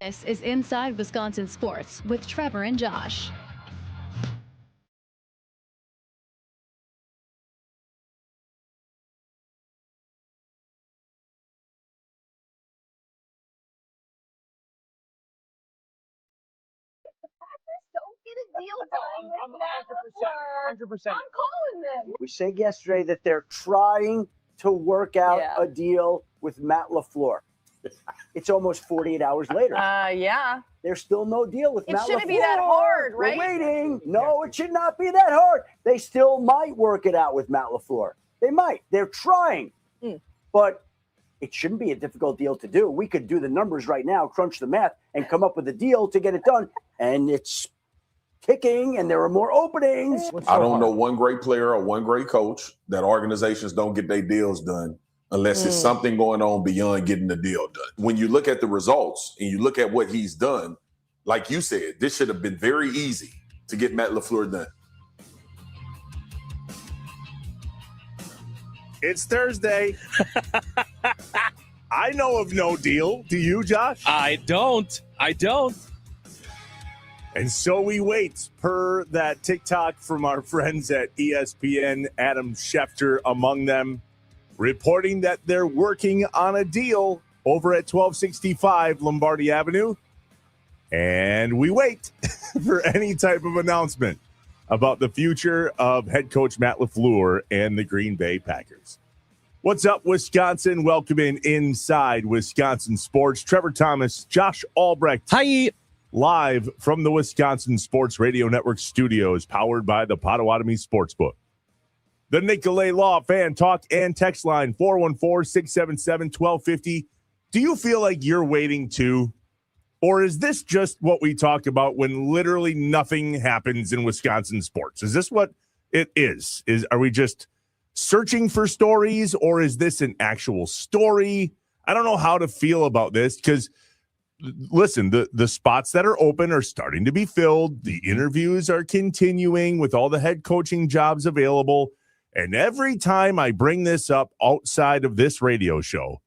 This is Inside Wisconsin Sports with Trevor and Josh. I'm 100%. I'm calling them. We said yesterday that they're trying to work out a deal with Matt LaFleur. It's almost 48 hours later. Yeah. There's still no deal with Matt LaFleur. It shouldn't be that hard, right? We're waiting. No, it should not be that hard. They still might work it out with Matt LaFleur. They might. They're trying. But it shouldn't be a difficult deal to do. We could do the numbers right now, crunch the math, and come up with a deal to get it done. And it's ticking, and there are more openings. I don't know one great player or one great coach that organizations don't get their deals done unless it's something going on beyond getting the deal done. When you look at the results and you look at what he's done, like you said, this should have been very easy to get Matt LaFleur done. It's Thursday. I know of no deal. Do you, Josh? I don't. And so we wait, per that TikTok from our friends at ESPN, Adam Schefter among them, reporting that they're working on a deal over at 1265 Lombardi Avenue. And we wait for any type of announcement about the future of head coach Matt LaFleur and the Green Bay Packers. What's up, Wisconsin? Welcome inside Wisconsin Sports. Trevor Thomas, Josh Albrecht. Hi. Live from the Wisconsin Sports Radio Network studios, powered by the Potawatomi Sportsbook. The Nicolay Law Fan Talk and Text Line, 414-677-1250. Do you feel like you're waiting too? Or is this just what we talk about when literally nothing happens in Wisconsin sports? Is this what it is? Are we just searching for stories, or is this an actual story? I don't know how to feel about this because, listen, the spots that are open are starting to be filled. The interviews are continuing with all the head coaching jobs available. And every time I bring this up outside of this radio show,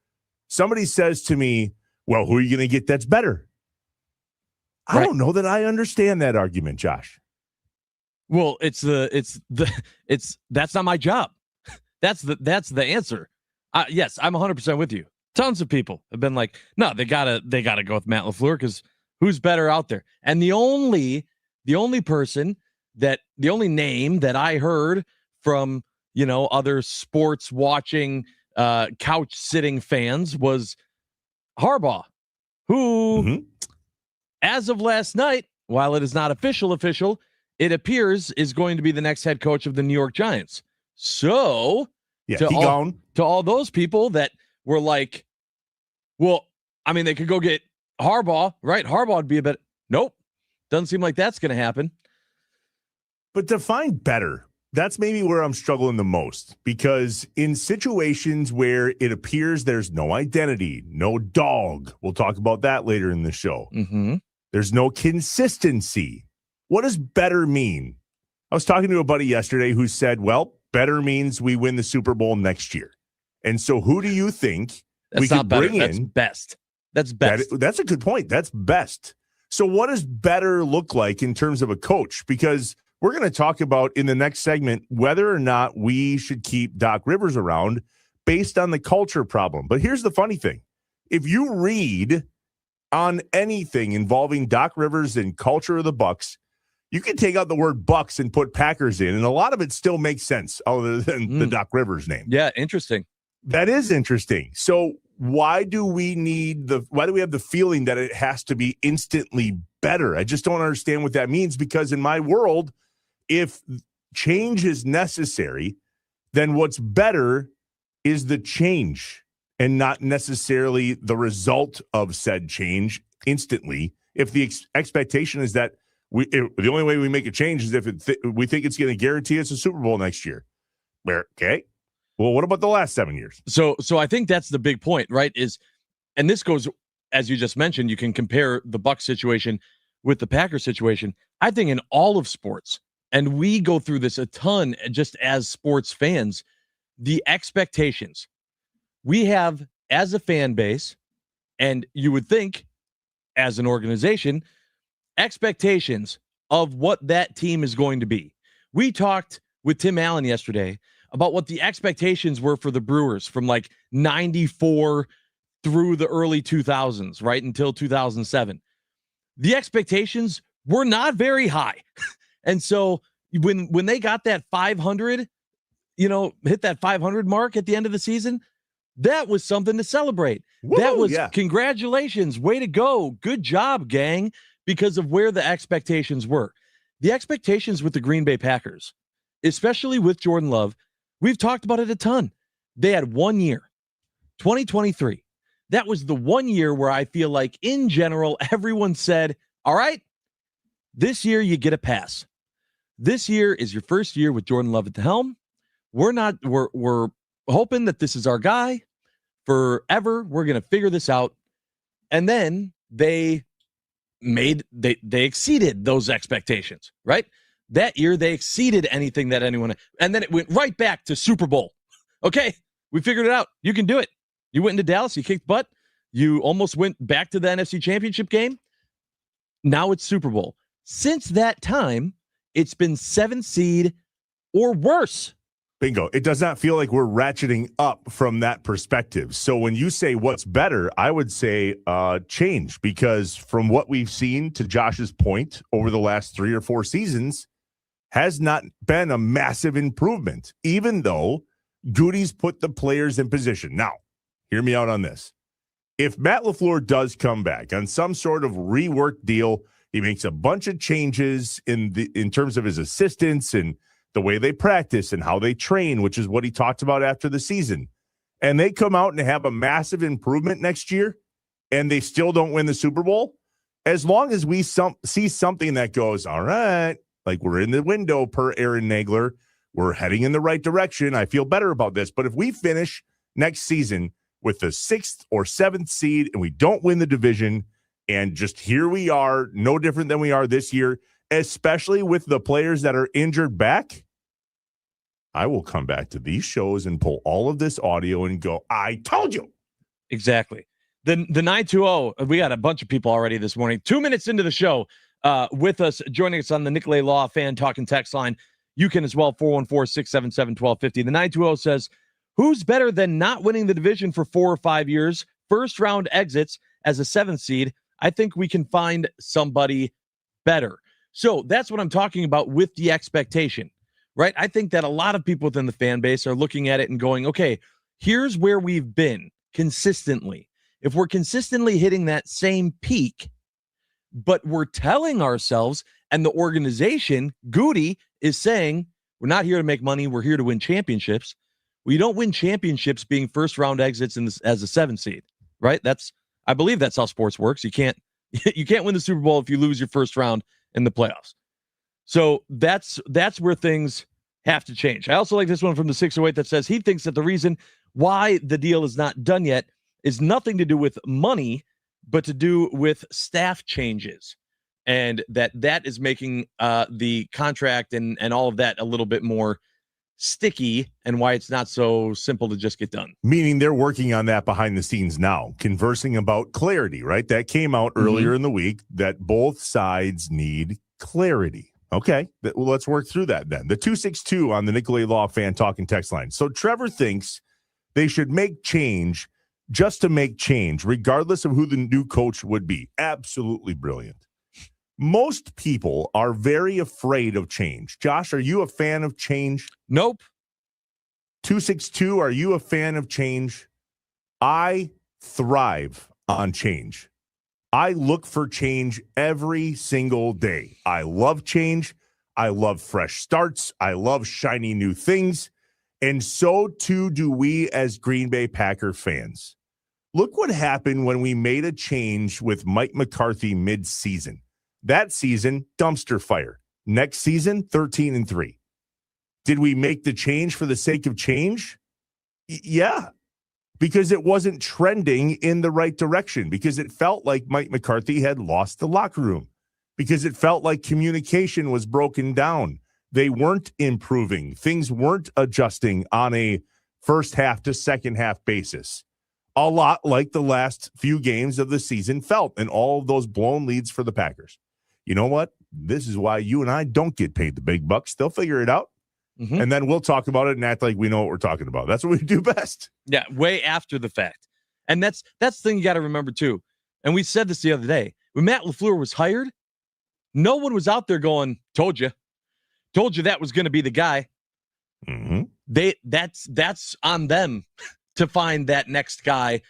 somebody says to me, well, who are you going to get that's better? I don't know that I understand that argument, Josh. Well, that's not my job. That's the answer. Yes, I'm 100% with you. Tons of people have been like, no, they gotta go with Matt LaFleur because who's better out there? And the only name that I heard from, other sports watching, couch sitting fans was Harbaugh, who, as of last night, while it is not official, it appears is going to be the next head coach of the New York Giants. So, to all those people that were like, well, I mean, they could go get Harbaugh, right? Harbaugh would be a bit. Nope. Doesn't seem like that's going to happen. But define better. That's maybe where I'm struggling the most, because in situations where it appears there's no identity, no dog, we'll talk about that later in the show. There's no consistency. What does better mean? I was talking to a buddy yesterday who said, well, better means we win the Super Bowl next year. And so who do you think we could bring in? That's best. That's best. That's a good point. That's best. So what does better look like in terms of a coach? Because we're going to talk about in the next segment whether or not we should keep Doc Rivers around based on the culture problem. But here's the funny thing. If you read on anything involving Doc Rivers and culture of the Bucs, you can take out the word Bucs and put Packers in, and a lot of it still makes sense other than the Doc Rivers name. Yeah, interesting. That is interesting. So why do we have the feeling that it has to be instantly better? I just don't understand what that means, because in my world, if change is necessary, then what's better is the change and not necessarily the result of said change instantly. If the expectation is that the only way we make a change is if we think it's going to guarantee us a Super Bowl next year. Okay. Well, what about the last 7 years? So I think that's the big point, right? And this goes, as you just mentioned, you can compare the Bucs situation with the Packers situation. I think in all of sports, and we go through this a ton just as sports fans, the expectations we have as a fan base, and you would think as an organization, expectations of what that team is going to be. We talked with Tim Allen yesterday about what the expectations were for the Brewers from like 94 through the early 2000s, right, until 2007. The expectations were not very high. And so when they got that 500, hit that 500 mark at the end of the season, that was something to celebrate. Woo, that was yeah. Congratulations, way to go, good job, gang, because of where the expectations were. The expectations with the Green Bay Packers, especially with Jordan Love, we've talked about it a ton. They had 1 year, 2023. That was the 1 year where I feel like in general, everyone said, all right, this year you get a pass. This year is your first year with Jordan Love at the helm. We're hoping that this is our guy forever. We're going to figure this out. And then they exceeded those expectations, right? That year they exceeded anything that anyone, and then it went right back to Super Bowl. Okay, we figured it out. You can do it. You went into Dallas, you kicked butt. You almost went back to the NFC Championship game. Now it's Super Bowl. Since that time, it's been 7th seed or worse. Bingo. It does not feel like we're ratcheting up from that perspective. So when you say what's better, I would say change, because from what we've seen, to Josh's point, over the last 3 or 4 seasons has not been a massive improvement, even though Goody's put the players in position. Now, hear me out on this. If Matt LaFleur does come back on some sort of reworked deal, he makes a bunch of changes in terms of his assistants and the way they practice and how they train, which is what he talked about after the season, and they come out and have a massive improvement next year and they still don't win the Super Bowl, as long as we see something that goes, all right, like we're in the window per Aaron Nagler, we're heading in the right direction, I feel better about this. But if we finish next season with the 6th or 7th seed and we don't win the division, and just here we are, no different than we are this year, especially with the players that are injured back, I will come back to these shows and pull all of this audio and go, I told you. Exactly. The 920, we got a bunch of people already this morning. 2 minutes into the show with us, joining us on the Nicolay Law Fan Talking text line. You can as well, 414-677-1250. The 920 says, who's better than not winning the division for 4 or 5 years, first round exits as a 7th seed? I think we can find somebody better. So that's what I'm talking about with the expectation, right? I think that a lot of people within the fan base are looking at it and going, okay, here's where we've been consistently. If we're consistently hitting that same peak, but we're telling ourselves, and the organization, Goody, is saying, we're not here to make money, we're here to win championships. Well, you don't win championships being first round exits as a 7th seed, right? I believe that's how sports works. You can't win the Super Bowl if you lose your first round in the playoffs. So that's where things have to change. I also like this one from the 608 that says he thinks that the reason why the deal is not done yet is nothing to do with money, but to do with staff changes, and that is making the contract and all of that a little bit more sticky, and why it's not so simple to just get done. Meaning they're working on that behind the scenes now, conversing about clarity, right? That came out earlier in the week, that both sides need clarity. Okay, well, let's work through that then. The 262 on the Nicolay Law Fan Talking text line. So Trevor thinks they should make change just to make change, regardless of who the new coach would be. Absolutely brilliant. Most people are very afraid of change. Josh, are you a fan of change? Nope. 262, are you a fan of change? I thrive on change. I look for change every single day. I love change. I love fresh starts. I love shiny new things. And so too do we as Green Bay Packer fans. Look what happened when we made a change with Mike McCarthy mid-season. That season, dumpster fire. Next season, 13-3. Did we make the change for the sake of change? Yeah, because it wasn't trending in the right direction, because it felt like Mike McCarthy had lost the locker room, because it felt like communication was broken down. They weren't improving. Things weren't adjusting on a first half to second half basis. a lot like the last few games of the season felt, and all of those blown leads for the Packers. You know what? This is why you and I don't get paid the big bucks. They'll figure it out. Mm-hmm. And then we'll talk about it and act like we know what we're talking about. That's what we do best. Yeah, way after the fact. And that's the thing you got to remember, too. And we said this the other day. When Matt LaFleur was hired, no one was out there going, told you that was going to be the guy. Mm-hmm. That's on them to find that next guy.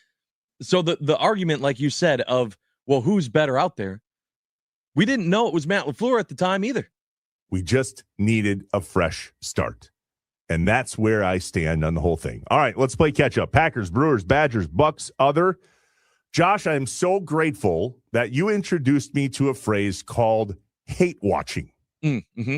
So the argument, like you said, of, well, who's better out there? We didn't know it was Matt LaFleur at the time either. We just needed a fresh start. And that's where I stand on the whole thing. All right, let's play catch up. Packers, Brewers, Badgers, Bucks, other. Josh, I'm so grateful that you introduced me to a phrase called hate watching. Mm-hmm.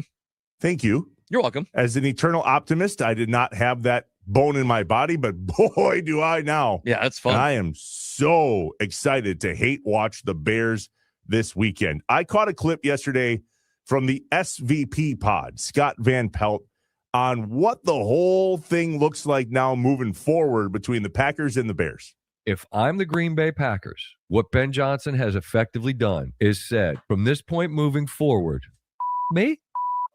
Thank you. You're welcome. As an eternal optimist, I did not have that bone in my body, but boy, do I now. Yeah, that's fun. And I am so excited to hate watch the Bears this weekend. I caught a clip yesterday from the SVP pod, Scott Van Pelt, on what the whole thing looks like now moving forward between the Packers and the Bears. If I'm the Green Bay Packers, what Ben Johnson has effectively done is said, from this point moving forward, me,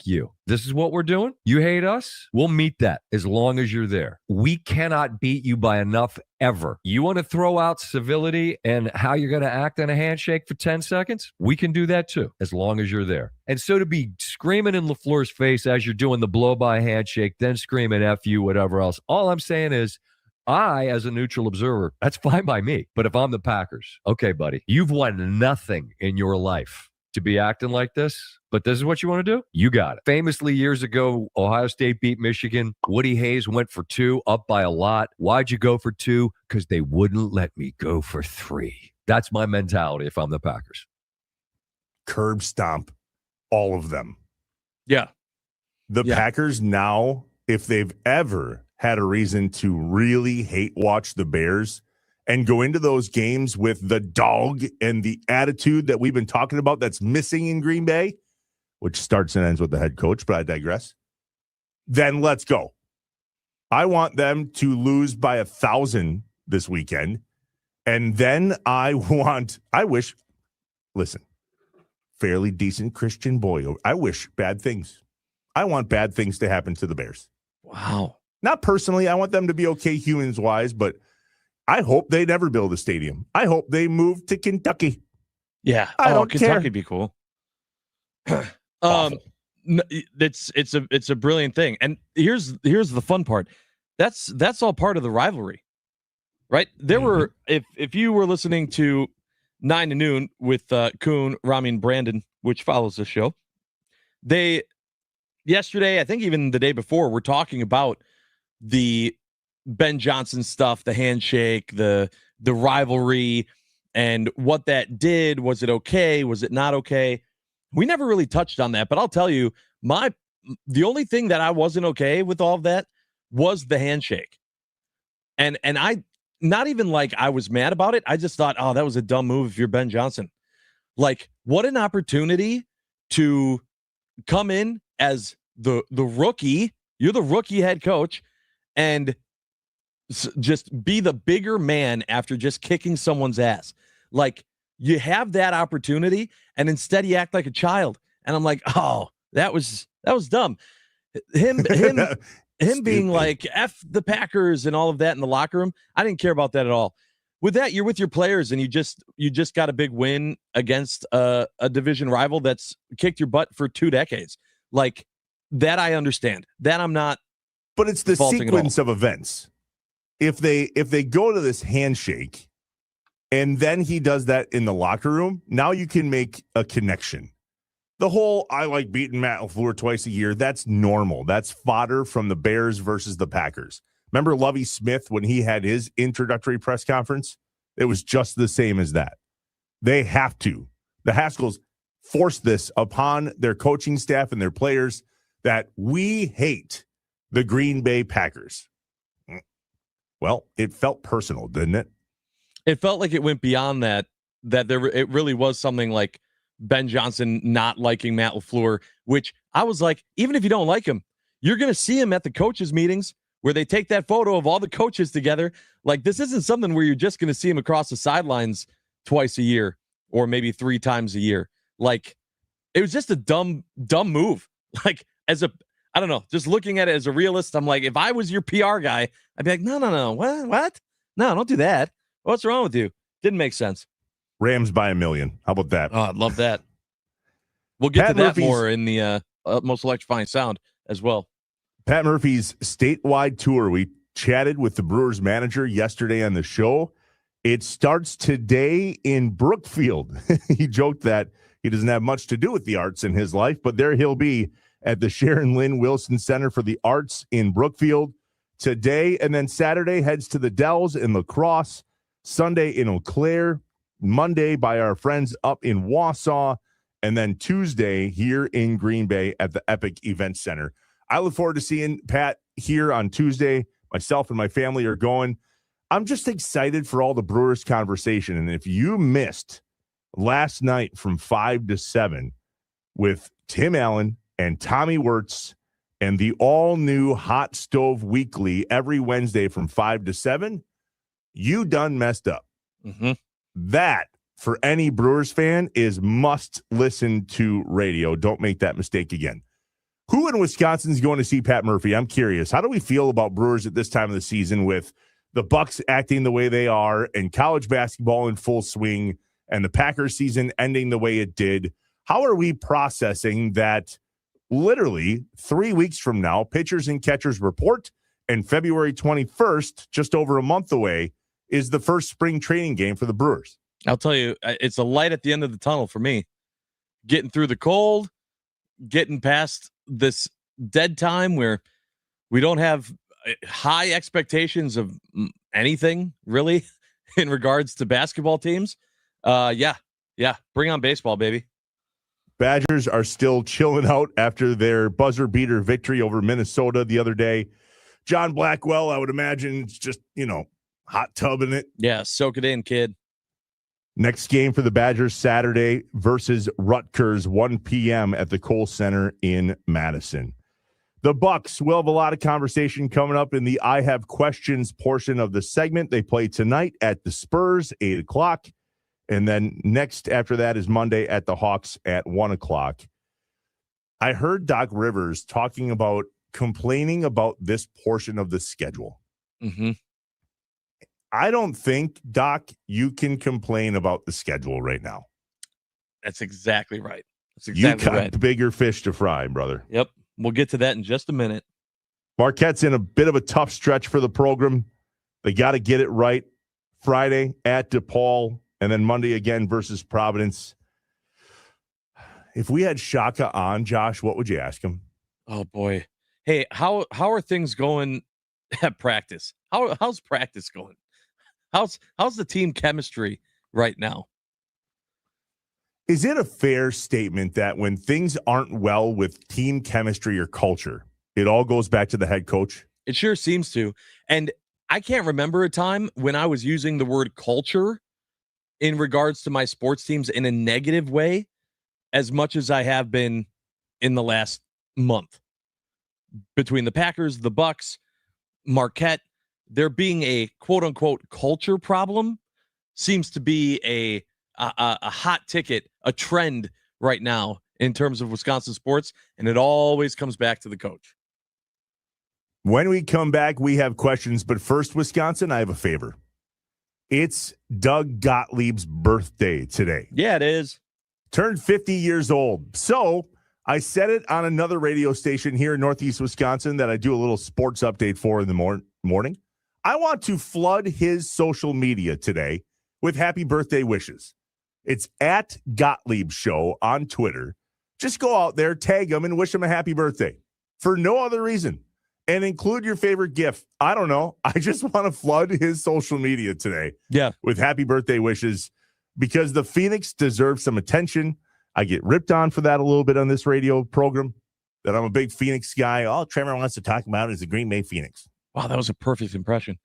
you. This is what we're doing. You hate us? We'll meet that as long as you're there. We cannot beat you by enough ever. You want to throw out civility and how you're going to act on a handshake for 10 seconds? We can do that too, as long as you're there. And so to be screaming in LaFleur's face as you're doing the blow-by handshake, then screaming F you, whatever else, all I'm saying is, I, as a neutral observer, that's fine by me. But if I'm the Packers, okay, buddy, you've won nothing in your life to be acting like this, but this is what you want to do? You got it. Famously, years ago, Ohio State beat Michigan. Woody Hayes went for 2, up by a lot. Why'd you go for 2? Because they wouldn't let me go for 3. That's my mentality if I'm the Packers. Curb stomp all of them. Yeah. The Packers now, if they've ever had a reason to really hate watch the Bears and go into those games with the dog and the attitude that we've been talking about that's missing in Green Bay, which starts and ends with the head coach, but I digress, then let's go. I want them to lose by 1,000 this weekend. And then listen, fairly decent Christian boy. I wish bad things. I want bad things to happen to the Bears. Wow. Not personally. I want them to be okay humans-wise, but I hope they never build a stadium. I hope they move to Kentucky. Yeah. I don't Kentucky care. would be cool. It's a brilliant thing. And here's the fun part. That's all part of the rivalry. Right? There were, if you were listening to 9 to Noon with Kuhn, Rami, and Brandon, which follows the show, they yesterday, I think even the day before, we're talking about the Ben Johnson stuff, the handshake, the rivalry, and what that did. Was it okay? Was it not okay? We never really touched on that, but I'll tell you, the only thing that I wasn't okay with all of that was the handshake. And I, not even like I was mad about it. I just thought, oh, that was a dumb move if you're Ben Johnson. Like, what an opportunity to come in as the rookie. You're the rookie head coach and just be the bigger man after just kicking someone's ass. Like, you have that opportunity and instead you act like a child. And I'm like, oh, that was dumb. Him being like F the Packers and all of that in the locker room. I didn't care about that at all. With that, you're with your players and you just got a big win against a division rival that's kicked your butt for 2 decades. Like, that I understand. That I'm not. But it's the sequence of events. If they go to this handshake and then he does that in the locker room, now you can make a connection. The whole I like beating Matt LaFleur twice a year, that's normal. That's fodder from the Bears versus the Packers. Remember Lovie Smith when he had his introductory press conference? It was just the same as that. They have to. The Haskells force this upon their coaching staff and their players that we hate the Green Bay Packers. Well, it felt personal, didn't it? It felt like it went beyond that it really was something like Ben Johnson not liking Matt LaFleur, which I was like, even if you don't like him, you're going to see him at the coaches' meetings where they take that photo of all the coaches together. Like, this isn't something where you're just going to see them across the sidelines twice a year or maybe 3 times a year. Like, it was just a dumb move. Like, I don't know, just looking at it as a realist, I'm like, if I was your PR guy, I'd be like, no, what? No, don't do that. What's wrong with you? Didn't make sense. Rams by 1 million. How about that? Oh, I'd love that. We'll get Pat to that Murphy's, more in the most electrifying sound as well. Pat Murphy's statewide tour. We chatted with the Brewers manager yesterday on the show. It starts today in Brookfield. He joked that he doesn't have much to do with the arts in his life, but there he'll be at the Sharon Lynn Wilson Center for the Arts in Brookfield today. And then Saturday heads to the Dells in La Crosse, Sunday in Eau Claire, Monday by our friends up in Wausau, and then Tuesday here in Green Bay at the Epic Event Center. I look forward to seeing Pat here on Tuesday. Myself and my family are going. I'm just excited for all the Brewers conversation. And if you missed last night from 5 to 7 with Tim Allen and Tommy Wirtz and the all-new Hot Stove Weekly every Wednesday from 5 to 7, you done messed up. Mm-hmm. That, for any Brewers fan, is must-listen to radio. Don't make that mistake again. Who in Wisconsin is going to see Pat Murphy? I'm curious. How do we feel about Brewers at this time of the season with the Bucks acting the way they are and college basketball in full swing and the Packers season ending the way it did? How are we processing that literally 3 weeks from now, pitchers and catchers report, and February 21st, just over a month away, is the first spring training game for the Brewers? I'll tell you, it's a light at the end of the tunnel for me. Getting through the cold, getting past this dead time where we don't have high expectations of anything, really, in regards to basketball teams. Yeah, bring on baseball, baby. Badgers are still chilling out after their buzzer beater victory over Minnesota the other day. John Blackwell, I would imagine, it's just, hot tubbing it. Yeah, soak it in, kid. Next game for the Badgers Saturday versus Rutgers, 1 p.m. at the Kohl Center in Madison. The Bucks will have a lot of conversation coming up in the I Have Questions portion of the segment. They play tonight at the Spurs, 8 o'clock. And then next after that is Monday at the Hawks at 1 o'clock. I heard Doc Rivers complaining about this portion of the schedule. Mm-hmm. I don't think, Doc, you can complain about the schedule right now. That's exactly right. You got bigger fish to fry, brother. Yep. We'll get to that in just a minute. Marquette's in a bit of a tough stretch for the program. They got to get it right. Friday at DePaul, and then Monday again versus Providence. If we had Shaka on, Josh, what would you ask him? Oh, boy. Hey, how are things going at practice? How's practice going? How's the team chemistry right now? Is it a fair statement that when things aren't well with team chemistry or culture, it all goes back to the head coach? It sure seems to. And I can't remember a time when I was using the word culture in regards to my sports teams in a negative way as much as I have been in the last month. Between the Packers, the Bucks, Marquette, there being a quote-unquote culture problem seems to be a hot ticket, a trend right now in terms of Wisconsin sports, and it always comes back to the coach. When we come back, we have questions, but first, Wisconsin, I have a favor. It's Doug Gottlieb's birthday today. Yeah, it is. Turned 50 years old. So I said it on another radio station here in Northeast Wisconsin that I do a little sports update for in the morning. I want to flood his social media today with happy birthday wishes. It's at Gottlieb Show on Twitter. Just go out there, tag him, and wish him a happy birthday for no other reason. And include your favorite gift. I don't know. I just want to flood his social media today with happy birthday wishes because the Phoenix deserves some attention. I get ripped on for that a little bit on this radio program, that I'm a big Phoenix guy. All Trevor wants to talk about is the Green Bay Phoenix. Wow, that was a perfect impression.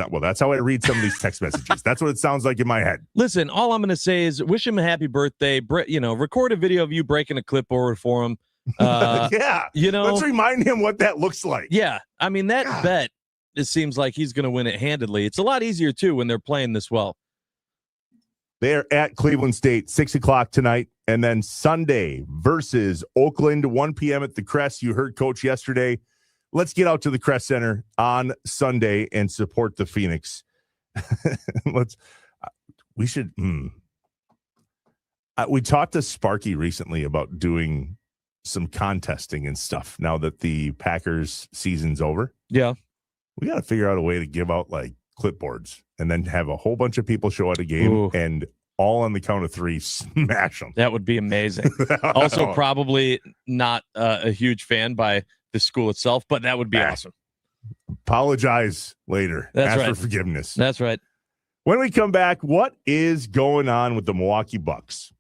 Well, that's how I read some of these text messages. That's what it sounds like in my head. Listen, all I'm going to say is wish him a happy birthday. Record a video of you breaking a clipboard for him. Yeah. Let's remind him what that looks like. Yeah. I mean, that bet it seems like he's going to win it handedly. It's a lot easier, too, when they're playing this well. They're at Cleveland State, 6 o'clock tonight. And then Sunday versus Oakland, 1 p.m. at the Crest. You heard Coach yesterday. Let's get out to the Crest Center on Sunday and support the Phoenix. We talked to Sparky recently about doing some contesting and stuff now that the Packers season's over. Yeah. We got to figure out a way to give out like clipboards and then have a whole bunch of people show at a game and all on the count of 3 smash them. That would be amazing. Also, probably not a huge fan by the school itself, but that would be awesome. Apologize later. That's Ask right. for forgiveness. That's right. When we come back, what is going on with the Milwaukee Bucks?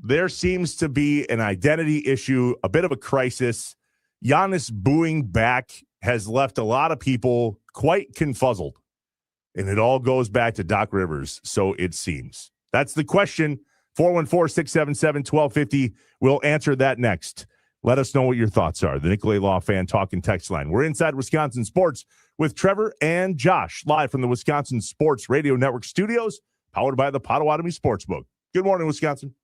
There seems to be an identity issue, a bit of a crisis. Giannis booing back has left a lot of people quite confuzzled. And it all goes back to Doc Rivers, so it seems. That's the question. 414-677-1250. We'll answer that next. Let us know what your thoughts are. The Nicolay Law Fan Talk and Text Line. We're inside Wisconsin Sports with Trevor and Josh, live from the Wisconsin Sports Radio Network studios, powered by the Potawatomi Sportsbook. Good morning, Wisconsin.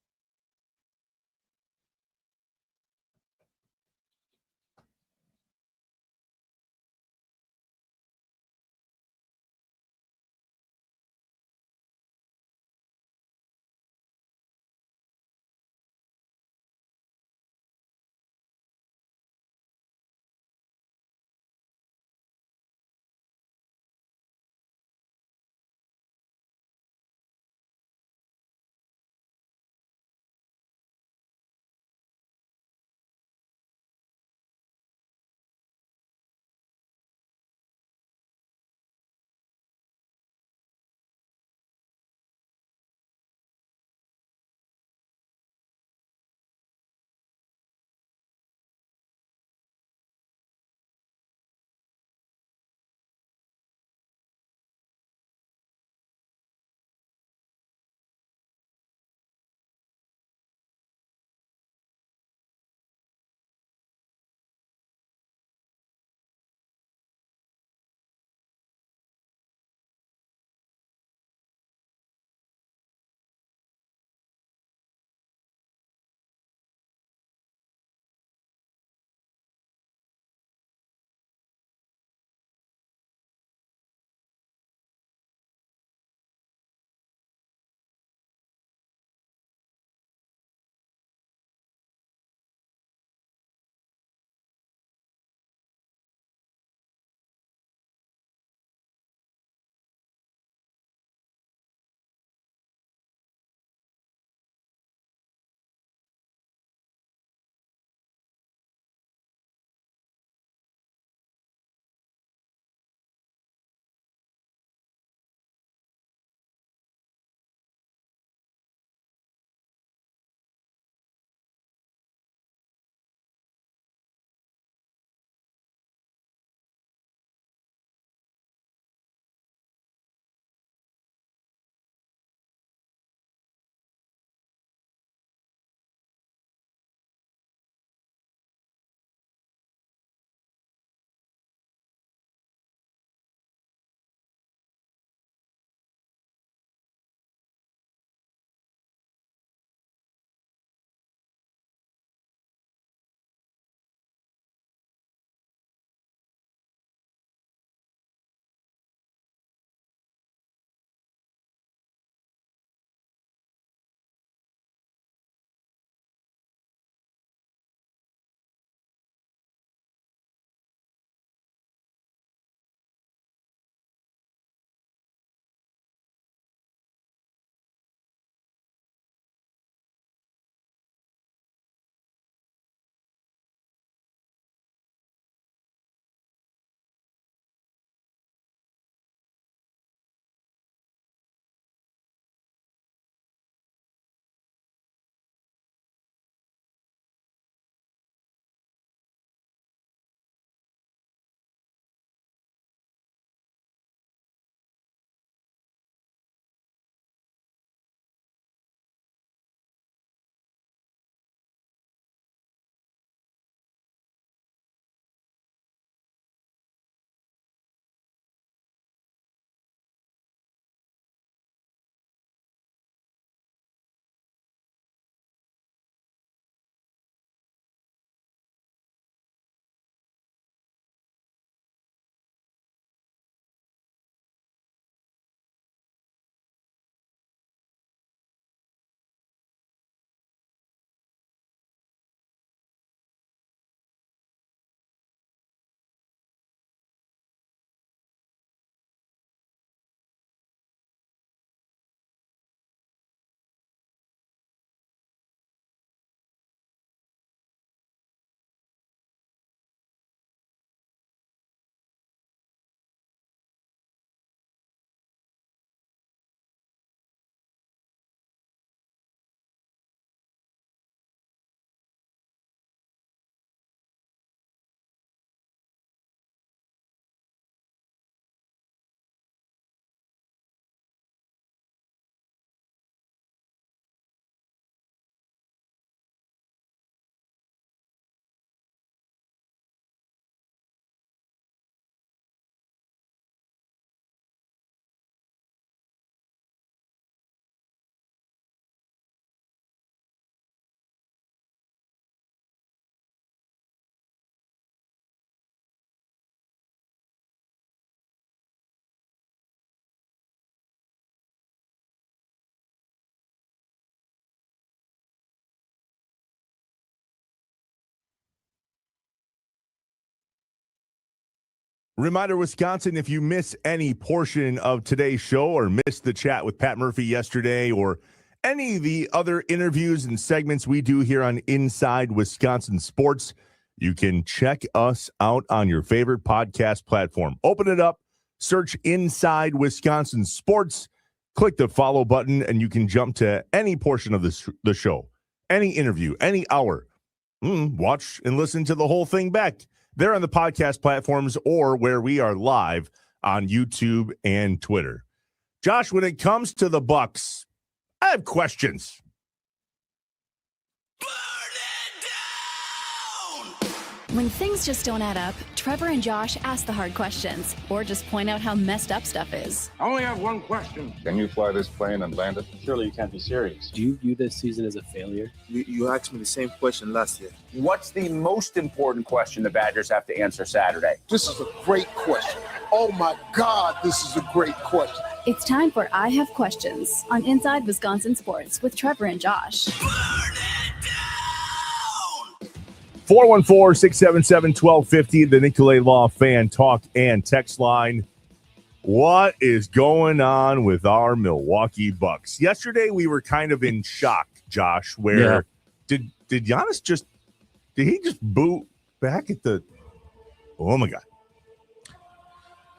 Reminder, Wisconsin, if you miss any portion of today's show or missed the chat with Pat Murphy yesterday or any of the other interviews and segments we do here on Inside Wisconsin Sports, you can check us out on your favorite podcast platform. Open it up, search Inside Wisconsin Sports, click the follow button, and you can jump to any portion of the show, any interview, any hour. Watch and listen to the whole thing back. They're on the podcast platforms or where we are live on YouTube and Twitter. Josh, when it comes to the Bucks, I have questions. When things just don't add up, Trevor and Josh ask the hard questions or just point out how messed up stuff is. I only have one question. Can you fly this plane and land it? Surely you can't be serious. Do you view this season as a failure? You asked me the same question last year. What's the most important question the Badgers have to answer Saturday? This is a great question. Oh my God, this is a great question. It's time for I Have Questions on Inside Wisconsin Sports with Trevor and Josh. 414-677-1250, the Nicolay Law Fan Talk and Text Line. What is going on with our Milwaukee Bucks? Yesterday, we were kind of in shock, Josh, where did Giannis did he just boot back at the, oh my God.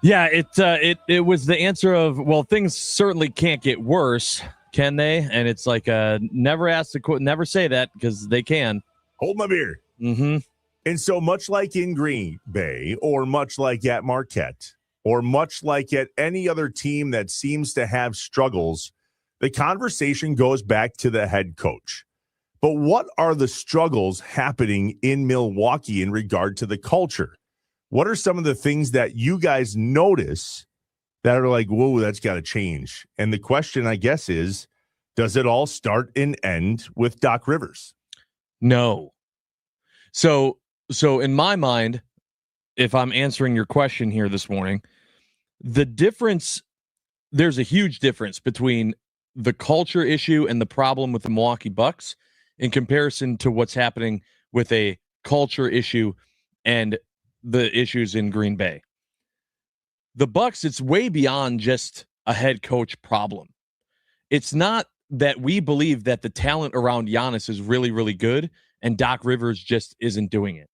Yeah, it was the answer of, well, things certainly can't get worse, can they? And it's like, never say that because they can. Hold my beer. Mm-hmm. And so much like in Green Bay or much like at Marquette or much like at any other team that seems to have struggles, the conversation goes back to the head coach. But what are the struggles happening in Milwaukee in regard to the culture? What are some of the things that you guys notice that are like, whoa, that's got to change? And the question, I guess, is, does it all start and end with Doc Rivers? No. So in my mind, if I'm answering your question here this morning, there's a huge difference between the culture issue and the problem with the Milwaukee Bucks in comparison to what's happening with a culture issue and the issues in Green Bay. The Bucks, it's way beyond just a head coach problem. It's not that we believe that the talent around Giannis is really, really good and Doc Rivers just isn't doing it.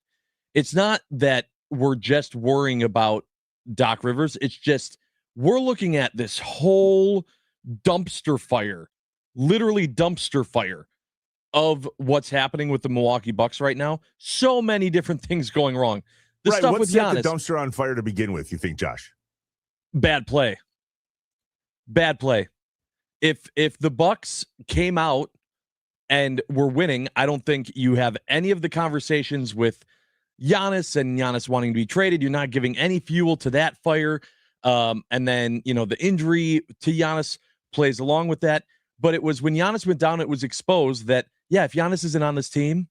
It's not that we're just worrying about Doc Rivers. It's just we're looking at this whole dumpster fire, literally dumpster fire of what's happening with the Milwaukee Bucks right now. So many different things going wrong. The stuff what with set Giannis, the dumpster on fire to begin with, you think, Josh? Bad play. If the Bucks came out and we're winning, I don't think you have any of the conversations with Giannis and Giannis wanting to be traded. You're not giving any fuel to that fire. And then, the injury to Giannis plays along with that. But it was when Giannis went down, it was exposed that, if Giannis isn't on this team's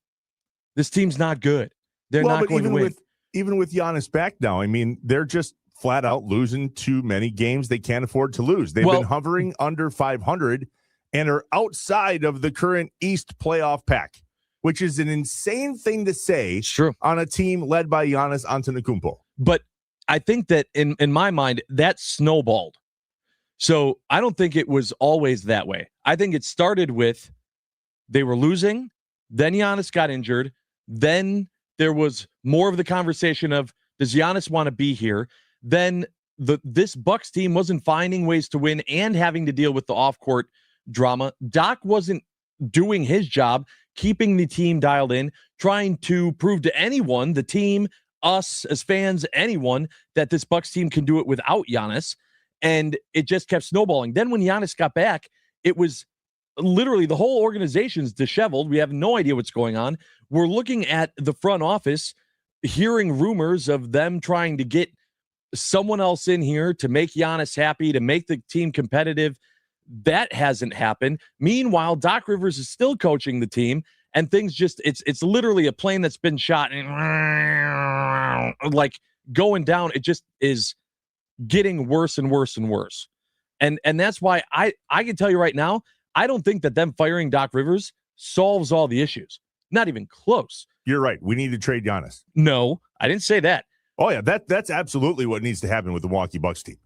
not good. They're not going to win. Even with Giannis back now, I mean, they're just flat out losing too many games they can't afford to lose. They've been hovering under 500 and are outside of the current East playoff pack, which is an insane thing to say on a team led by Giannis Antetokounmpo. But I think that in my mind, that snowballed. So I don't think it was always that way. I think it started with they were losing, then Giannis got injured, then there was more of the conversation of, does Giannis want to be here? Then this Bucks team wasn't finding ways to win and having to deal with the off-court drama. Doc wasn't doing his job, keeping the team dialed in, trying to prove to anyone, the team, us as fans, anyone, that this Bucks team can do it without Giannis. And it just kept snowballing. Then when Giannis got back, it was literally the whole organization's disheveled. We have no idea what's going on. We're looking at the front office, hearing rumors of them trying to get someone else in here to make Giannis happy, to make the team competitive. That hasn't happened. Meanwhile, Doc Rivers is still coaching the team, and things just, it's literally a plane that's been shot and like going down. It just is getting worse and worse and worse. And that's why I can tell you right now, I don't think that them firing Doc Rivers solves all the issues. Not even close. You're right. We need to trade Giannis. No, I didn't say that. Oh, yeah, that's absolutely what needs to happen with the Milwaukee Bucks team.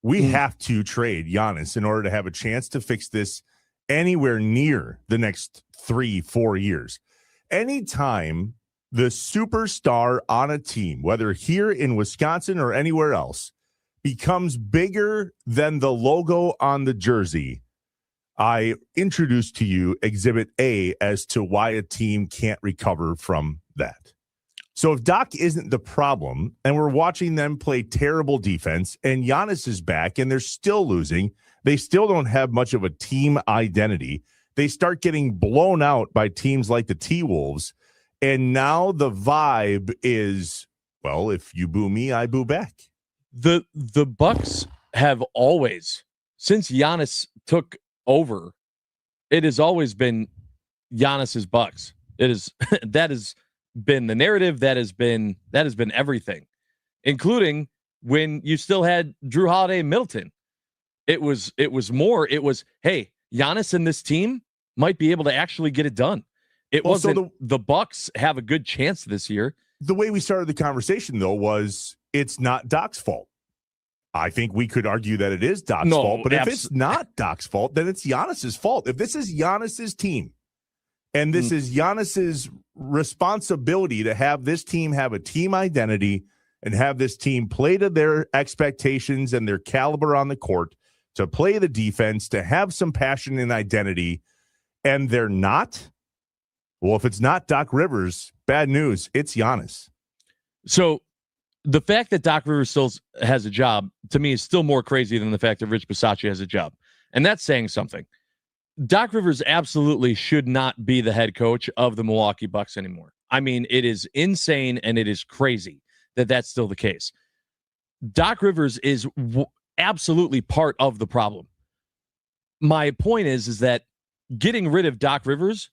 We have to trade Giannis in order to have a chance to fix this anywhere near the next 3-4 years. Anytime the superstar on a team, whether here in Wisconsin or anywhere else, becomes bigger than the logo on the jersey, I introduced to you Exhibit A as to why a team can't recover from that. So if Doc isn't the problem, and we're watching them play terrible defense, and Giannis is back, and they're still losing, they still don't have much of a team identity. They start getting blown out by teams like the T-Wolves, and now the vibe is, well, if you boo me, I boo back. The Bucks have always, since Giannis took over, it has always been Giannis's Bucks. It is that has been the narrative, that has been everything, including when you still had Drew Holiday and Middleton. It was hey, Giannis and this team might be able to actually get it done. It wasn't the Bucks have a good chance this year. The way we started the conversation, though, was it's not Doc's fault. I think we could argue that it is Doc's fault, but if it's not Doc's fault, then it's Giannis's fault. If this is Giannis's team, and this is Giannis's responsibility to have this team have a team identity and have this team play to their expectations and their caliber on the court, to play the defense, to have some passion and identity, and they're not, well, if it's not Doc Rivers, bad news, it's Giannis. So the fact that Doc Rivers still has a job, to me, is still more crazy than the fact that Rich Bisaccia has a job. And that's saying something. Doc Rivers absolutely should not be the head coach of the Milwaukee Bucks anymore. I mean, it is insane and it is crazy that that's still the case. Doc Rivers is absolutely part of the problem. My point is that getting rid of Doc Rivers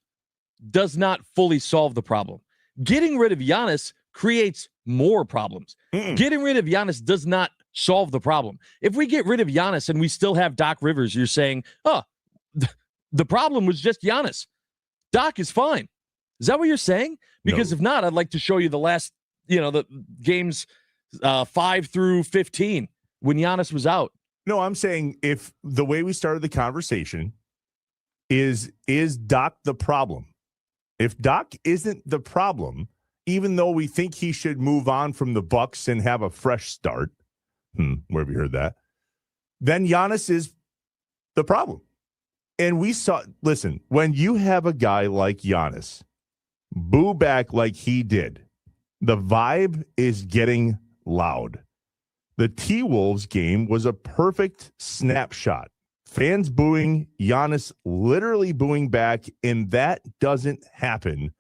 does not fully solve the problem. Getting rid of Giannis creates more problems. Getting rid of Giannis does not solve the problem. If we get rid of Giannis and we still have Doc Rivers, you're saying, the problem was just Giannis. Doc is fine. Is that what you're saying? Because if not, I'd like to show you the last, the games 5 through 15 when Giannis was out. No, I'm saying if the way we started the conversation is Doc the problem? If Doc isn't the problem, even though we think he should move on from the Bucks and have a fresh start, where have you heard that? Then Giannis is the problem. And we saw, listen, when you have a guy like Giannis boo back like he did, the vibe is getting loud. The T-Wolves game was a perfect snapshot. Fans booing, Giannis literally booing back, and that doesn't happen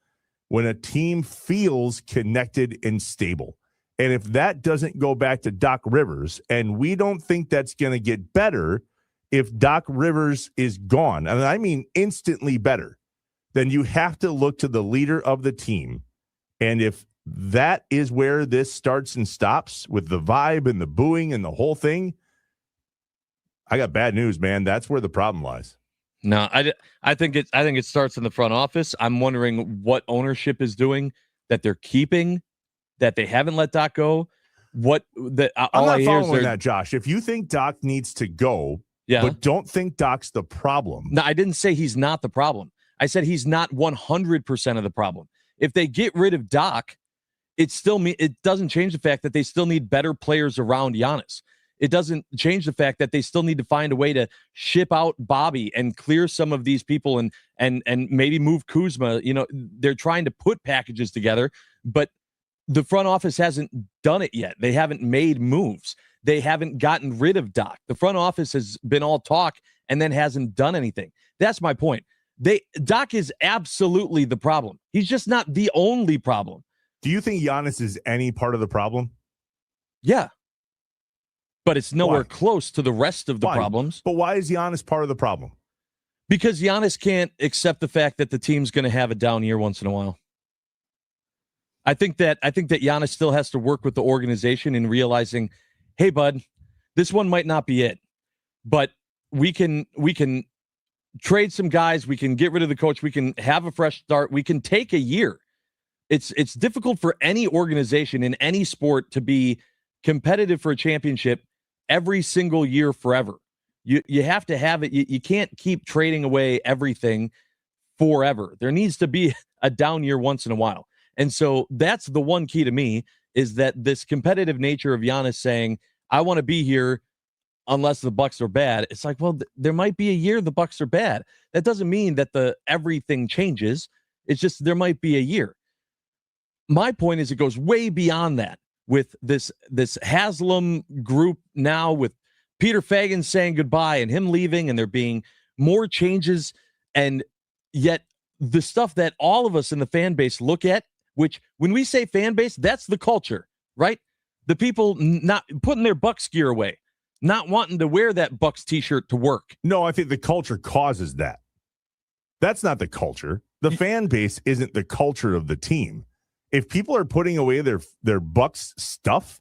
when a team feels connected and stable. And if that doesn't go back to Doc Rivers, and we don't think that's going to get better if Doc Rivers is gone, and I mean instantly better, then you have to look to the leader of the team. And if that is where this starts and stops with the vibe and the booing and the whole thing, I got bad news, man. That's where the problem lies. No, I think it starts in the front office. I'm wondering what ownership is doing that they're keeping, that they haven't let Doc go. I'm not following that, Josh. If you think Doc needs to go, but don't think Doc's the problem. No, I didn't say he's not the problem. I said he's not 100% of the problem. If they get rid of Doc, it doesn't change the fact that they still need better players around Giannis. It doesn't change the fact that they still need to find a way to ship out Bobby and clear some of these people and maybe move Kuzma. They're trying to put packages together, but the front office hasn't done it yet. They haven't made moves. They haven't gotten rid of Doc. The front office has been all talk and then hasn't done anything. That's my point. Doc is absolutely the problem. He's just not the only problem. Do you think Giannis is any part of the problem? Yeah. But it's nowhere close to the rest of the problems. But why is Giannis part of the problem? Because Giannis can't accept the fact that the team's going to have a down year once in a while. I think that Giannis still has to work with the organization in realizing, hey, bud, this one might not be it, but we can trade some guys. We can get rid of the coach. We can have a fresh start. We can take a year. It's difficult for any organization in any sport to be competitive for a championship every single year forever. You have to have it. You can't keep trading away everything forever. There needs to be a down year once in a while. And so that's the one key to me, is that this competitive nature of Giannis saying, I want to be here unless the Bucks are bad. It's like, well, there might be a year the Bucks are bad. That doesn't mean that everything changes. It's just there might be a year. My point is it goes way beyond that with this Haslam group now, with Peter Fagan saying goodbye and him leaving, and there being more changes. And yet the stuff that all of us in the fan base look at, which when we say fan base, that's the culture, right? The people not putting their Bucks gear away, not wanting to wear that Bucks t-shirt to work. No, I think the culture causes that. That's not the culture. The fan base isn't the culture of the team. If people are putting away their Bucks stuff,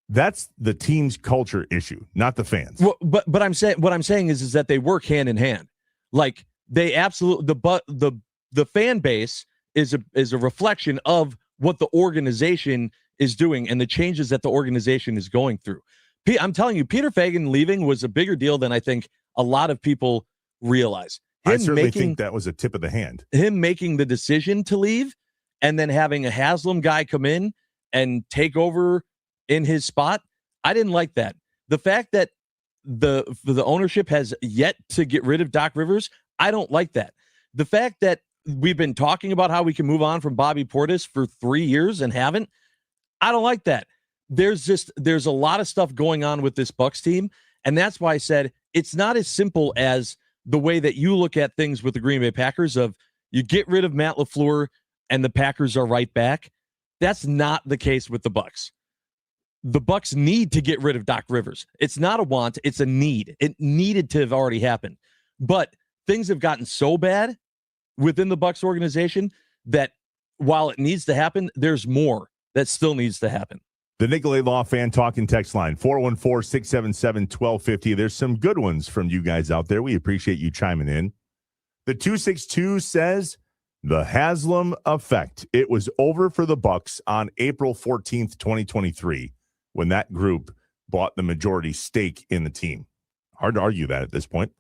that's the team's culture issue, not the fans. Well, but what I'm saying is that they work hand in hand. Like they absolutely, the fan base is a reflection of what the organization is doing and the changes that the organization is going through. I'm telling you, Peter Fagan leaving was a bigger deal than I think a lot of people realize. I certainly think that was a tip of the hand. Him making the decision to leave and then having a Haslam guy come in and take over in his spot, I didn't like that. The fact that the ownership has yet to get rid of Doc Rivers, I don't like that. The fact that we've been talking about how we can move on from Bobby Portis for 3 years and haven't, I don't like that. There's a lot of stuff going on with this Bucks team, and that's why I said it's not as simple as the way that you look at things with the Green Bay Packers of you get rid of Matt LaFleur and the Packers are right back. That's not the case with the Bucks. The Bucks need to get rid of Doc Rivers. It's not a want, it's a need. It needed to have already happened. But things have gotten so bad within the Bucks organization that while it needs to happen, there's more that still needs to happen. The Nicolay Law Fan Talking text line, 414-677-1250. There's some good ones from you guys out there. We appreciate you chiming in. The 262 says, the Haslam effect. It was over for the Bucks on April 14th, 2023, when that group bought the majority stake in the team. Hard to argue that at this point.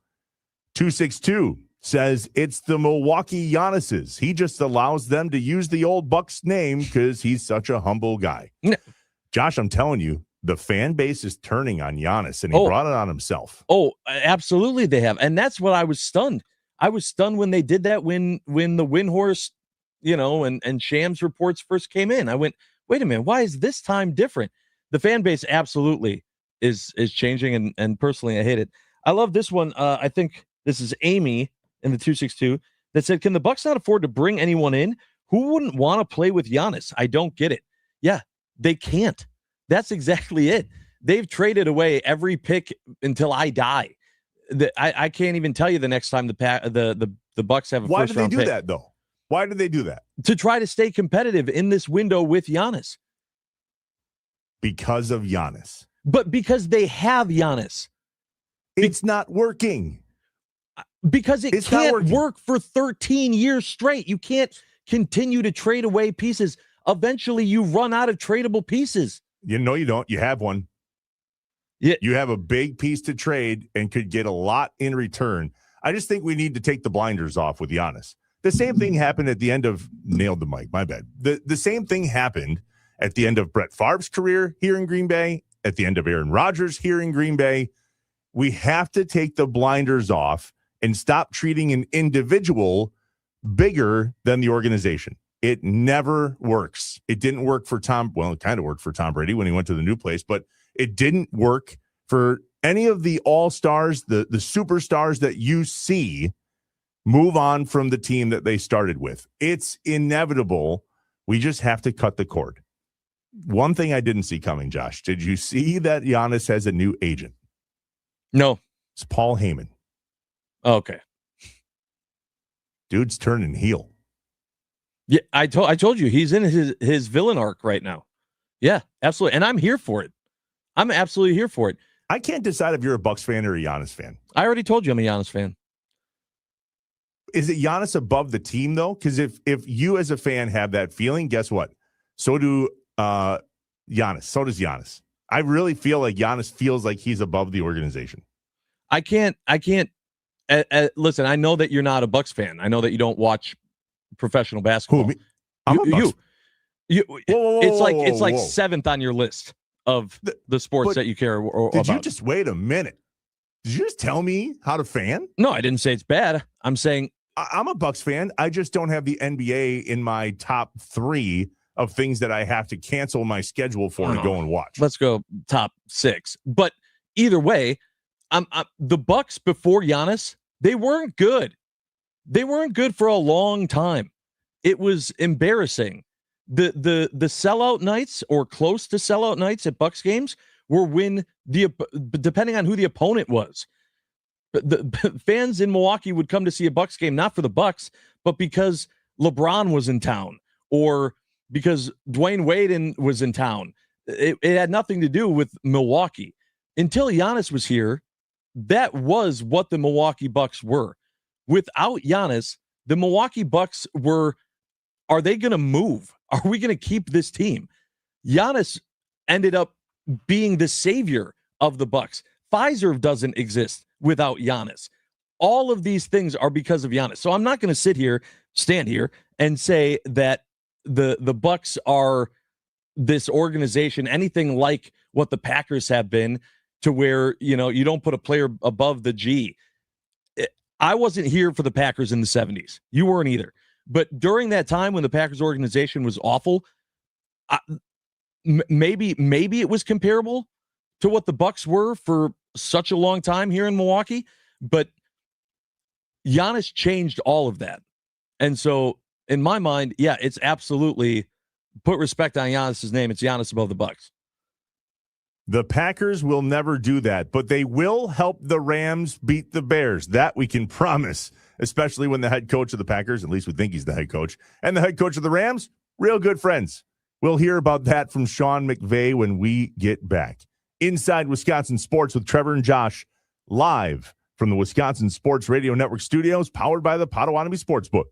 262 says it's the Milwaukee Giannis's. He just allows them to use the old Bucks name because he's such a humble guy. No. Josh, I'm telling you, the fan base is turning on Giannis, and he brought it on himself. Oh, absolutely they have. And that's what I was stunned. I was stunned when they did that when the Windhorse, and Shams reports first came in. I went, wait a minute, why is this time different? The fan base absolutely is changing, and personally I hate it. I love this one. I think this is Amy in the 262 that said, can the Bucks not afford to bring anyone in? Who wouldn't want to play with Giannis? I don't get it. Yeah, they can't. That's exactly it. They've traded away every pick until I die. I can't even tell you the next time the Bucks have a Why first round do they do pick. that, though? Why do they do that? To try to stay competitive in this window with Giannis. Because of Giannis. But because they have Giannis. It's not working. Because it can't work for 13 years straight. You can't continue to trade away pieces. Eventually, you run out of tradable pieces. You don't. You have one. Yeah. You have a big piece to trade and could get a lot in return. I just think we need to take the blinders off with Giannis. The same thing happened at the end of nailed the mic. My bad. The same thing happened at the end of Brett Favre's career here in Green Bay, at the end of Aaron Rodgers here in Green Bay. We have to take the blinders off and stop treating an individual bigger than the organization. It never works. It didn't work for Tom. Well, it kind of worked for Tom Brady when he went to the new place, but it didn't work for any of the all-stars, the superstars that you see move on from the team that they started with. It's inevitable. We just have to cut the cord. One thing I didn't see coming, Josh, did you see that Giannis has a new agent? No. It's Paul Heyman. Okay. Dude's turning heel. Yeah, I told you he's in his villain arc right now. Yeah, absolutely. And I'm here for it. I'm absolutely here for it. I can't decide if you're a Bucks fan or a Giannis fan. I already told you I'm a Giannis fan. is it Giannis above the team though? Because if you as a fan have that feeling, guess what? So do Giannis. So does Giannis. I really feel like Giannis feels like he's above the organization. I can't. Listen, I know that you're not a Bucks fan. I know that you don't watch professional basketball. Who? Me? I'm a Bucks. It's like seventh on your list of the sports that you care about. Did you just wait a minute? Did you just tell me how to fan? No, I didn't say it's bad. I'm saying I'm a Bucks fan. I just don't have the NBA in my top 3 of things that I have to cancel my schedule for and go and watch. Let's go top 6. But either way, the Bucks before Giannis, they weren't good. They weren't good for a long time. It was embarrassing. The sellout nights or close to sellout nights at Bucks games were when depending on who the opponent was. The fans in Milwaukee would come to see a Bucks game not for the Bucks, but because LeBron was in town or because Dwayne Wade was in town. It had nothing to do with Milwaukee. Until Giannis was here, that was what the Milwaukee Bucks were. Without Giannis, the Milwaukee Bucks are they going to move? Are we going to keep this team? Giannis ended up being the savior of the Bucks. Pfizer doesn't exist without Giannis. All of these things are because of Giannis. So I'm not going to stand here and say that the Bucks are this organization, anything like what the Packers have been, to where, you don't put a player above the G. I wasn't here for the Packers in the 70s. You weren't either. But during that time when the Packers organization was awful, maybe it was comparable to what the Bucks were for such a long time here in Milwaukee. But Giannis changed all of that. And so in my mind, yeah, it's absolutely put respect on Giannis's name. It's Giannis above the Bucks. The Packers will never do that, but they will help the Rams beat the Bears. That we can promise, especially when the head coach of the Packers, at least we think he's the head coach, and the head coach of the Rams, real good friends. We'll hear about that from Sean McVay when we get back. Inside Wisconsin Sports with Trevor and Josh, live from the Wisconsin Sports Radio Network studios, powered by the Potawatomi Sportsbook.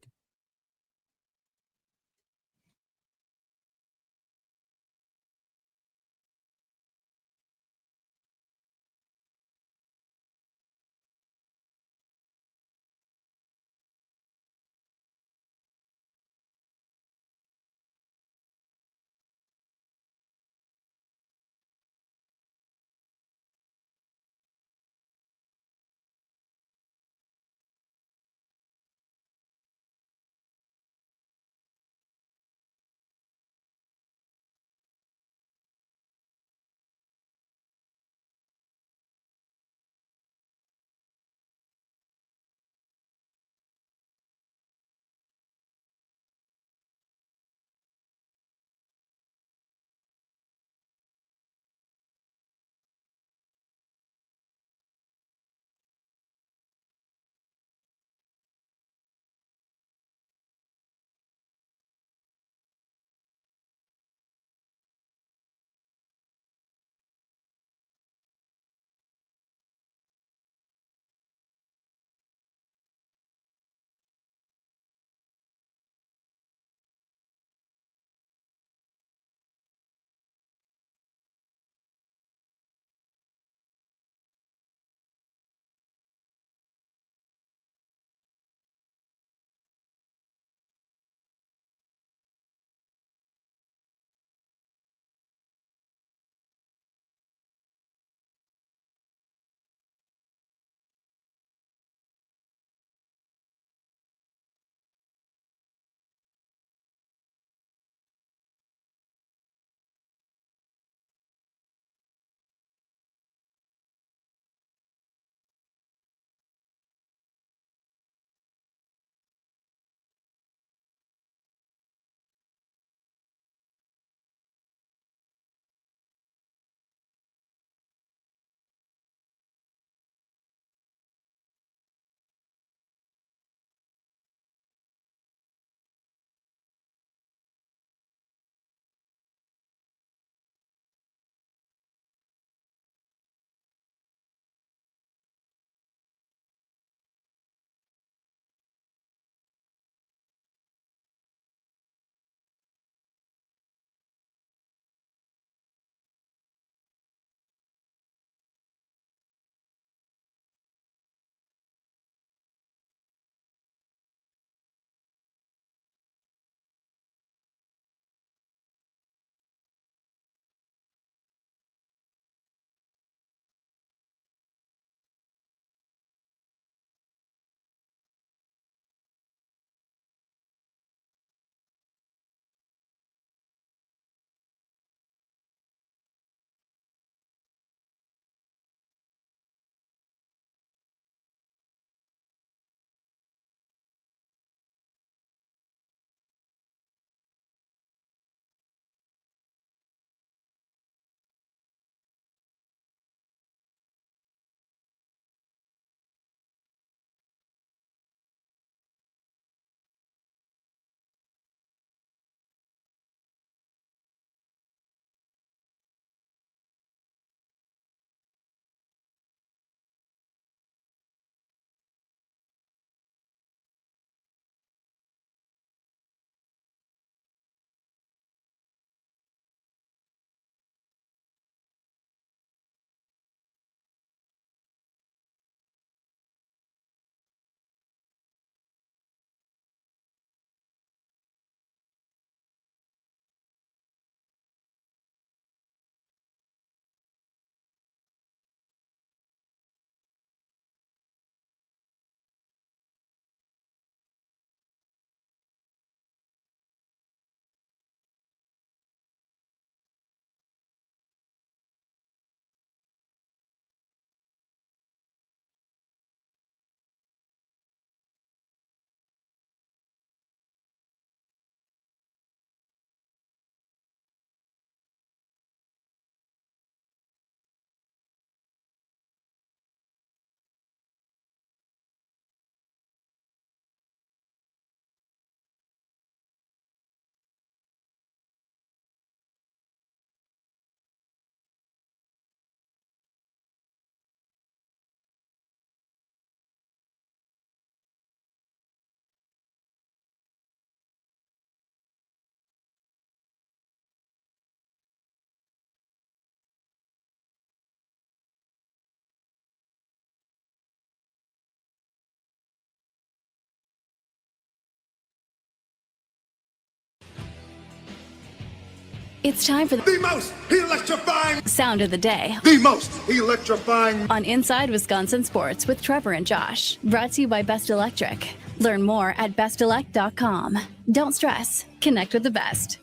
It's time for The most electrifying, sound of the day the most electrifying. on Inside Wisconsin Sports with Trevor and Josh. Brought to you by Best Electric. Learn more at bestelect.com. Don't stress. Connect with the best.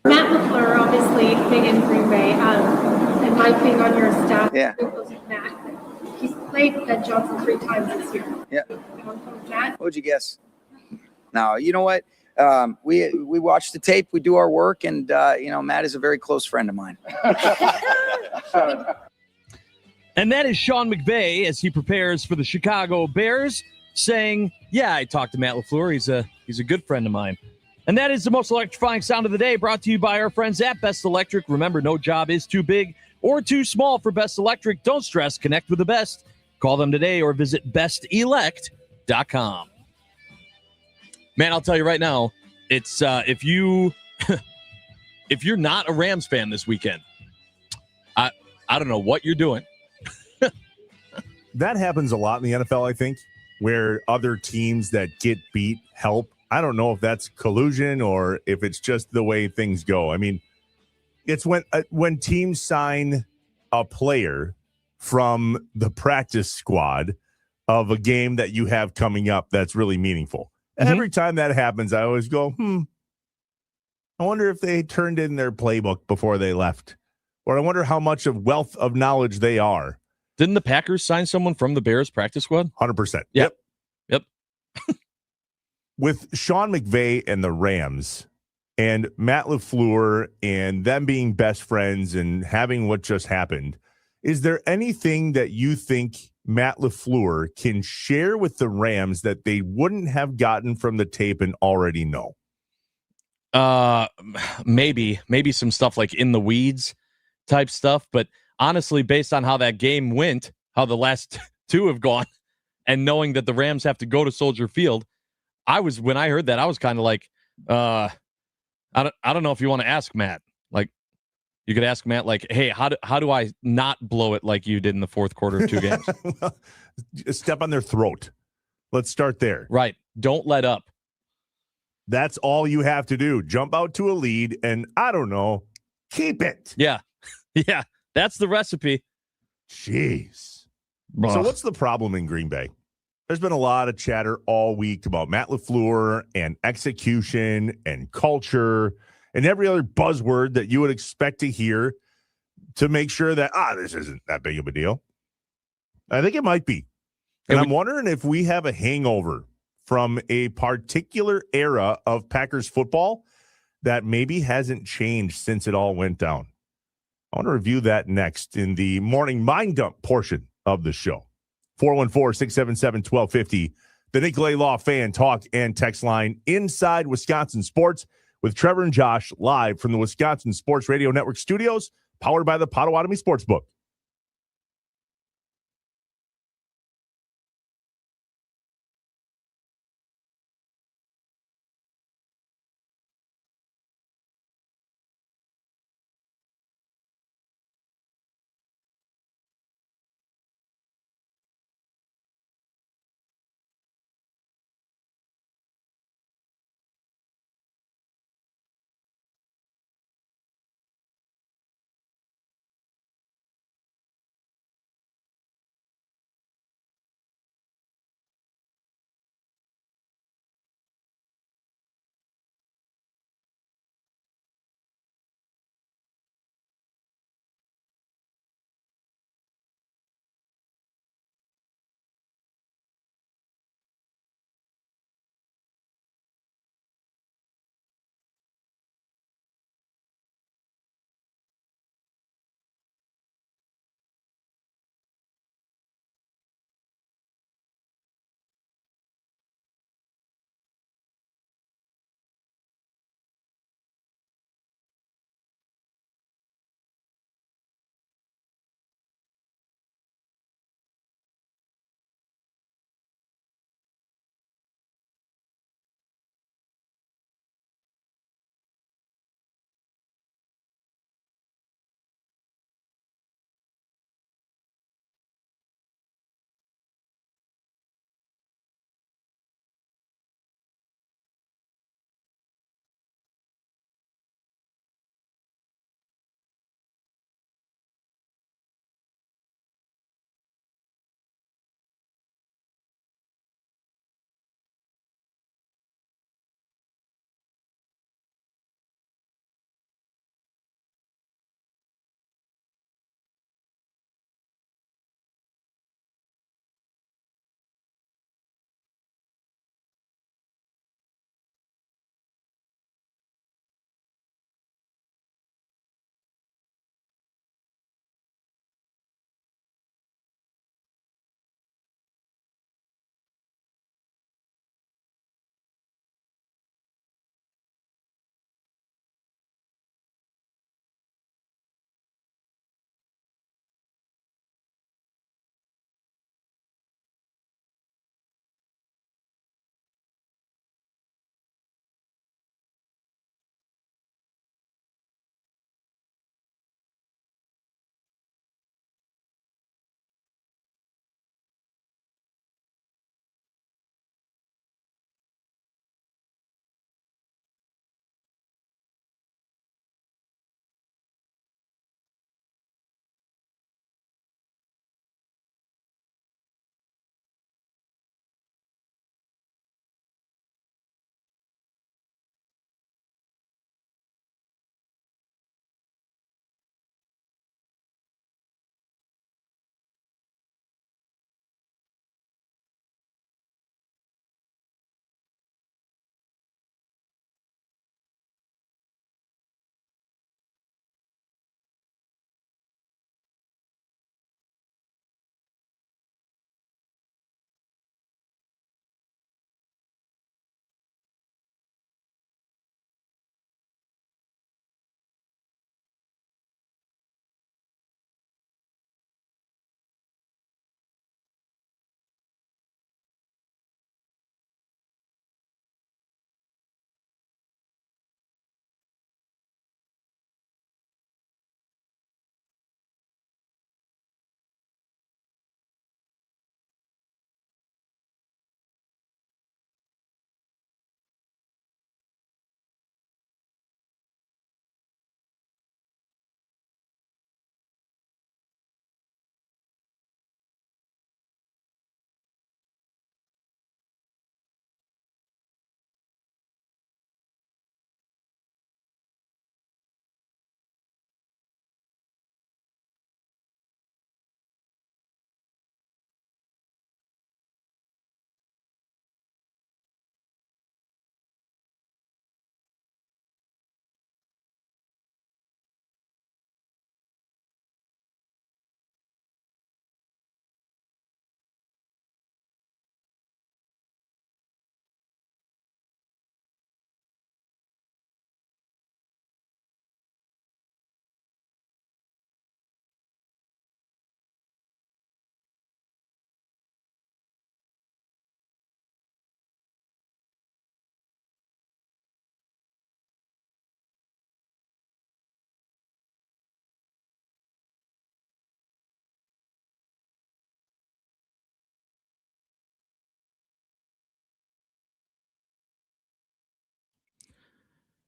Matt LaFleur, obviously big in Green Bay, and Mike being on your staff. Yeah. Matt, he's played Ben Johnson 3 times this year. Yeah. Matt? What'd you guess? No, you know what? We watch the tape, we do our work, and Matt is a very close friend of mine. And that is Sean McVay as he prepares for the Chicago Bears, saying, "Yeah, I talked to Matt LaFleur. He's a good friend of mine." And that is the most electrifying sound of the day, brought to you by our friends at Best Electric. Remember, no job is too big or too small for Best Electric. Don't stress. Connect with the best. Call them today or visit bestelect.com. Man, I'll tell you right now, it's if you're not a Rams fan this weekend, I don't know what you're doing. That happens a lot in the NFL, I think, where other teams that get beat help. I don't know if that's collusion or if it's just the way things go. I mean, it's when teams sign a player from the practice squad of a game that you have coming up that's really meaningful. Mm-hmm. Every time that happens, I always go, I wonder if they turned in their playbook before they left. Or I wonder how much of wealth of knowledge they are. Didn't the Packers sign someone from the Bears practice squad? 100%. Yep. With Sean McVay and the Rams and Matt LaFleur and them being best friends and having what just happened, is there anything that you think Matt LaFleur can share with the Rams that they wouldn't have gotten from the tape and already know? Maybe some stuff like in the weeds type stuff. But honestly, based on how that game went, how the last two have gone, and knowing that the Rams have to go to Soldier Field, when I heard that, I was kind of like, I don't know if you want to ask Matt. Like, you could ask Matt, like, hey, how do I not blow it like you did in the fourth quarter of 2 games? Step on their throat. Let's start there. Right. Don't let up. That's all you have to do. Jump out to a lead and, I don't know, keep it. Yeah. Yeah. That's the recipe. Jeez. So what's the problem in Green Bay? There's been a lot of chatter all week about Matt LaFleur and execution and culture and every other buzzword that you would expect to hear to make sure that, this isn't that big of a deal. I think it might be. And I'm wondering if we have a hangover from a particular era of Packers football that maybe hasn't changed since it all went down. I want to review that next in the morning mind dump portion of the show. 414-677-1250, the Nicolay Law Fan Talk and Text Line, Inside Wisconsin Sports with Trevor and Josh, live from the Wisconsin Sports Radio Network studios, powered by the Potawatomi Sportsbook.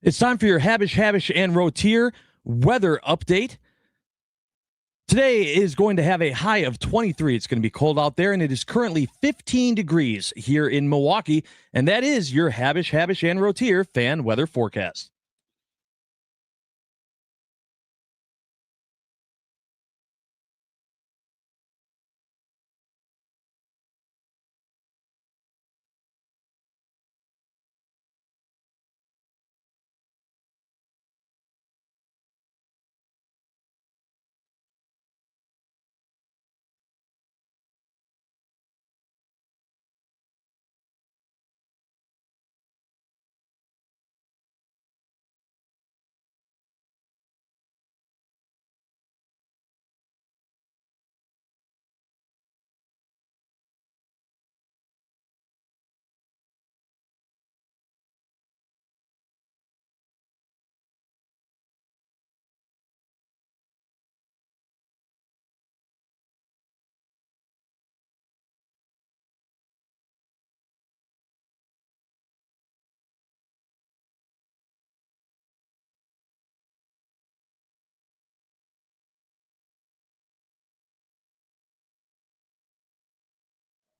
It's time for your Habish, and Rotier weather update. Today is going to have a high of 23. It's going to be cold out there, and it is currently 15 degrees here in Milwaukee. And that is your Habish, and Rotier fan weather forecast.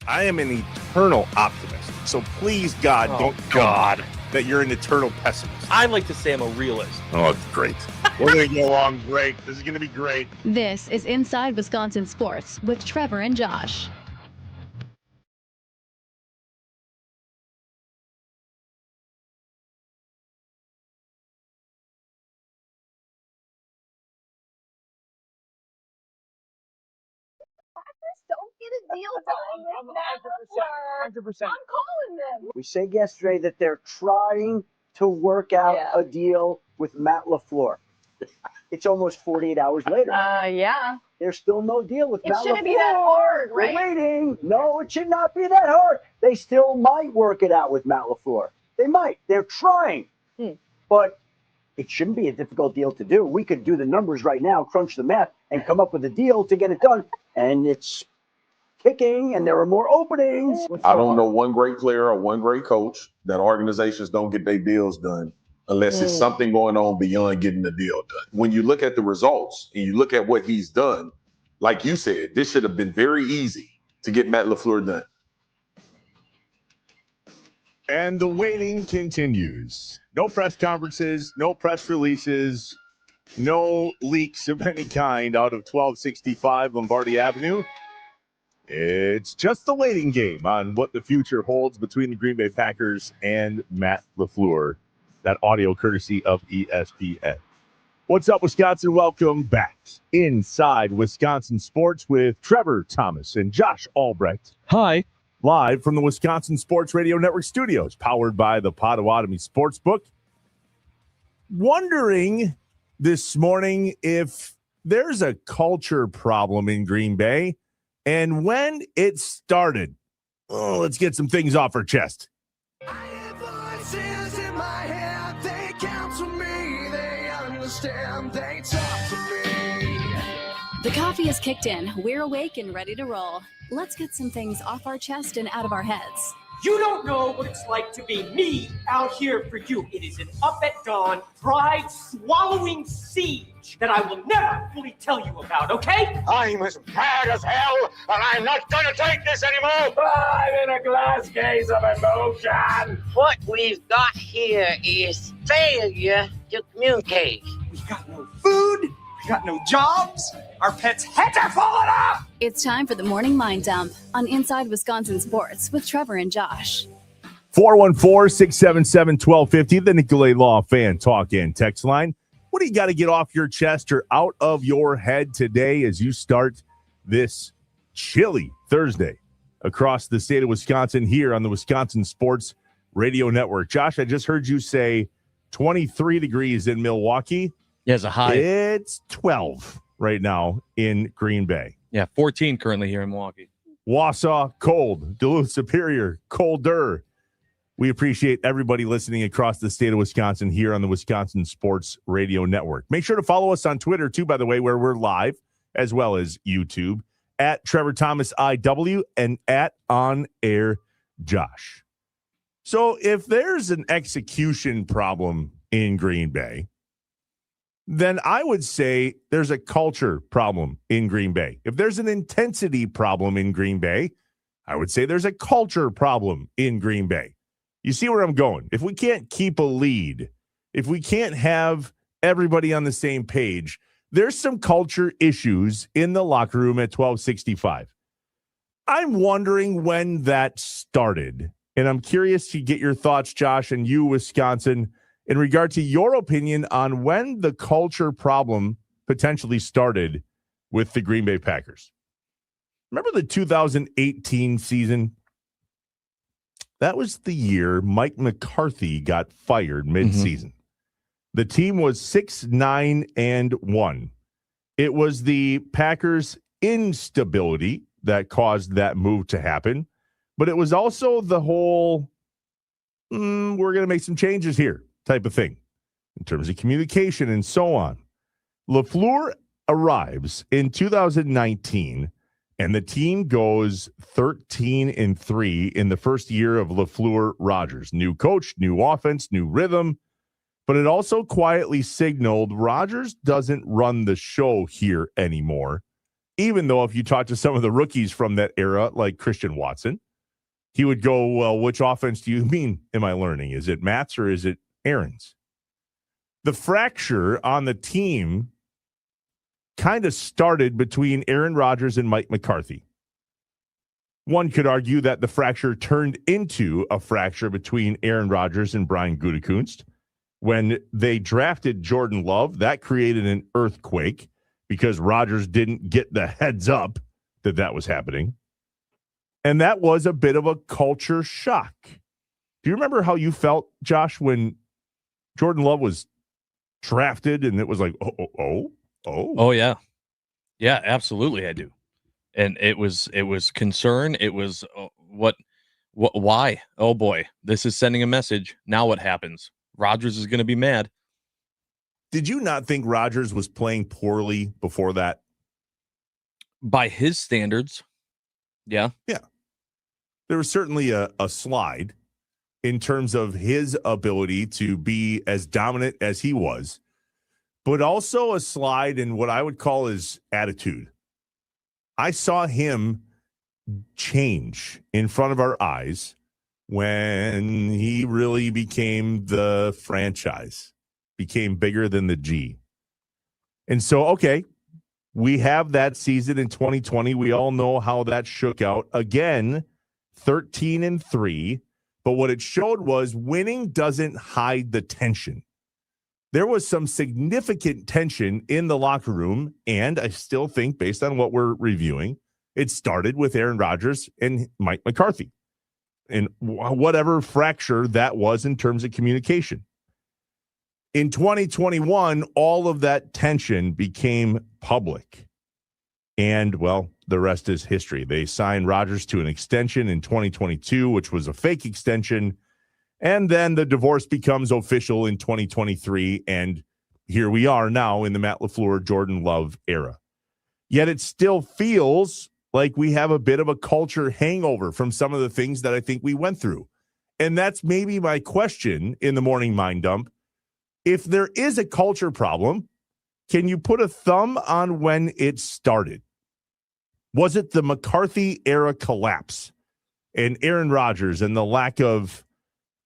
I am an eternal optimist. So please, God, don't God that you're an eternal pessimist. I like to say I'm a realist. Oh, great. We're going to get along great. This is going to be great. This is Inside Wisconsin Sports with Trevor and Josh. Don't get a deal done. 100%. I'm calling them. We said yesterday that they're trying to work out a deal with Matt LaFleur. It's almost 48 hours later. Yeah. There's still no deal with Matt LaFleur. It shouldn't be that hard, right? We're waiting. No, it should not be that hard. They still might work it out with Matt LaFleur. They might. They're trying. But it shouldn't be a difficult deal to do. We could do the numbers right now, crunch the math, and come up with a deal to get it done. And it's kicking, and there are more openings. I don't know one great player or one great coach that organizations don't get their deals done unless it's something going on beyond getting the deal done. When you look at the results and you look at what he's done, like you said, this should have been very easy to get Matt LaFleur done. And the waiting continues. No press conferences, no press releases, no leaks of any kind out of 1265 Lombardi Avenue. It's just the waiting game on what the future holds between the Green Bay Packers and Matt LaFleur. That audio courtesy of ESPN. What's up, Wisconsin? Welcome back inside Wisconsin Sports with Trevor Thomas and Josh Albrecht. Hi. Live from the Wisconsin Sports Radio Network studios, powered by the Potawatomi Sportsbook. Wondering this morning if there's a culture problem in Green Bay and when it started. Oh, let's get some things off our chest. I have voices in my head, they counsel me, they understand, they talk to me. The coffee is kicked in. We're awake and ready to roll. Let's get some things off our chest and out of our heads. You don't know what it's like to be me out here for you. It is an up at dawn, pride-swallowing siege that I will never fully tell you about, okay? I'm as mad as hell, and I'm not going to take this anymore. I'm in a glass case of emotion. What we've got here is failure to communicate. We got no food. We got no jobs. Our pets' heads are falling off. It's time for the morning mind dump on Inside Wisconsin Sports with Trevor and Josh. 414-677-1250, the Nicolay Law Fan Talk and Text Line. What do you got to get off your chest or out of your head today as you start this chilly Thursday across the state of Wisconsin here on the Wisconsin Sports Radio Network? Josh, I just heard you say 23 degrees in Milwaukee. Yeah, it's a high. It's 12 right now in Green Bay. Yeah, 14 currently here in Milwaukee. Wausau, cold. Duluth, Superior, colder. We appreciate everybody listening across the state of Wisconsin here on the Wisconsin Sports Radio Network. Make sure to follow us on Twitter, too, by the way, where we're live, as well as YouTube, at Trevor Thomas IW and at On Air Josh. So if there's an execution problem in Green Bay, then I would say there's a culture problem in Green Bay. If there's an intensity problem in Green Bay, I would say there's a culture problem in Green Bay. You see where I'm going? If we can't keep a lead, if we can't have everybody on the same page, there's some culture issues in the locker room at 1265. I'm wondering when that started, and I'm curious to get your thoughts, Josh, and you, Wisconsin, in regard to your opinion on when the culture problem potentially started with the Green Bay Packers. Remember the 2018 season? That was the year Mike McCarthy got fired midseason. The team was 6-9-1. It was the Packers' instability that caused that move to happen, but it was also the whole, we're going to make some changes here type of thing in terms of communication and so on. LaFleur arrives in 2019, and the team goes 13-3 in the first year of LaFleur Rodgers. New coach, new offense, new rhythm, but it also quietly signaled Rodgers doesn't run the show here anymore, even though if you talk to some of the rookies from that era, like Christian Watson, he would go, well, which offense do you mean am I learning? Is it Matt's or is it Aaron's? The fracture on the team kind of started between Aaron Rodgers and Mike McCarthy. One could argue that the fracture turned into a fracture between Aaron Rodgers and Brian Gutekunst. When they drafted Jordan Love, that created an earthquake because Rodgers didn't get the heads up that that was happening. And that was a bit of a culture shock. Do you remember how you felt, Josh, when Jordan Love was drafted and it was like, oh, yeah. Yeah, absolutely. I do. And it was concern. It was why? Oh boy, this is sending a message. Now what happens? Rodgers is going to be mad. Did you not think Rodgers was playing poorly before that? By his standards. Yeah. Yeah. There was certainly a slide in terms of his ability to be as dominant as he was, but also a slide in what I would call his attitude. I saw him change in front of our eyes when he really became the franchise, became bigger than the G. And so, okay, we have that season in 2020. We all know how that shook out. Again, 13-3. But what it showed was winning doesn't hide the tension. There was some significant tension in the locker room, and I still think, based on what we're reviewing, it started with Aaron Rodgers and Mike McCarthy and whatever fracture that was in terms of communication. In 2021, all of that tension became public. And, well, the rest is history. They signed Rodgers to an extension in 2022, which was a fake extension. And then the divorce becomes official in 2023. And here we are now in the Matt LaFleur, Jordan Love era. Yet it still feels like we have a bit of a culture hangover from some of the things that I think we went through. And that's maybe my question in the morning mind dump. If there is a culture problem, can you put a thumb on when it started? Was it the McCarthy era collapse and Aaron Rodgers and the lack of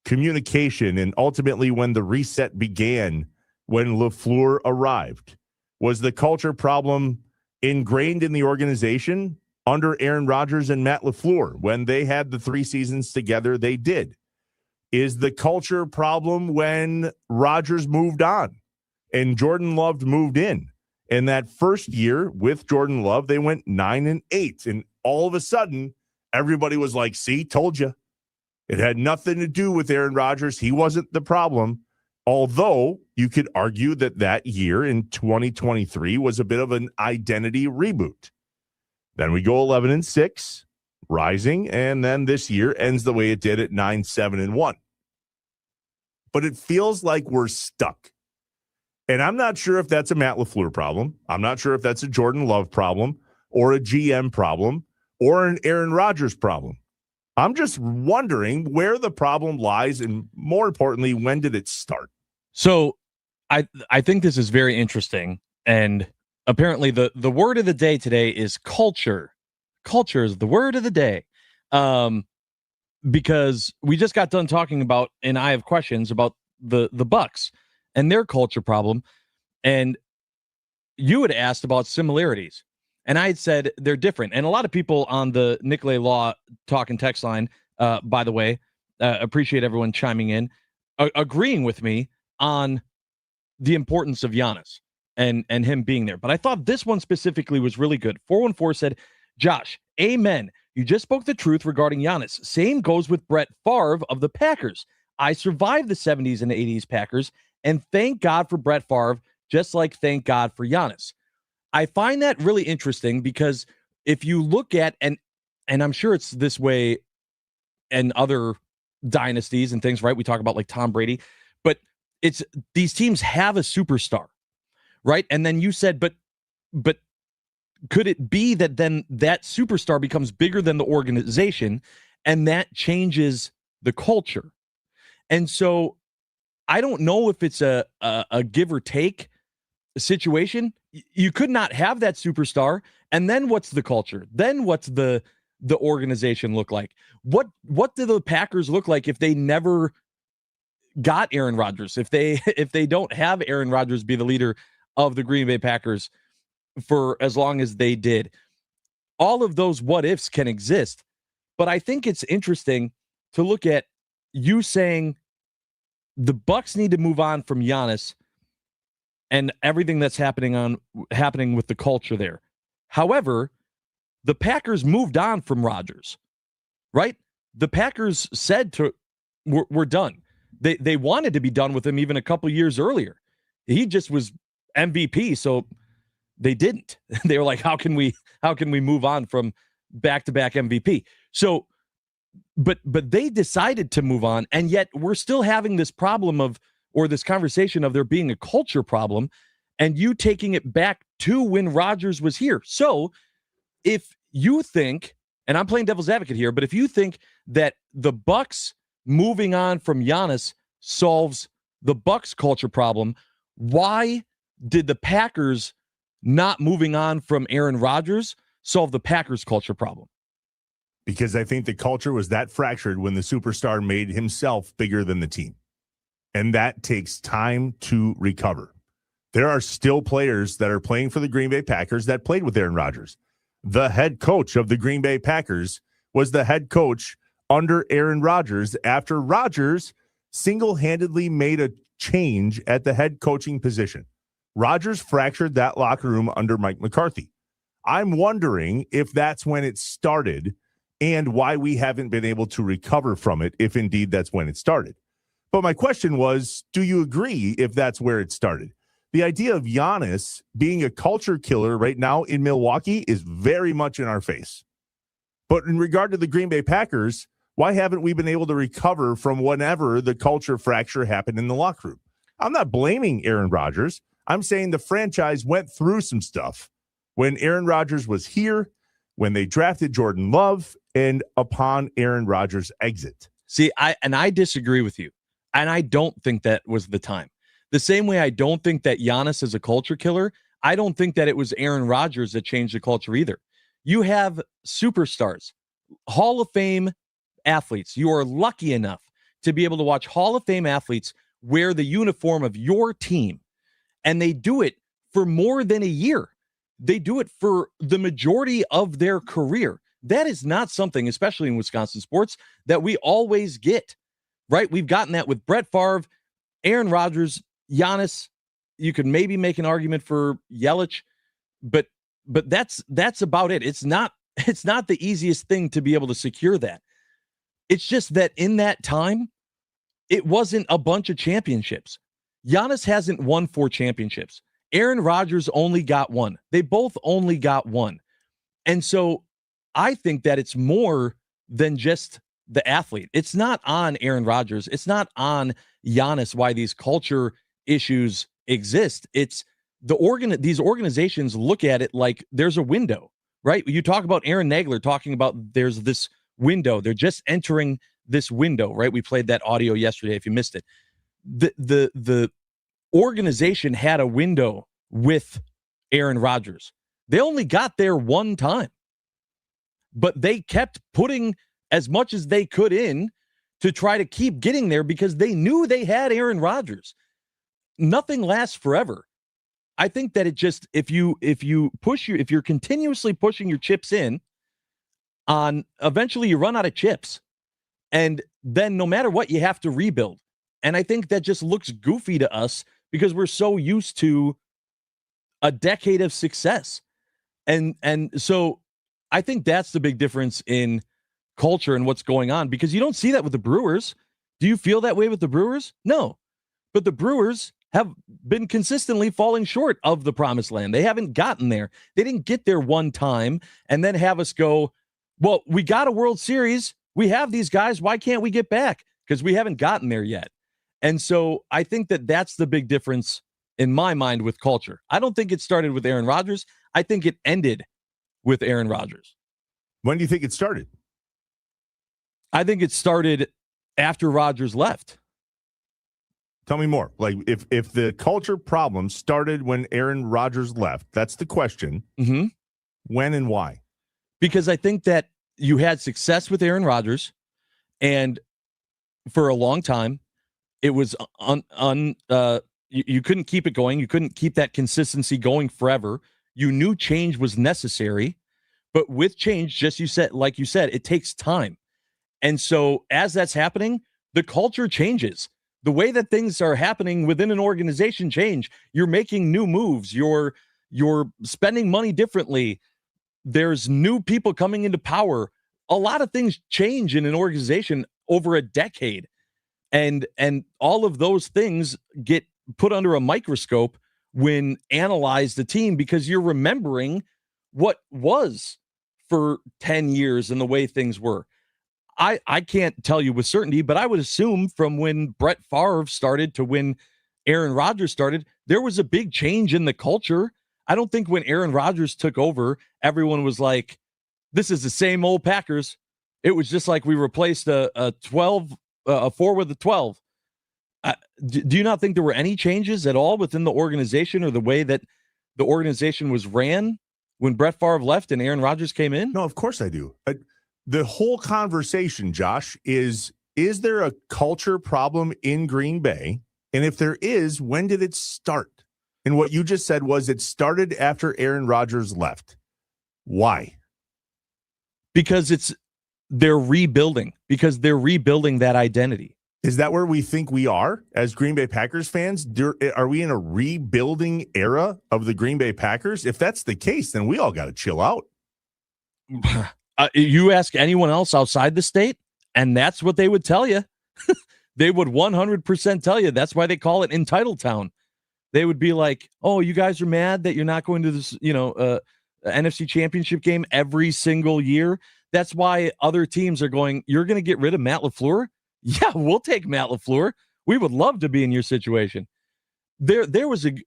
communication, and ultimately when the reset began, when LaFleur arrived? Was the culture problem ingrained in the organization under Aaron Rodgers and Matt LaFleur when they had the 3 seasons together? They did. Is the culture problem when Rodgers moved on and Jordan Love moved in? And that first year with Jordan Love, they went 9-8. And all of a sudden, everybody was like, see, told you. It had nothing to do with Aaron Rodgers. He wasn't the problem. Although you could argue that that year in 2023 was a bit of an identity reboot. Then we go 11-6, rising, and then this year ends the way it did at 9-7-1. But it feels like we're stuck. And I'm not sure if that's a Matt LaFleur problem. I'm not sure if that's a Jordan Love problem or a GM problem or an Aaron Rodgers problem. I'm just wondering where the problem lies, and more importantly, when did it start? So I think this is very interesting. And apparently the word of the day today is culture. Culture is the word of the day. Because we just got done talking about, and I have questions about the Bucks and their culture problem. And you had asked about similarities. And I had said they're different. And a lot of people on the Nicolay Law talk and text line, by the way, appreciate everyone chiming in, agreeing with me on the importance of Giannis and him being there. But I thought this one specifically was really good. 414 said, Josh, amen. You just spoke the truth regarding Giannis. Same goes with Brett Favre of the Packers. I survived the 70s and 80s Packers, and thank God for Brett Favre, just like thank God for Giannis. I find that really interesting because if you look at, and I'm sure it's this way in other dynasties and things, right? We talk about like Tom Brady, but it's these teams have a superstar, right? And then you said, but could it be that then that superstar becomes bigger than the organization and that changes the culture? And so I don't know if it's a give or take situation. You could not have that superstar. And then what's the culture? Then what's the organization look like? What do the Packers look like if they never got Aaron Rodgers? If they don't have Aaron Rodgers be the leader of the Green Bay Packers for as long as they did? All of those what ifs can exist. But I think it's interesting to look at you saying the Bucks need to move on from Giannis and everything that's happening with the culture there. However, the Packers moved on from Rodgers, right? The Packers said we're done. They wanted to be done with him even a couple years earlier. He just was MVP, so they didn't. They were like, how can we move on from back-to-back MVP? So, but they decided to move on, and yet we're still having this problem or this conversation of there being a culture problem, and you taking it back to when Rodgers was here. So if you think, and I'm playing devil's advocate here, but if you think that the Bucks moving on from Giannis solves the Bucks culture problem, why did the Packers not moving on from Aaron Rodgers solve the Packers culture problem? Because I think the culture was that fractured when the superstar made himself bigger than the team. And that takes time to recover. There are still players that are playing for the Green Bay Packers that played with Aaron Rodgers. The head coach of the Green Bay Packers was the head coach under Aaron Rodgers after Rodgers single-handedly made a change at the head coaching position. Rodgers fractured that locker room under Mike McCarthy. I'm wondering if that's when it started and why we haven't been able to recover from it, if indeed that's when it started. But my question was, do you agree if that's where it started? The idea of Giannis being a culture killer right now in Milwaukee is very much in our face. But in regard to the Green Bay Packers, why haven't we been able to recover from whenever the culture fracture happened in the locker room? I'm not blaming Aaron Rodgers. I'm saying the franchise went through some stuff when Aaron Rodgers was here, when they drafted Jordan Love, and upon Aaron Rodgers' exit. See, I disagree with you. And I don't think that was the time. The same way I don't think that Giannis is a culture killer, I don't think that it was Aaron Rodgers that changed the culture either. You have superstars, Hall of Fame athletes. You are lucky enough to be able to watch Hall of Fame athletes wear the uniform of your team. And they do it for more than a year. They do it for the majority of their career. That is not something, especially in Wisconsin sports, that we always get, right? We've gotten that with Brett Favre, Aaron Rodgers, Giannis. You could maybe make an argument for Yelich, but that's about it. It's not the easiest thing to be able to secure that. It's just that in that time, it wasn't a bunch of championships. Giannis hasn't won 4 championships. Aaron Rodgers only got 1. They both only got 1. And so I think that it's more than just the athlete. It's not on Aaron Rodgers. It's not on Giannis why these culture issues exist. It's these organizations look at it like there's a window, right? You talk about Aaron Nagler talking about there's this window. They're just entering this window, right? We played that audio yesterday if you missed it. The organization had a window with Aaron Rodgers. They only got there one time, but they kept putting as much as they could in to try to keep getting there because they knew they had Aaron Rodgers. Nothing lasts forever. I think that it just, if you're continuously pushing your chips in on, eventually you run out of chips, and then no matter what, you have to rebuild. And I think that just looks goofy to us because we're so used to a decade of success. And so I think that's the big difference in culture and what's going on, because you don't see that with the Brewers. Do you feel that way with the Brewers? No. But the Brewers have been consistently falling short of the promised land. They haven't gotten there. They didn't get there one time and then have us go, well, we got a World Series. We have these guys. Why can't we get back? Because we haven't gotten there yet. And so I think that that's the big difference in my mind with culture. I don't think it started with Aaron Rodgers. I think it ended with Aaron Rodgers. When do you think it started? I think it started after Rodgers left. Tell me more. Like, if the culture problem started when Aaron Rodgers left, that's the question. Mm-hmm. When and why? Because I think that you had success with Aaron Rodgers, and for a long time, it was you couldn't keep it going. You couldn't keep that consistency going forever. You knew change was necessary, but with change, like you said, it takes time. And so as that's happening, the culture changes. The way that things are happening within an organization change. You're making new moves. You're spending money differently. There's new people coming into power. A lot of things change in an organization over a decade. And all of those things get put under a microscope when analyze the team, because you're remembering what was for 10 years and the way things were. I can't tell you with certainty, but I would assume from when Brett Favre started to when Aaron Rodgers started, there was a big change in the culture. I don't think when Aaron Rodgers took over, everyone was like, this is the same old Packers. It was just like we replaced a 4 with a 12. Do you not think there were any changes at all within the organization or the way that the organization was ran when Brett Favre left and Aaron Rodgers came in? No, of course I do. The whole conversation, Josh, is there a culture problem in Green Bay? And if there is, when did it start? And what you just said was it started after Aaron Rodgers left. Why? Because they're rebuilding that identity. Is that where we think we are as Green Bay Packers fans? Are we in a rebuilding era of the Green Bay Packers? If that's the case, then we all got to chill out. You ask anyone else outside the state, and that's what they would tell you. They would 100% tell you. That's why they call it Entitled Town. They would be like, oh, you guys are mad that you're not going to this, NFC Championship game every single year. That's why other teams are going, you're going to get rid of Matt LaFleur? Yeah, we'll take Matt LaFleur. We would love to be in your situation. Do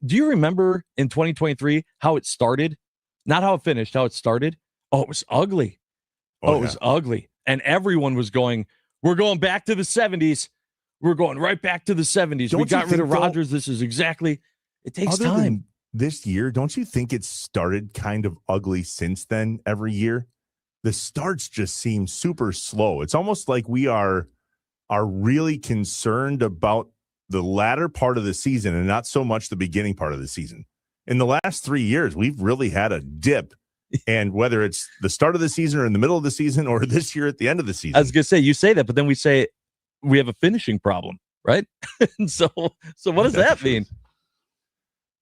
you remember in 2023 how it started? Not how it finished, how it started. Oh, it was ugly. It was ugly. And everyone was going, we're going back to the 70s. We're going right back to the 70s. We got rid of Rodgers. This is exactly, it takes time. This year, don't you think it started kind of ugly since then every year? The starts just seem super slow. It's almost like we are really concerned about the latter part of the season and not so much the beginning part of the season. In the last 3 years, we've really had a dip. And whether it's the start of the season or in the middle of the season or this year at the end of the season. I was going to say, you say that, but then we say we have a finishing problem, right? so what does that mean?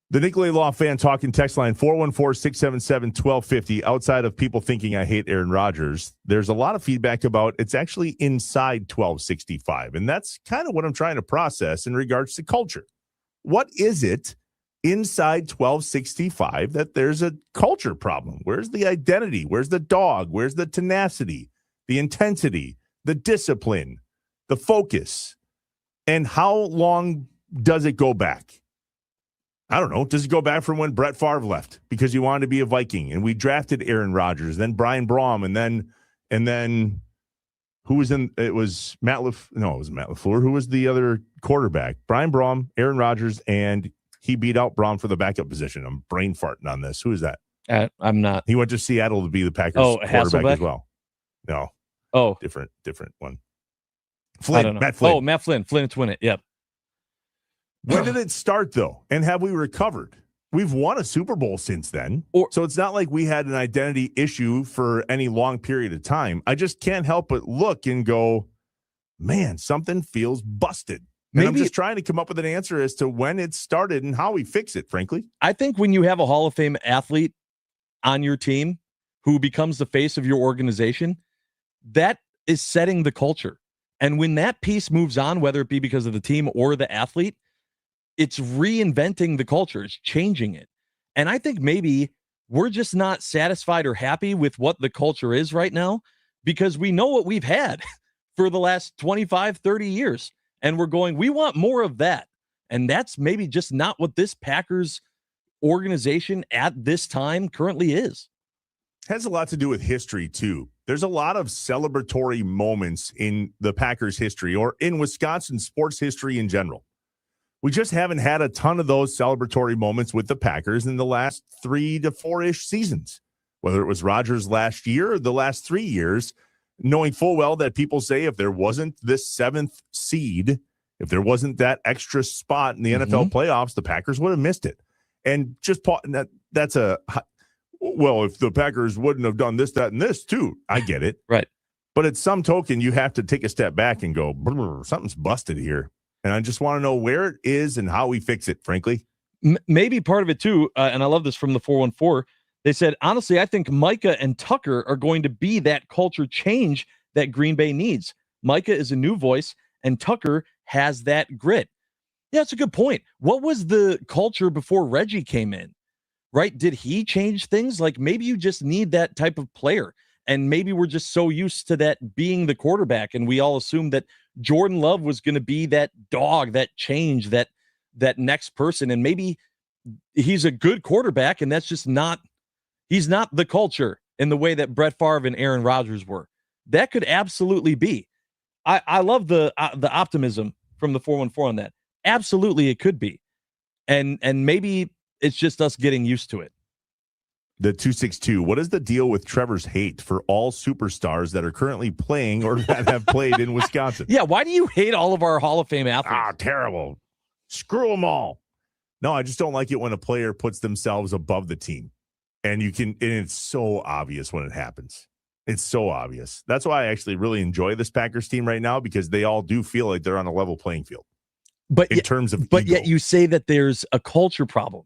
The Nicolay Law Fan Talking text line 414-677-1250. Outside of people thinking I hate Aaron Rodgers, there's a lot of feedback about it's actually inside 1265. And that's kind of what I'm trying to process in regards to culture. What is it inside 1265 that there's a culture problem? Where's the identity? Where's the dog? Where's the tenacity, the intensity, the discipline, the focus? And how long does it go back? I don't know. Does it go back from when Brett Favre left because he wanted to be a Viking and we drafted Aaron Rodgers, then Brian Braum, and then who was in? It was Matt LaFleur. Who was the other quarterback? Brian Braum, Aaron Rodgers, and he beat out Braun for the backup position. I'm brain farting on this. Who is that? I'm not. He went to Seattle to be the Packers quarterback Hasselbeck? as well. No. Oh, different one. I don't know. Matt Flynn. Oh, Matt Flynn. Flynn to win it. Yep. When did it start, though? And have we recovered? We've won a Super Bowl since then. So it's not like we had an identity issue for any long period of time. I just can't help but look and go, man, something feels busted. And I'm just trying to come up with an answer as to when it started and how we fix it, frankly. I think when you have a Hall of Fame athlete on your team who becomes the face of your organization, that is setting the culture. And when that piece moves on, whether it be because of the team or the athlete, it's reinventing the culture. It's changing it. And I think maybe we're just not satisfied or happy with what the culture is right now because we know what we've had for the last 25, 30 years. And we're going, we want more of that. And that's maybe just not what this Packers organization at this time currently is. Has a lot to do with history, too. There's a lot of celebratory moments in the Packers history or in Wisconsin sports history in general. We just haven't had a ton of those celebratory moments with the Packers in the last 3 to 4-ish seasons, whether it was Rodgers last year or the last 3 years, knowing full well that people say if there wasn't this 7th seed, if there wasn't that extra spot in the NFL playoffs, the Packers would have missed it. And just that's if the Packers wouldn't have done this, that, and this too, I get it. Right. But at some token, you have to take a step back and go, something's busted here. And I just want to know where it is and how we fix it, frankly. Maybe part of it too, and I love this from the 414, they said, honestly, I think Micah and Tucker are going to be that culture change that Green Bay needs. Micah is a new voice, and Tucker has that grit. Yeah, that's a good point. What was the culture before Reggie came in, right? Did he change things? Like maybe you just need that type of player, and maybe we're just so used to that being the quarterback, and we all assumed that Jordan Love was going to be that dog, that change, that next person, and maybe he's a good quarterback, and that's just not he's not the culture in the way that Brett Favre and Aaron Rodgers were. That could absolutely be. I love the optimism from the 414 on that. Absolutely, it could be, and maybe it's just us getting used to it. The 262. What is the deal with Trevor's hate for all superstars that are currently playing or that have played in Wisconsin? Yeah, why do you hate all of our Hall of Fame athletes? Terrible. Screw them all. No, I just don't like it when a player puts themselves above the team. And it's so obvious when it happens. It's so obvious. That's why I actually really enjoy this Packers team right now, because they all do feel like they're on a level playing field. But ego. Yet you say that there's a culture problem.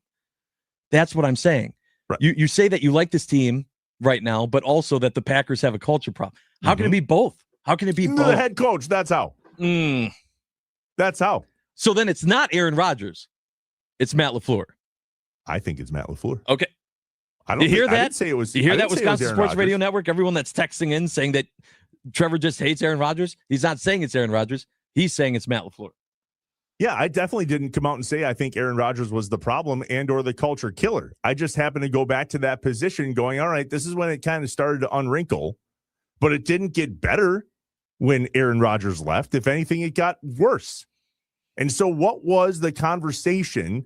That's what I'm saying. Right. You say that you like this team right now, but also that the Packers have a culture problem. How can it be both? How can it be both? The head coach, that's how. That's how. So then it's not Aaron Rodgers. It's Matt LaFleur. I think it's Matt LaFleur. Okay. I don't hear that? I didn't say it was. You hear that, Wisconsin Sports Rodgers. Radio Network? Everyone that's texting in saying that Trevor just hates Aaron Rodgers. He's not saying it's Aaron Rodgers. He's saying it's Matt LaFleur. Yeah, I definitely didn't come out and say I think Aaron Rodgers was the problem and or the culture killer. I just happened to go back to that position going, all right, this is when it kind of started to unwrinkle, but it didn't get better when Aaron Rodgers left. If anything, it got worse. And so what was the conversation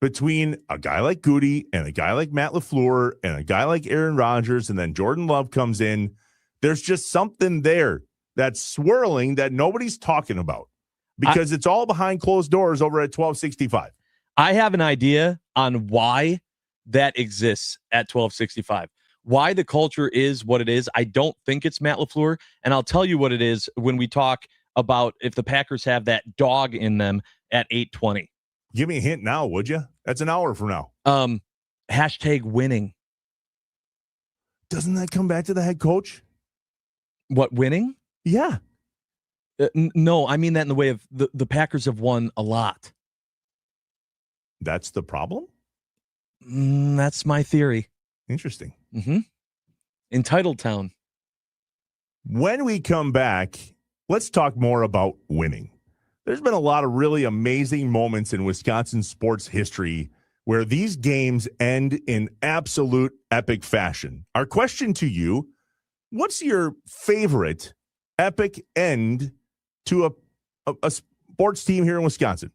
between a guy like Goody and a guy like Matt LaFleur and a guy like Aaron Rodgers, and then Jordan Love comes in? There's just something there that's swirling that nobody's talking about. Because it's all behind closed doors over at 1265. I have an idea on why that exists at 1265. Why the culture is what it is. I don't think it's Matt LaFleur. And I'll tell you what it is when we talk about if the Packers have that dog in them at 8:20. Give me a hint now, would you? That's an hour from now. Hashtag winning. Doesn't that come back to the head coach? What, winning? Yeah. No, I mean that in the way of the Packers have won a lot. That's the problem? That's my theory. Interesting. Entitled town. When we come back, let's talk more about winning. There's been a lot of really amazing moments in Wisconsin sports history where these games end in absolute epic fashion. Our question to you, what's your favorite epic end to a sports team here in Wisconsin?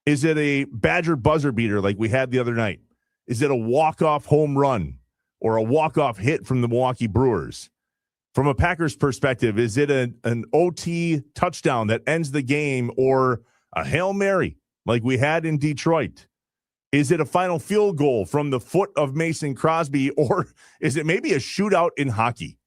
Is it a Badger buzzer beater like we had the other night? Is it a walk-off home run or a walk-off hit from the Milwaukee Brewers? From a Packers perspective, is it an OT touchdown that ends the game or a Hail Mary like we had in Detroit? Is it a final field goal from the foot of Mason Crosby, or is it maybe a shootout in hockey?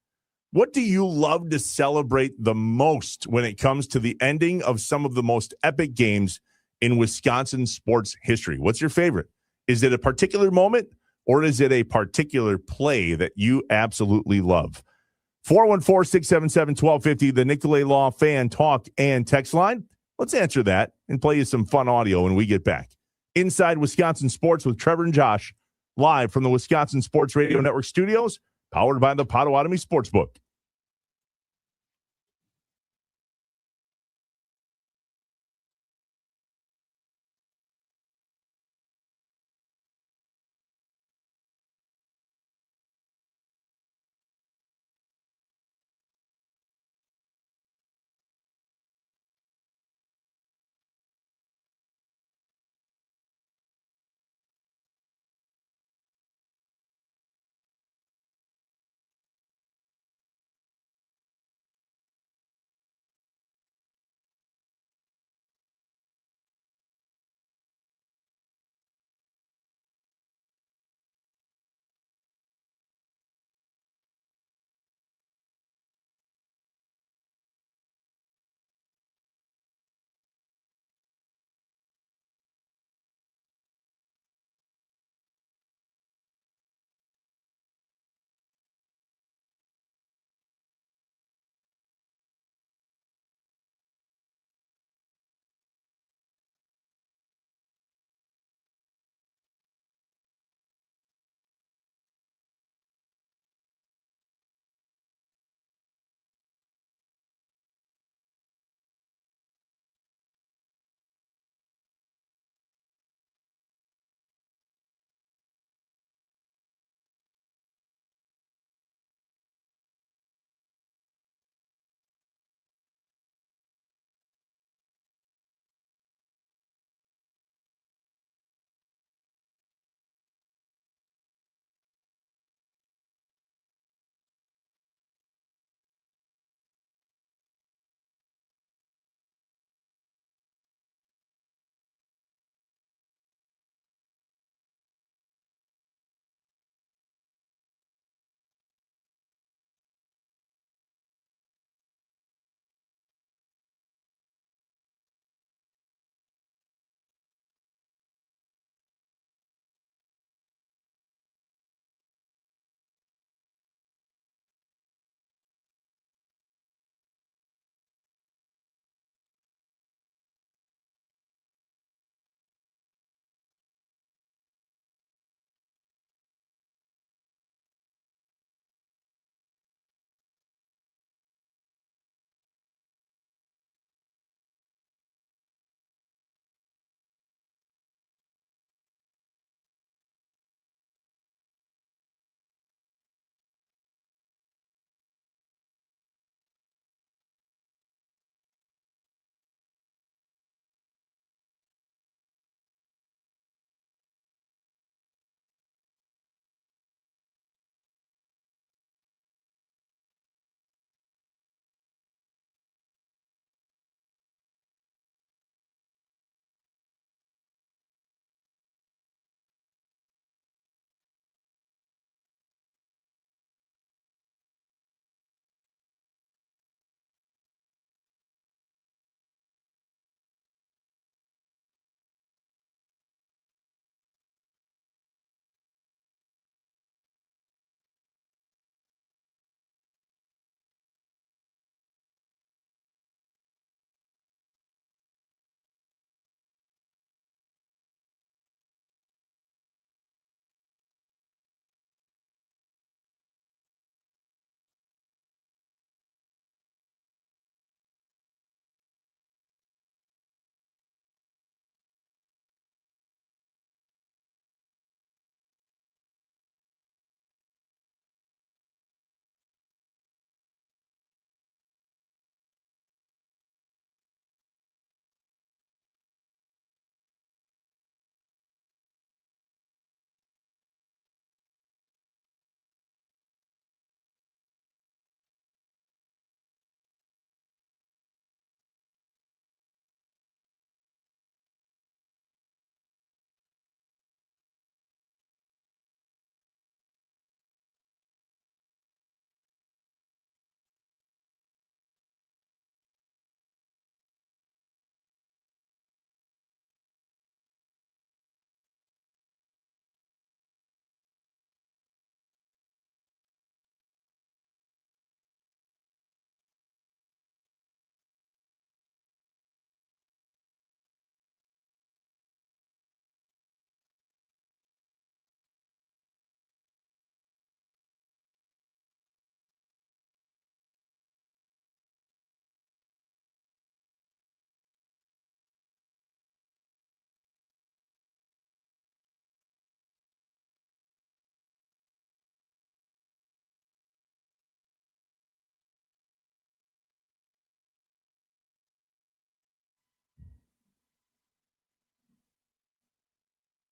What do you love to celebrate the most when it comes to the ending of some of the most epic games in Wisconsin sports history? What's your favorite? Is it a particular moment, or is it a particular play that you absolutely love? 414-677-1250, the Nicolay Law Fan Talk and Text Line. Let's answer that and play you some fun audio when we get back. Inside Wisconsin Sports with Trevor and Josh, live from the Wisconsin Sports Radio Network studios, powered by the Potawatomi Sportsbook.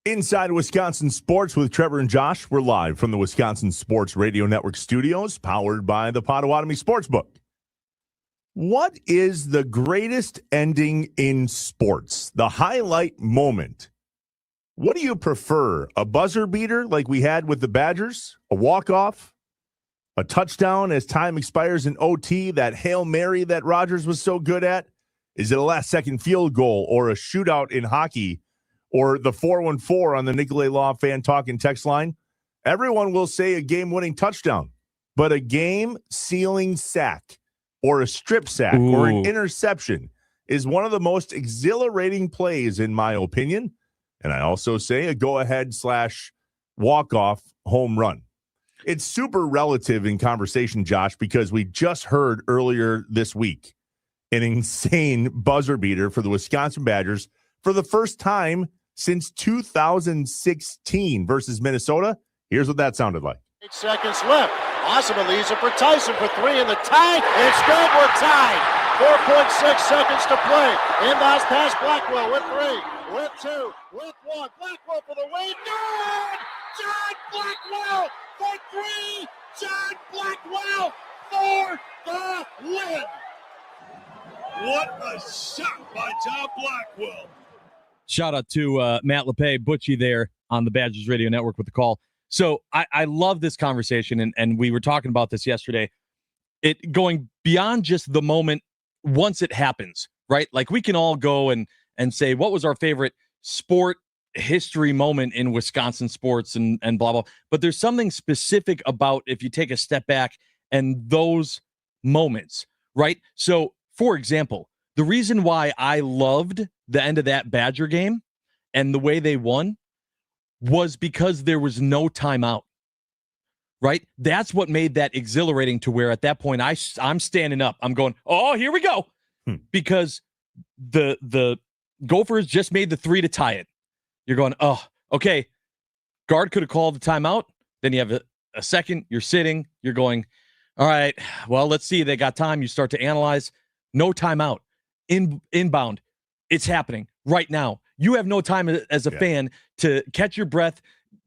Inside Wisconsin Sports with Trevor and Josh. We're live from the Wisconsin Sports Radio Network studios, powered by the Potawatomi Sportsbook. What is the greatest ending in sports? The highlight moment. What do you prefer? A buzzer beater like we had with the Badgers? A walk-off? A touchdown as time expires in OT? That Hail Mary that Rodgers was so good at? Is it a last-second field goal or a shootout in hockey? Or the 414 on the Nicolay Law Fan Talk and Text line? Everyone will say a game-winning touchdown, but a game-sealing sack or a strip sack or an interception is one of the most exhilarating plays, in my opinion. And I also say a go-ahead / walk-off home run. It's super relative in conversation, Josh, because we just heard earlier this week an insane buzzer beater for the Wisconsin Badgers for the first time since 2016 versus Minnesota. Here's what that sounded like. 8 seconds left. Awesome Elisa for Tyson for 3 in the tie. It's good. We're tied. 4.6 seconds to play. Inbounds pass Blackwell with 3, with 2, with 1. Blackwell for the win. Good! John Blackwell for 3. John Blackwell for the win. What a shot by John Blackwell. Shout out to Matt LePay, Butchie there on the Badgers Radio Network with the call. So I love this conversation, and we were talking about this yesterday. It going beyond just the moment once it happens, right? Like we can all go and say, what was our favorite sport history moment in Wisconsin sports and blah, blah. But there's something specific about if you take a step back and those moments, right? So, for example, the reason why I loved the end of that Badger game and the way they won was because there was no timeout, right? That's what made that exhilarating to where at that point I'm standing up. I'm going, oh, here we go. Because the Gophers just made the 3 to tie it. You're going, oh, okay. Guard could have called the timeout. Then you have a second. You're sitting. You're going, all right, well, let's see. They got time. You start to analyze. No timeout. Inbound. It's happening right now. You have no time as a fan to catch your breath,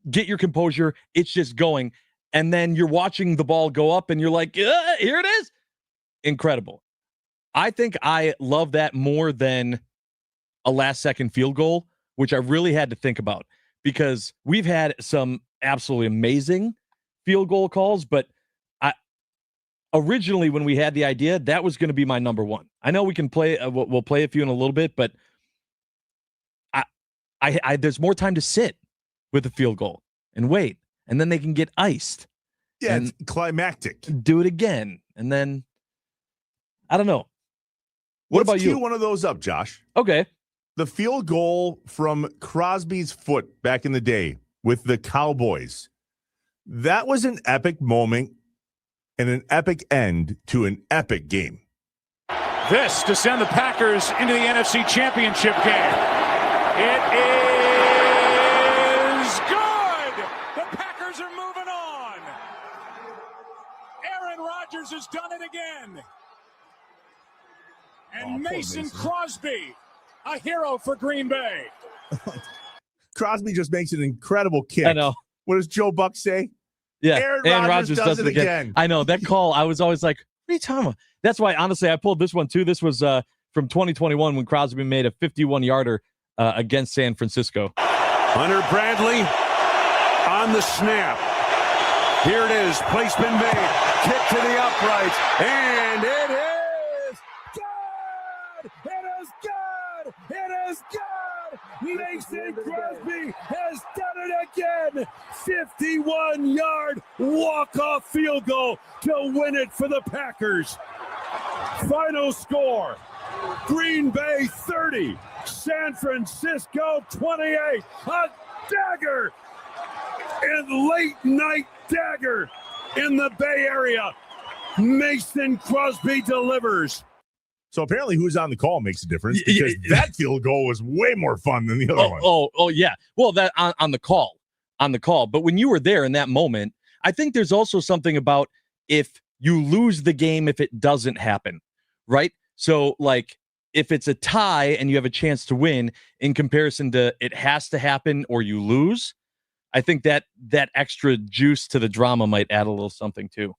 get your composure. It's just going. And then you're watching the ball go up and you're like, here it is. Incredible. I think I love that more than a last-second field goal, which I really had to think about because we've had some absolutely amazing field goal calls, but originally when we had the idea, that was going to be my number one. I know we can play, we'll play a few in a little bit, but I there's more time to sit with a field goal and wait, and then they can get iced. Yeah, it's climactic. Do it again, and then I don't know. Let's about you? Cue one of those up, Josh. Okay. The field goal from Crosby's foot back in the day with the Cowboys. That was an epic moment and an epic end to an epic game. This to send the Packers into the NFC Championship game. It is good. The Packers are moving on. Aaron Rodgers has done it again. And Mason Crosby, a hero for Green Bay. Crosby just makes an incredible kick. I know. What does Joe Buck say? Yeah, Aaron Rodgers does it again. I know that call. I was always like, what are you talking about? That's why, honestly, I pulled this one too. This was from 2021 when Crosby made a 51-yarder against San Francisco. Hunter Bradley on the snap. Here it is. Place been made. Kick to the uprights. And it is good! It is good! It is good! Mason Crosby has done it again. 51-yard walk-off field goal to win it for the Packers. Final score, Green Bay 30, San Francisco 28. A dagger, and late night dagger in the Bay Area. Mason Crosby delivers. So apparently who's on the call makes a difference because that field goal was way more fun than the other one. Oh, yeah. Well, that on the call. But when you were there in that moment, I think there's also something about if you lose the game if it doesn't happen, right? So, like, if it's a tie and you have a chance to win in comparison to it has to happen or you lose, I think that extra juice to the drama might add a little something too.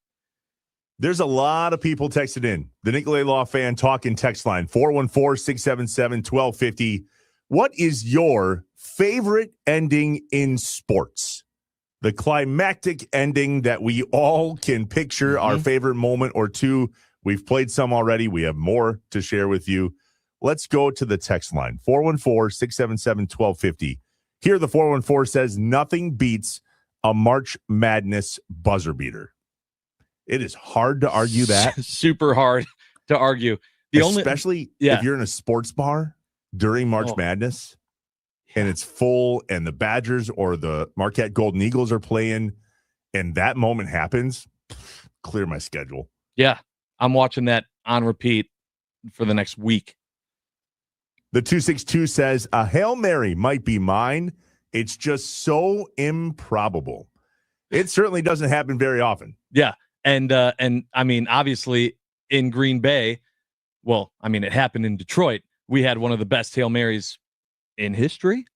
There's a lot of people texted in. The Nicolay Law Fan Talking text line, 414-677-1250. What is your favorite ending in sports? The climactic ending that we all can picture, our favorite moment or two. We've played some already. We have more to share with you. Let's go to the text line, 414-677-1250. Here, the 414 says, nothing beats a March Madness buzzer beater. It is hard to argue that. Super hard to argue. Especially if you're in a sports bar during March Madness and it's full and the Badgers or the Marquette Golden Eagles are playing and that moment happens, clear my schedule. Yeah, I'm watching that on repeat for the next week. The 262 says, a Hail Mary might be mine. It's just so improbable. It certainly doesn't happen very often. Yeah. And I mean, obviously in Green Bay, well, I mean, it happened in Detroit. We had one of the best Hail Marys in history.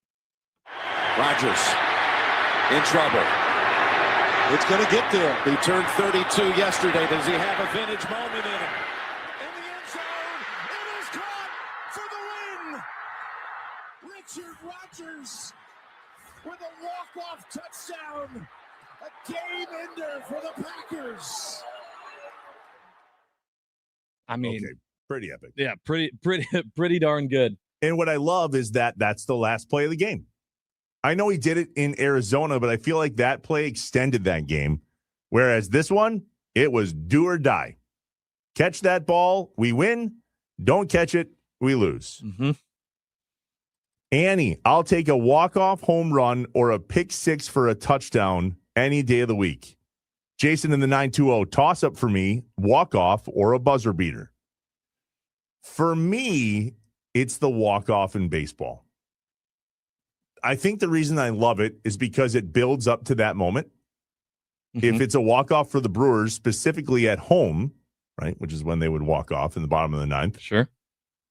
Rodgers in trouble. It's going to get there. He turned 32 yesterday. Does he have a vintage moment in him? In the end zone, it is caught for the win. Richard Rodgers with a walk-off touchdown. A game ender for the Packers. I mean, pretty epic. Yeah, pretty darn good. And what I love is that that's the last play of the game. I know he did it in Arizona, but I feel like that play extended that game. Whereas this one, it was do or die. Catch that ball, we win. Don't catch it, we lose. Annie, I'll take a walk-off home run or a pick six for a touchdown any day of the week. Jason in the 920, toss up for me, walk-off or a buzzer beater. For me, it's the walk-off in baseball. I think the reason I love it is because it builds up to that moment. If it's a walk-off for the Brewers, specifically at home, right, which is when they would walk off in the bottom of the ninth,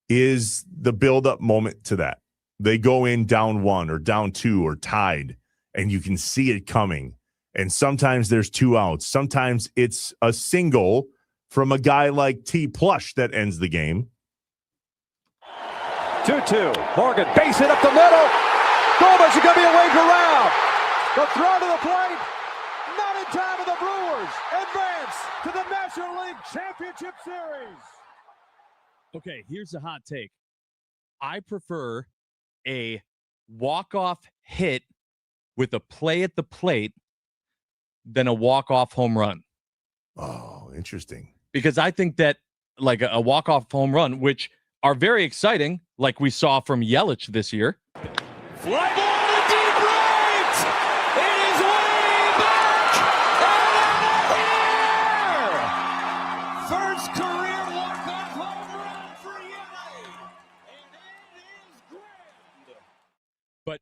is the build-up moment to that. They go in down one or down two or tied, and you can see it coming. And sometimes there's two outs. Sometimes it's a single from a guy like T. Plush that ends the game. 2-2. Morgan, base hit up the middle. Gomez is going to be waved around. The throw to the plate. Not in time, and the Brewers advance to the National League Championship Series. Okay, here's a hot take. I prefer a walk-off hit with a play at the plate than a walk-off home run. Oh, interesting. Because I think that like a walk-off home run, which are very exciting, like we saw from Yelich this year. Fly ball to deep right. It is way back and out of here. First career walk-off home run for Yelich. And it is grand. But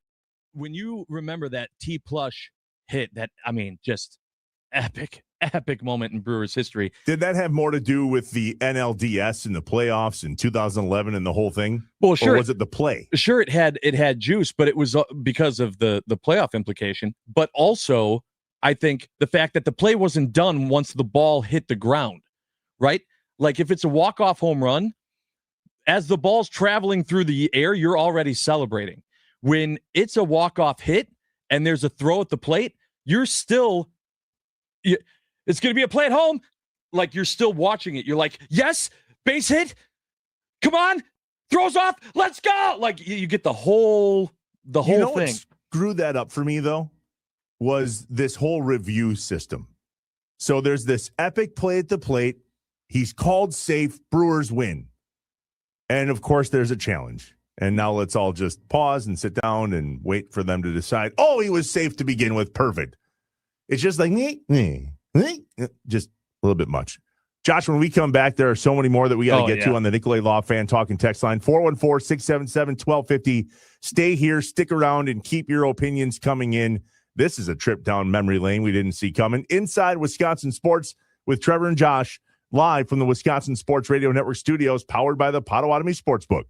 when you remember that T. Plush hit, that, I mean, just epic moment in Brewers history. Did that have more to do with the NLDS and the playoffs in 2011 and the whole thing? Well, sure. Or was it the play? Sure, it had juice, but it was because of the playoff implication. But also, I think the fact that the play wasn't done once the ball hit the ground, right? Like if it's a walk-off home run, as the ball's traveling through the air, you're already celebrating. When it's a walk-off hit and there's a throw at the plate, you're still... It's going to be a play at home. Like you're still watching it. You're like, yes, base hit. Come on. Throws off. Let's go. Like you get the whole thing. What screwed that up for me, though, was this whole review system. So there's this epic play at the plate. He's called safe. Brewers win. And, of course, there's a challenge. And now let's all just pause and sit down and wait for them to decide, oh, he was safe to begin with. Perfect. It's just like, just a little bit much. Josh, when we come back, there are so many more that we got to get to on the Nicolay Law Fan Talking text line. 414-677-1250. Stay here, stick around, and keep your opinions coming in. This is a trip down memory lane we didn't see coming. Inside Wisconsin Sports with Trevor and Josh live from the Wisconsin Sports Radio Network studios, powered by the Potawatomi Sportsbook.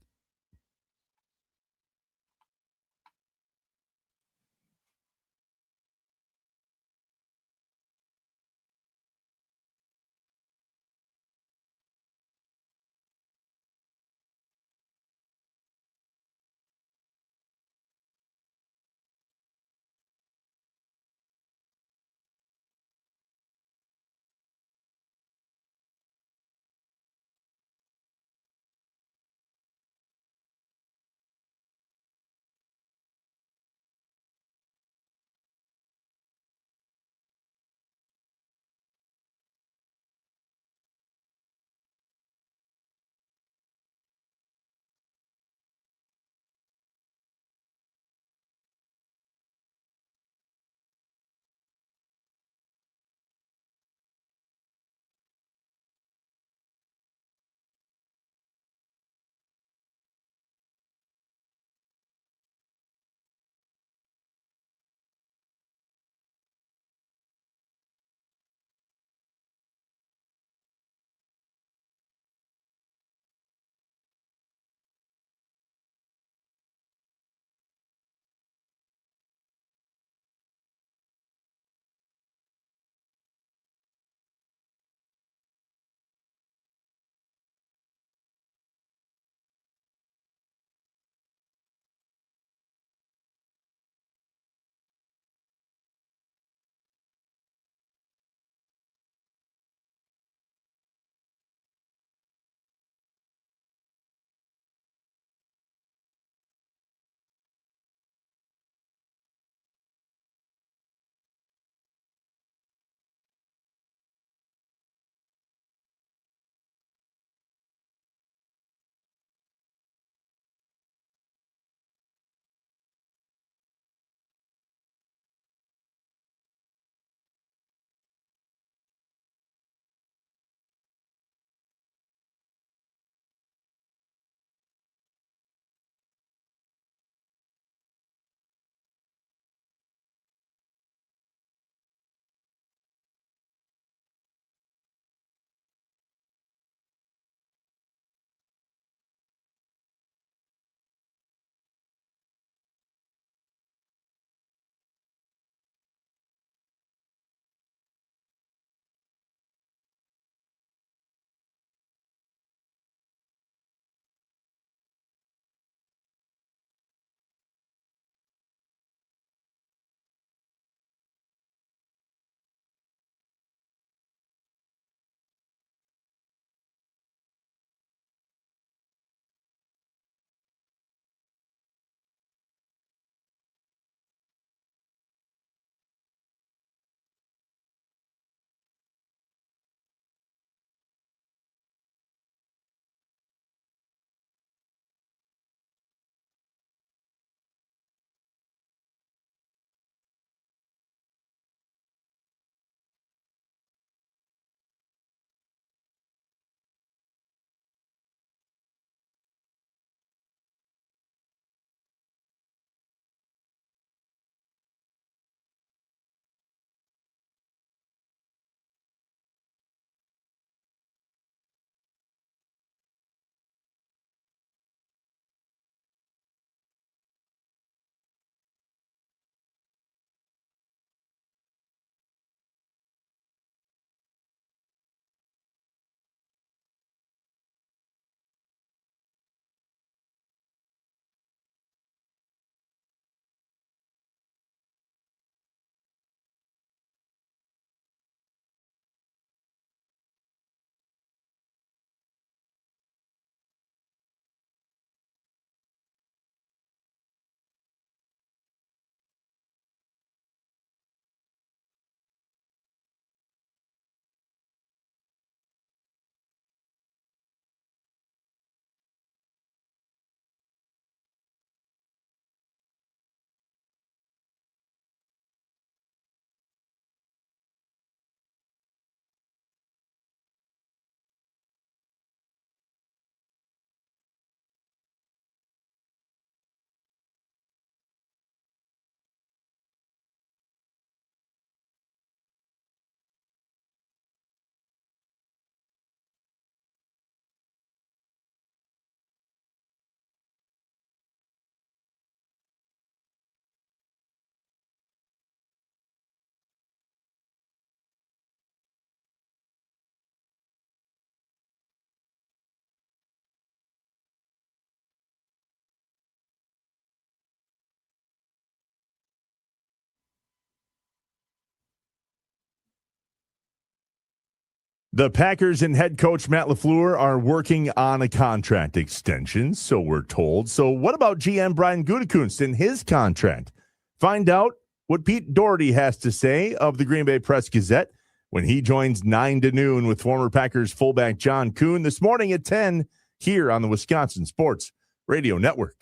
The Packers and head coach Matt LaFleur are working on a contract extension, so we're told. So what about GM Brian Gutekunst and his contract? Find out what Pete Doherty has to say of the Green Bay Press-Gazette when he joins 9 to noon with former Packers fullback John Kuhn this morning at 10 here on the Wisconsin Sports Radio Network.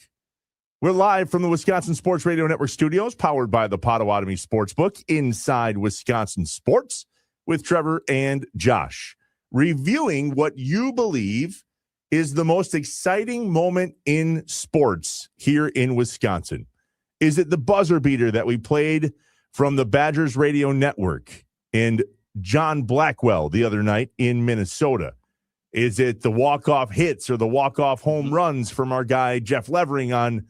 We're live from the Wisconsin Sports Radio Network studios, powered by the Potawatomi Sportsbook inside Wisconsin Sports, with Trevor and Josh, reviewing what you believe is the most exciting moment in sports here in Wisconsin. Is it the buzzer beater that we played from the Badgers Radio Network and John Blackwell the other night in Minnesota? Is it the walk-off hits or the walk-off home runs from our guy Jeff Levering on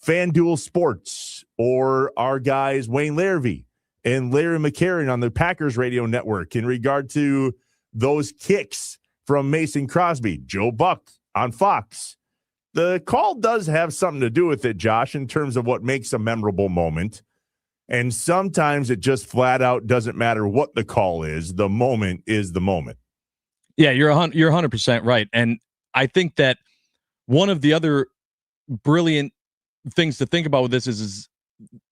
FanDuel Sports, or our guys Wayne Larrivee and Larry McCarron on the Packers Radio Network in regard to those kicks from Mason Crosby, Joe Buck on Fox? The call does have something to do with it, Josh, in terms of what makes a memorable moment. And sometimes it just flat out doesn't matter what the call is. The moment is the moment. Yeah, you're 100% right. And I think that one of the other brilliant things to think about with this is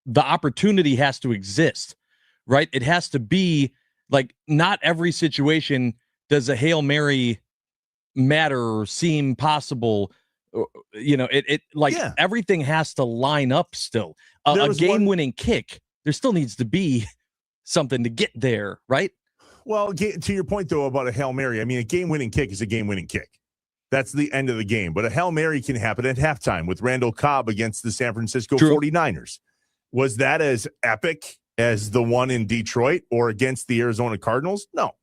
the opportunity has to exist, right? It has to be like, not every situation does a Hail Mary matter or seem possible. Everything has to line up still. A game-winning kick, there still needs to be something to get there, right? Well, to your point, though, about a Hail Mary, I mean, a game-winning kick is a game-winning kick. That's the end of the game. But a Hail Mary can happen at halftime with Randall Cobb against the San Francisco 49ers. Was that as epic as the one in Detroit or against the Arizona Cardinals? No,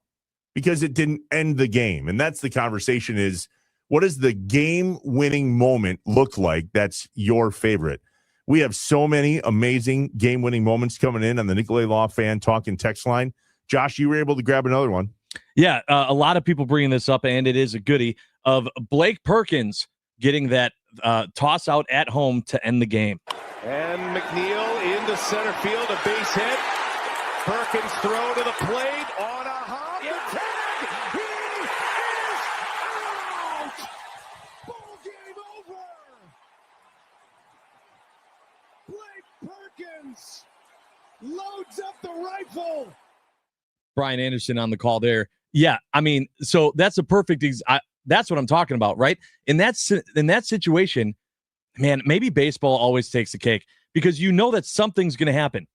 because it didn't end the game. And that's the conversation is, what does the game-winning moment look like that's your favorite? We have so many amazing game-winning moments coming in on the Nicolay Law Fan Talk and Text line. Josh, you were able to grab another one. Yeah, a lot of people bringing this up, and it is a goodie, of Blake Perkins getting that toss out at home to end the game. And McNeil into center field, a base hit. Perkins throw to the plate on a hop. The tag! He is out! Ball game over! Blake Perkins loads up the rifle. Brian Anderson on the call there. Yeah, I mean, so that's a perfect that's what I'm talking about, right? In that situation, man, maybe baseball always takes the cake, because you know that something's going to happen.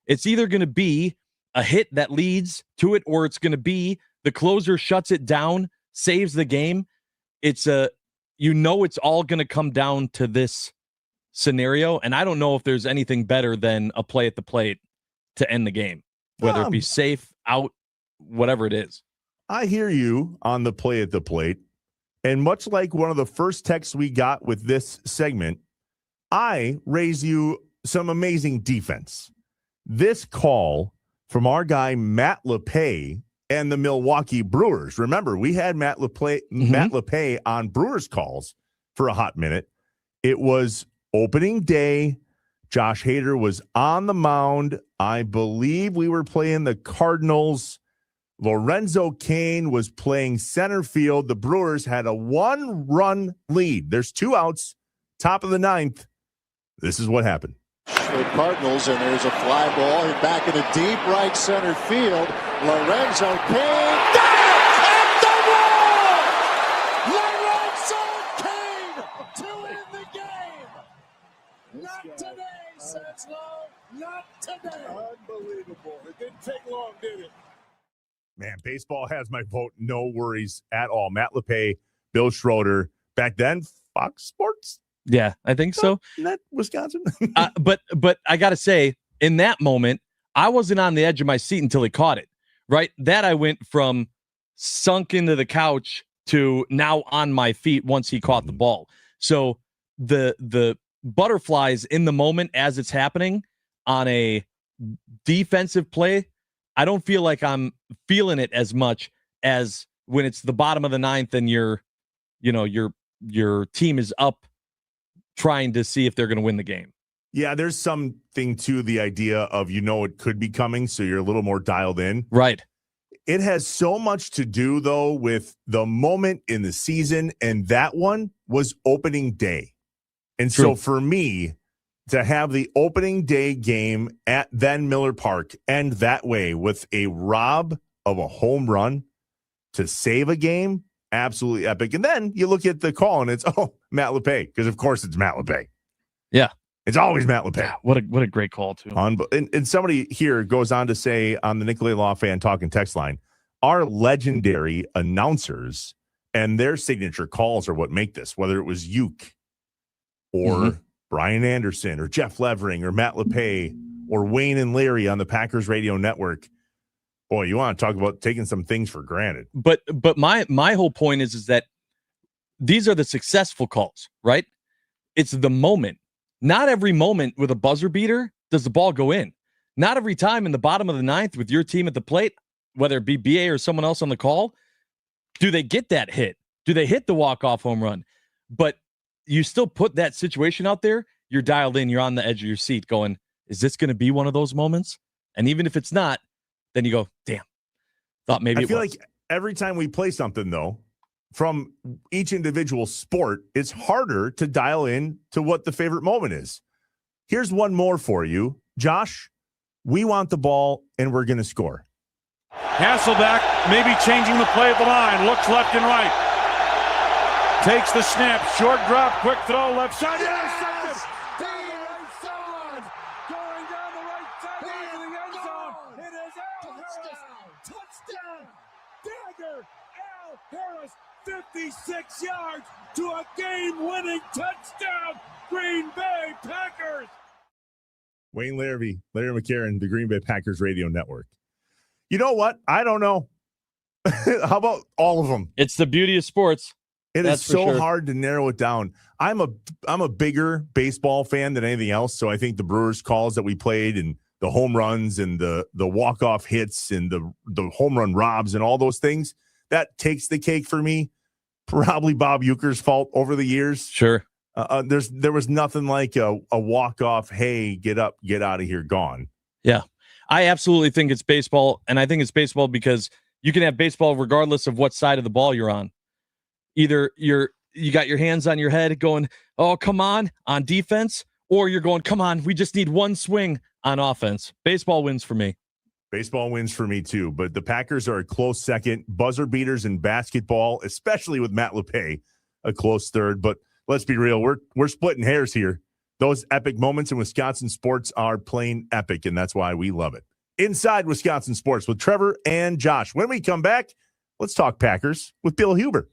It's either going to be a hit that leads to it, or it's going to be the closer shuts it down, saves the game. It's it's all going to come down to this scenario, and I don't know if there's anything better than a play at the plate to end the game, whether it be safe, out, whatever it is. I hear you on the play at the plate. And much like one of the first texts we got with this segment, I raise you some amazing defense. This call from our guy Matt LePay and the Milwaukee Brewers. Remember, we had Matt LePay on Brewers calls for a hot minute. It was opening day. Josh Hader was on the mound. I believe we were playing the Cardinals. Lorenzo Cain was playing center field. The Brewers had a 1-run lead. There's 2 outs, top of the 9th. This is what happened. The Cardinals, and there's a fly ball back in the deep right center field. Lorenzo Cain got it at the wall. Lorenzo Cain to end the game. Not today, says Lowe. Not today. Unbelievable. It didn't take long, did it? Man, baseball has my vote. No worries at all. Matt LePay, Bill Schroeder, back then, Fox Sports. Yeah, I think so. Isn't that Wisconsin? But I got to say, in that moment, I wasn't on the edge of my seat until he caught it, right? That I went from sunk into the couch to now on my feet once he caught the ball. So the butterflies in the moment as it's happening on a defensive play, I don't feel like I'm feeling it as much as when it's the bottom of the 9th and your team is up trying to see if they're going to win the game. Yeah, there's something to the idea of, it could be coming, so you're a little more dialed in. Right. It has so much to do, though, with the moment in the season, and that one was opening day. And so for me, to have the opening day game at then Miller Park end that way with a rob of a home run to save a game, absolutely epic. And then you look at the call, and it's, Matt LePay, because, of course, it's Matt LePay. Yeah. It's always Matt LePay. Yeah, what a great call, too. And somebody here goes on to say on the Nicolay Law Fan Talking text line, our legendary announcers and their signature calls are what make this, whether it was Uke or Brian Anderson or Jeff Levering or Matt LePay or Wayne and Larry on the Packers Radio Network. Boy, you want to talk about taking some things for granted. But my whole point is that these are the successful calls, right? It's the moment. Not every moment with a buzzer beater does the ball go in. Not every time in the bottom of the ninth with your team at the plate, whether it be BA or someone else on the call, do they get that hit? Do they hit the walk-off home run? But you still put that situation out there, you're dialed in, you're on the edge of your seat going, is this going to be one of those moments? And even if it's not, then you go, damn, thought maybe it was. I feel like every time we play something, though, from each individual sport, it's harder to dial in to what the favorite moment is. Here's one more for you. Josh, we want the ball, and we're going to score. Hasselbeck maybe changing the play of the line. Looks left and right. Takes the snap. Short drop. Quick throw. Left side. Intercepted. Down the right side. Going down the right side. Into the end zone. It is Al Harris. Touchdown. Dagger. Al Harris. 56 yards to a game-winning touchdown. Green Bay Packers. Wayne Larry McCarron, the Green Bay Packers Radio Network. You know what? I don't know. How about all of them? It's the beauty of sports. It is so hard to narrow it down. I'm a bigger baseball fan than anything else, so I think the Brewers calls that we played and the home runs and the walk-off hits and the home run robs and all those things, that takes the cake for me. Probably Bob Uecker's fault over the years. Sure. There was nothing like a walk-off, hey, get up, get out of here, gone. Yeah. I absolutely think it's baseball, and I think it's baseball because you can have baseball regardless of what side of the ball you're on. Either you got your hands on your head going, oh, come on defense, or you're going, come on, we just need one swing on offense. Baseball wins for me. Baseball wins for me too, but the Packers are a close second. Buzzer beaters in basketball, especially with Matt LePay, a close third. But let's be real, we're splitting hairs here. Those epic moments in Wisconsin sports are plain epic, and that's why we love it. Inside Wisconsin Sports with Trevor and Josh. When we come back, let's talk Packers with Bill Huber.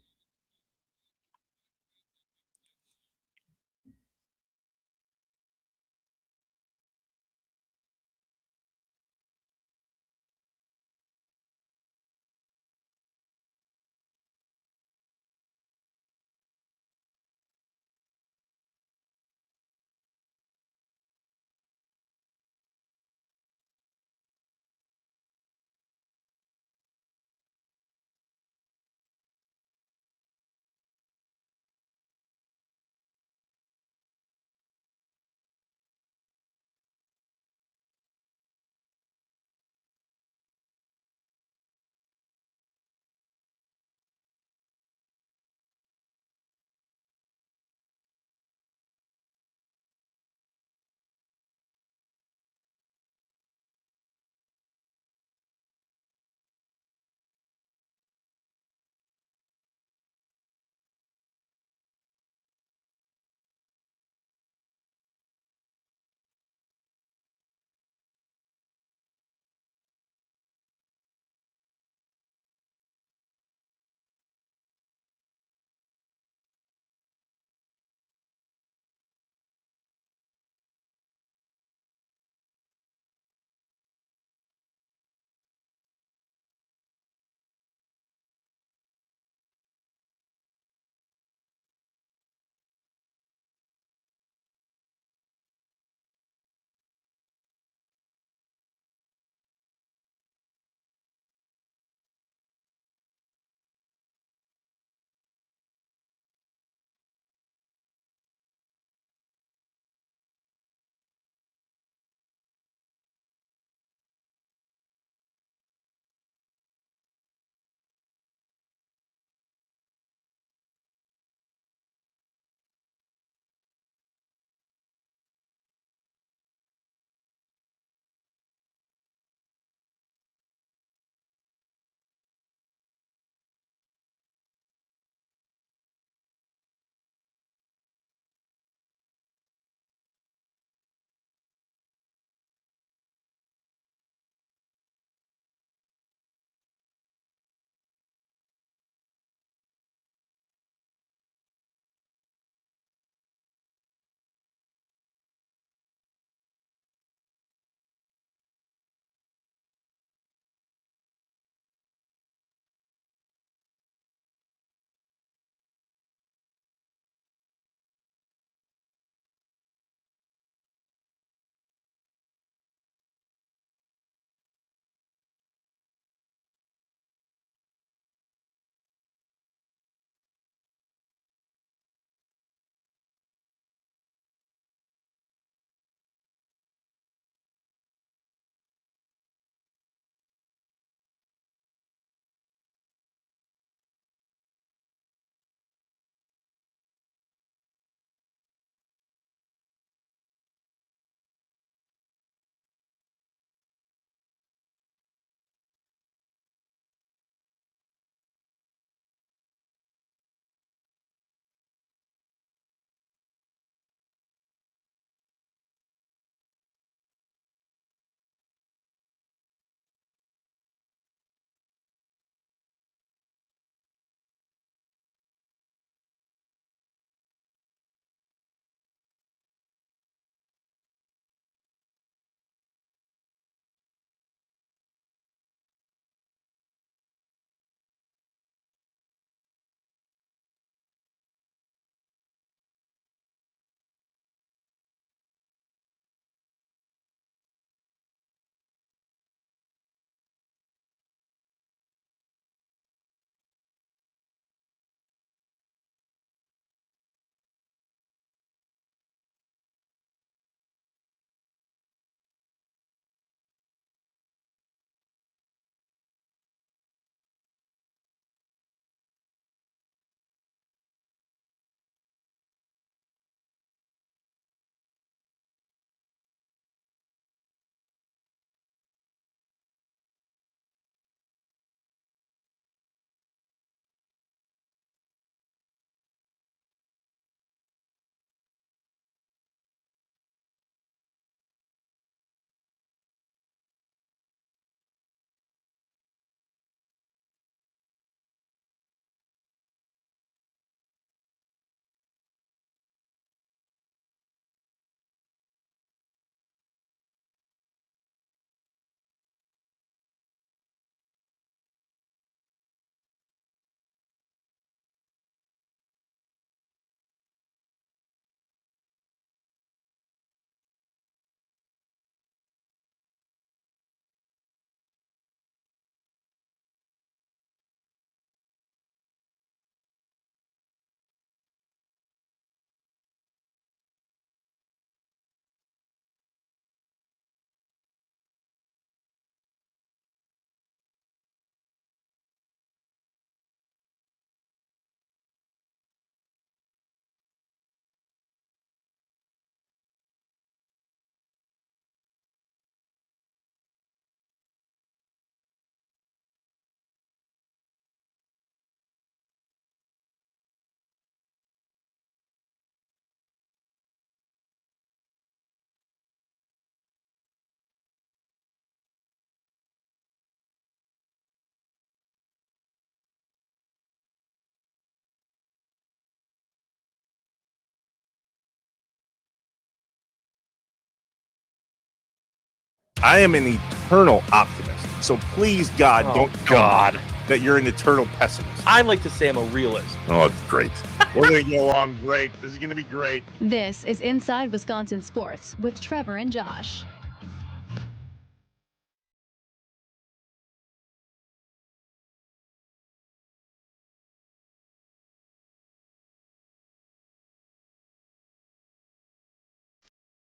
I am an eternal optimist. So please, God, don't tell me that you're an eternal pessimist. I like to say I'm a realist. Oh, it's great. We're going to get along great. This is going to be great. This is Inside Wisconsin Sports with Trevor and Josh.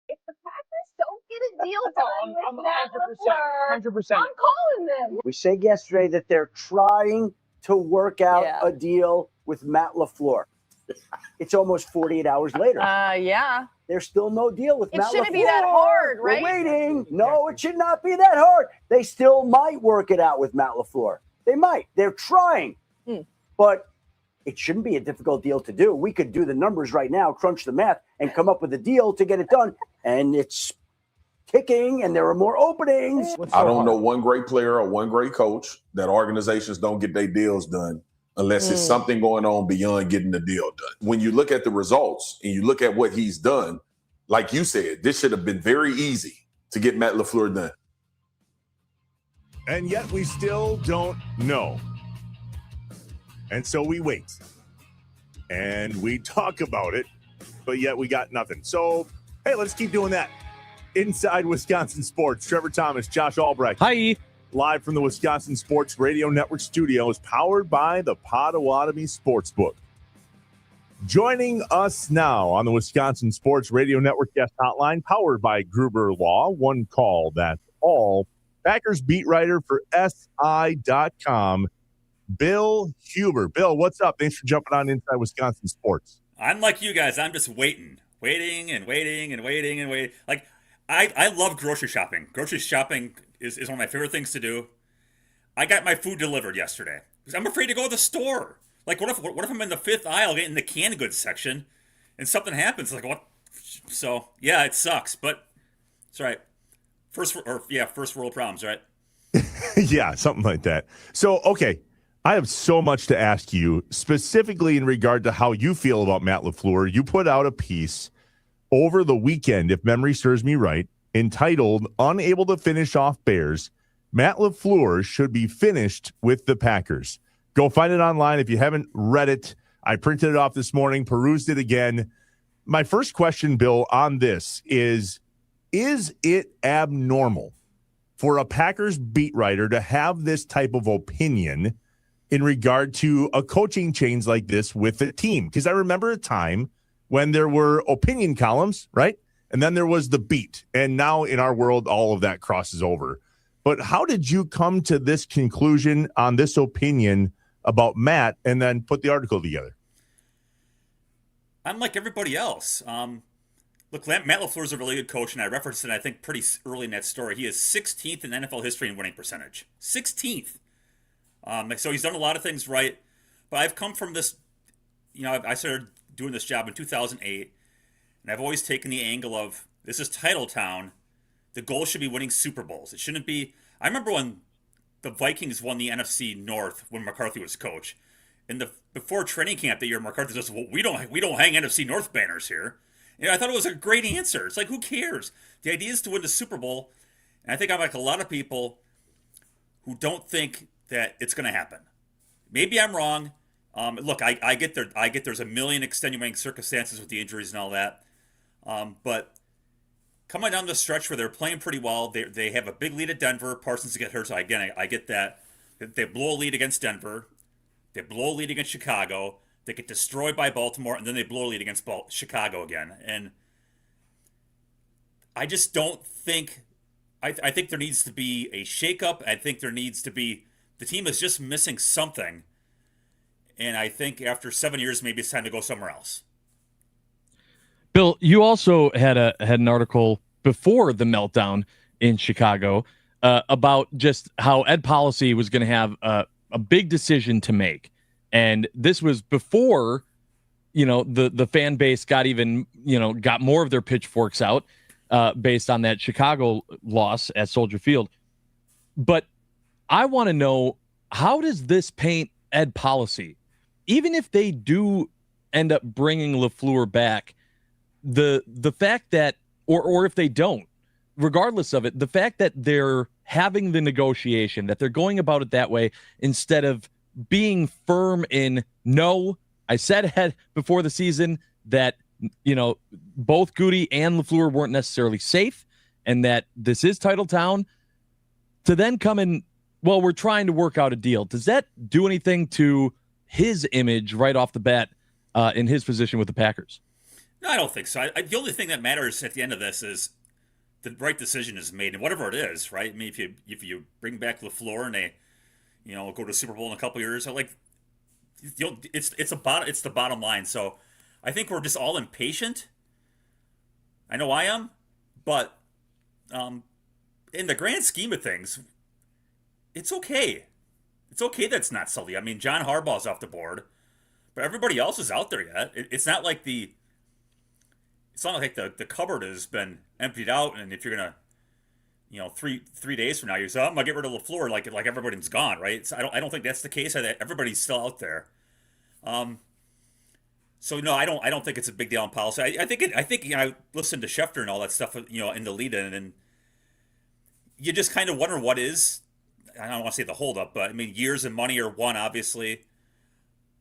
If the Packers don't get a deal done with Matt LaFleur, 100%. I'm calling them. We said yesterday that they're trying to work out a deal with Matt LaFleur. It's almost 48 hours later. Yeah. There's still no deal with Matt LaFleur. It shouldn't be that hard, right? We're waiting. No, it should not be that hard. They still might work it out with Matt LaFleur. They might. They're trying. But it shouldn't be a difficult deal to do. We could do the numbers right now, crunch the math, and come up with a deal to get it done. And it's ticking, and there are more openings. I don't know one great player or one great coach that organizations don't get their deals done unless it's something going on beyond getting the deal done. When you look at the results and you look at what he's done, like you said, this should have been very easy to get Matt LaFleur done. And yet we still don't know. And so we wait. And we talk about it, but yet we got nothing. So, hey, let's keep doing that. Inside Wisconsin Sports, Trevor Thomas, Josh Albrecht. Hi. Live from the Wisconsin Sports Radio Network studios, powered by the Potawatomi Sportsbook. Joining us now on the Wisconsin Sports Radio Network guest hotline, powered by Gruber Law, one call, that's all. Packers beat writer for SI.com, Bill Huber. Bill, what's up? Thanks for jumping on Inside Wisconsin Sports. I'm like you guys. I'm just waiting. Like, I love grocery shopping. Grocery shopping is one of my favorite things to do. I got my food delivered yesterday because I'm afraid to go to the store. Like, what if I'm in the fifth aisle getting the canned goods section and something happens? Like, what? So, yeah, it sucks, but it's all right. First world problems, right? Yeah, something like that. So, okay, I have so much to ask you, specifically in regard to how you feel about Matt LaFleur. You put out a piece over the weekend, if memory serves me right, entitled Unable to Finish Off Bears, Matt LaFleur should be finished with the Packers. Go find it online if you haven't read it. I printed it off this morning, perused it again. My first question, Bill, on this is it abnormal for a Packers beat writer to have this type of opinion in regard to a coaching change like this with the team? Because I remember a time when there were opinion columns, right? And then there was the beat. And now in our world, all of that crosses over. But how did you come to this conclusion on this opinion about Matt and then put the article together? I'm like everybody else. Look, Matt LaFleur is a really good coach, and I referenced it, I think, pretty early in that story. He is 16th in NFL history in winning percentage. 16th. So he's done a lot of things right. But I've come from this, I started doing this job in 2008, and I've always taken the angle of, this is title town. The goal should be winning Super Bowls. It shouldn't be. I remember when the Vikings won the NFC North when McCarthy was coach. Before training camp that year, McCarthy says, well, we don't hang NFC North banners here. I thought it was a great answer. It's like, who cares? The idea is to win the Super Bowl. And I think I'm like a lot of people who don't think that it's going to happen. Maybe I'm wrong. Look, I get there's a million extenuating circumstances with the injuries and all that. But coming down the stretch where they're playing pretty well, they have a big lead at Denver. Parsons get hurt, so again, I get that. They blow a lead against Denver. They blow a lead against Chicago. They get destroyed by Baltimore, and then they blow a lead against Chicago again. And I just don't think – I think there needs to be a shakeup. I think there needs to be – the team is just missing something. And I think after 7 years, maybe it's time to go somewhere else. Bill, you also had an article before the meltdown in Chicago about just how Ed Policy was going to have a big decision to make. And this was before, the fan base got more of their pitchforks out based on that Chicago loss at Soldier Field. But I want to know, how does this paint Ed Policy? Even if they do end up bringing LaFleur back, the fact that, or if they don't, regardless of it, the fact that they're having the negotiation, that they're going about it that way instead of being firm in, no, I said ahead before the season that, both Goody and LaFleur weren't necessarily safe and that this is title town, to then come in, well, we're trying to work out a deal. Does that do anything to his image right off the bat in his position with the Packers? No, I don't think so. The only thing that matters at the end of this is the right decision is made, and whatever it is, right? I mean, if you bring back LaFleur and they, go to Super Bowl in a couple years, it's the bottom line. So I think we're just all impatient. I know I am, but in the grand scheme of things, it's okay. It's okay that it's not Sully. I mean, John Harbaugh's off the board, but everybody else is out there yet. It's not like the cupboard has been emptied out, and if you're gonna, 3 days from now, you say, I'm gonna get rid of LaFleur, like everybody's gone, right? I don't think that's the case. Everybody's still out there. So no, I don't think it's a big deal in policy. I think I listened to Schefter and all that stuff, in the lead-in, and you just kind of wonder what is. I don't want to say the holdup, but I mean, years and money are one, obviously.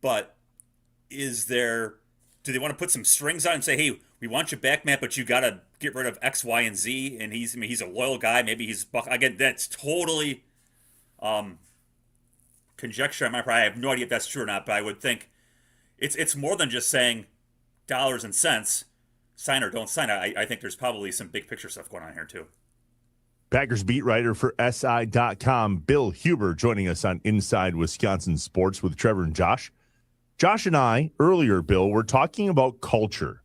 But do they want to put some strings on and say, hey, we want you back, Matt, but you got to get rid of X, Y, and Z? And he's a loyal guy. Maybe he's again. That's totally conjecture on my part. I have no idea if that's true or not, but I would think it's more than just saying dollars and cents, sign or don't sign. I think there's probably some big picture stuff going on here too. Packers beat writer for SI.com, Bill Huber, joining us on Inside Wisconsin Sports with Trevor and Josh. Josh and I, earlier, Bill, were talking about culture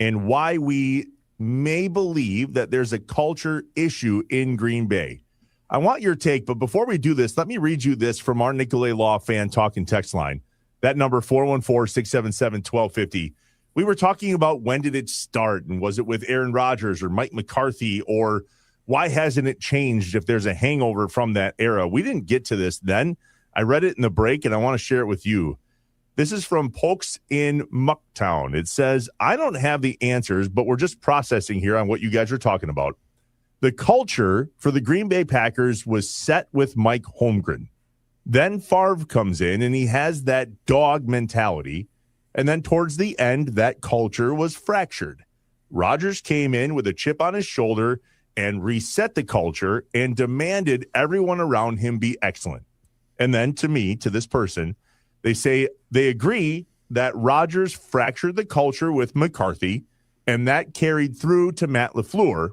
and why we may believe that there's a culture issue in Green Bay. I want your take, but before we do this, let me read you this from our Nicolay Law Fan Talk and Text line. That number, 414-677-1250. We were talking about when did it start, and was it with Aaron Rodgers or Mike McCarthy, or why hasn't it changed if there's a hangover from that era? We didn't get to this then. I read it in the break, and I want to share it with you. This is from Pokes in Mucktown. It says, I don't have the answers, but we're just processing here on what you guys are talking about. The culture for the Green Bay Packers was set with Mike Holmgren. Then Favre comes in, and he has that dog mentality. And then towards the end, that culture was fractured. Rodgers came in with a chip on his shoulder and reset the culture and demanded everyone around him be excellent. And then to this person, they say they agree that Rodgers fractured the culture with McCarthy, and that carried through to Matt LaFleur.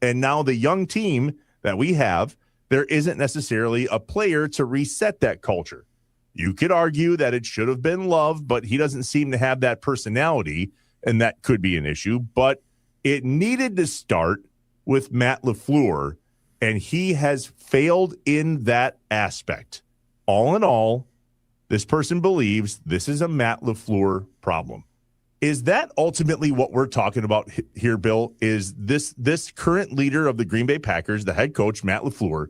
And now the young team that we have, there isn't necessarily a player to reset that culture. You could argue that it should have been Love, but he doesn't seem to have that personality, and that could be an issue. But it needed to start with Matt LaFleur, and he has failed in that aspect. All in all, this person believes this is a Matt LaFleur problem. Is that ultimately what we're talking about here, Bill? Is this current leader of the Green Bay Packers, the head coach, Matt LaFleur,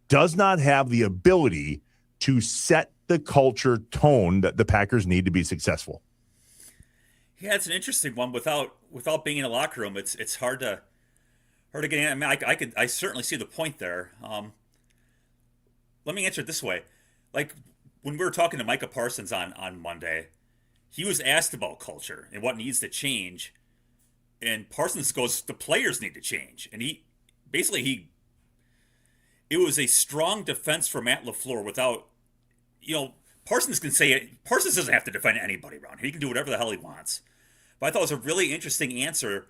does not have the ability to set the culture tone that the Packers need to be successful? Yeah, it's an interesting one. Without being in a locker room, it's hard to get in. I mean, I certainly see the point there. Let me answer it this way. Like when we were talking to Micah Parsons on Monday, he was asked about culture and what needs to change. And Parsons goes, the players need to change. And it was a strong defense for Matt LaFleur without, Parsons can say it. Parsons doesn't have to defend anybody around here. He can do whatever the hell he wants. But I thought it was a really interesting answer.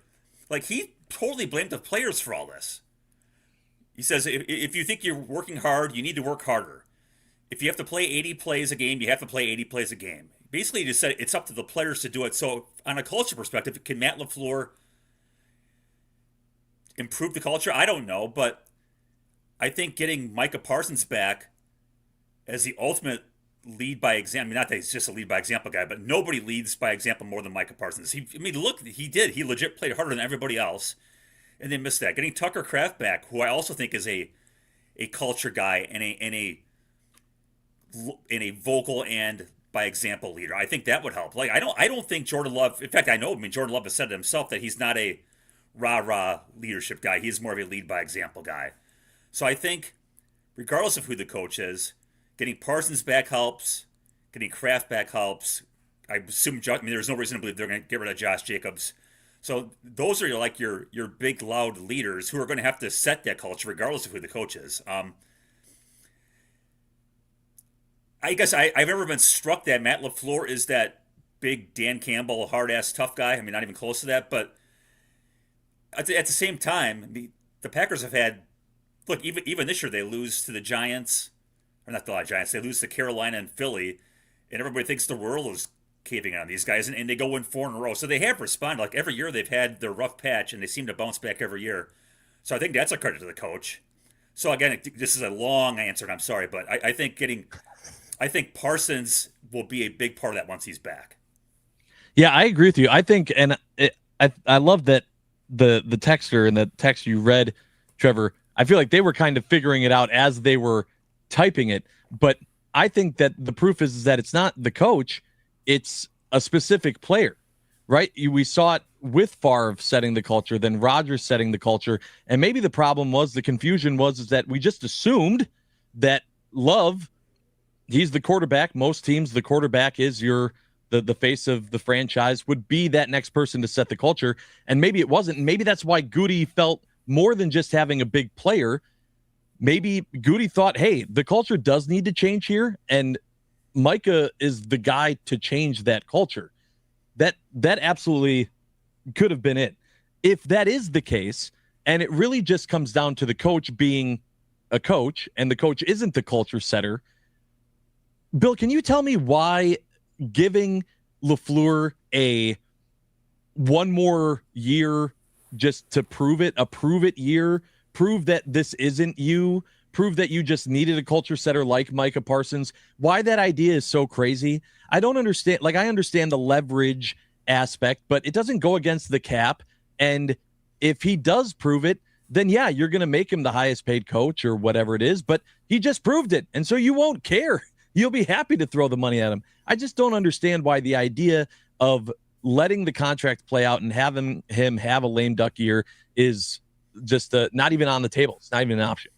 Like, he totally blamed the players for all this. He says, if you think you're working hard, you need to work harder. If you have to play 80 plays a game, you have to play 80 plays a game. Basically, he just said it's up to the players to do it. So, on a culture perspective, can Matt LaFleur improve the culture? I don't know, but I think getting Micah Parsons back as the ultimate lead by example, not that he's just a lead by example guy, but nobody leads by example more than Micah Parsons. He did. He legit played harder than everybody else, and they missed that. Getting Tucker Kraft back, who I also think is a culture guy and a vocal and by example leader. I think that would help. Like I don't think Jordan Love. In fact, Jordan Love has said it himself that he's not a rah-rah leadership guy. He's more of a lead by example guy. So I think, regardless of who the coach is, getting Parsons back helps. Getting Kraft back helps. I assume, there's no reason to believe they're going to get rid of Josh Jacobs. So those are like your big, loud leaders who are going to have to set that culture regardless of who the coach is. I guess I've never been struck that Matt LaFleur is that big Dan Campbell, hard-ass, tough guy. I mean, not even close to that. But at the same time, the Packers have had, look, even this year they lose to the Giants. Or not the Giants. They lose to Carolina and Philly. And everybody thinks the world is caving on these guys. And they go win 4 in a row. So they have responded. Like every year they've had their rough patch. And they seem to bounce back every year. So I think that's a credit to the coach. So again, this is a long answer, and I'm sorry. But I think Parsons will be a big part of that once he's back. Yeah, I agree with you. I think, and I love that the texter and the text you read, Trevor, I feel like they were kind of figuring it out as they were typing it. But I think that the proof is that it's not the coach, it's a specific player, right? We saw it with Favre setting the culture, then Rodgers setting the culture. And maybe the problem was, the confusion was that we just assumed that Love, he's the quarterback. Most teams, the quarterback is the face of the franchise, would be that next person to set the culture. And maybe it wasn't. And maybe that's why Goody felt more than just having a big player. Maybe Goody thought, hey, the culture does need to change here. And Micah is the guy to change that culture. That absolutely could have been it. If that is the case, and it really just comes down to the coach being a coach, and the coach isn't the culture setter, Bill, can you tell me why giving LaFleur a one more year just to prove it, a prove it year, prove that this isn't you, prove that you just needed a culture setter like Micah Parsons, why that idea is so crazy? I don't understand. Like, I understand the leverage aspect, but it doesn't go against the cap. And if he does prove it, then yeah, you're going to make him the highest paid coach or whatever it is, but he just proved it. And so you won't care. You'll be happy to throw the money at him. I just don't understand why the idea of letting the contract play out and having him have a lame duck year is just not even on the table. It's not even an option.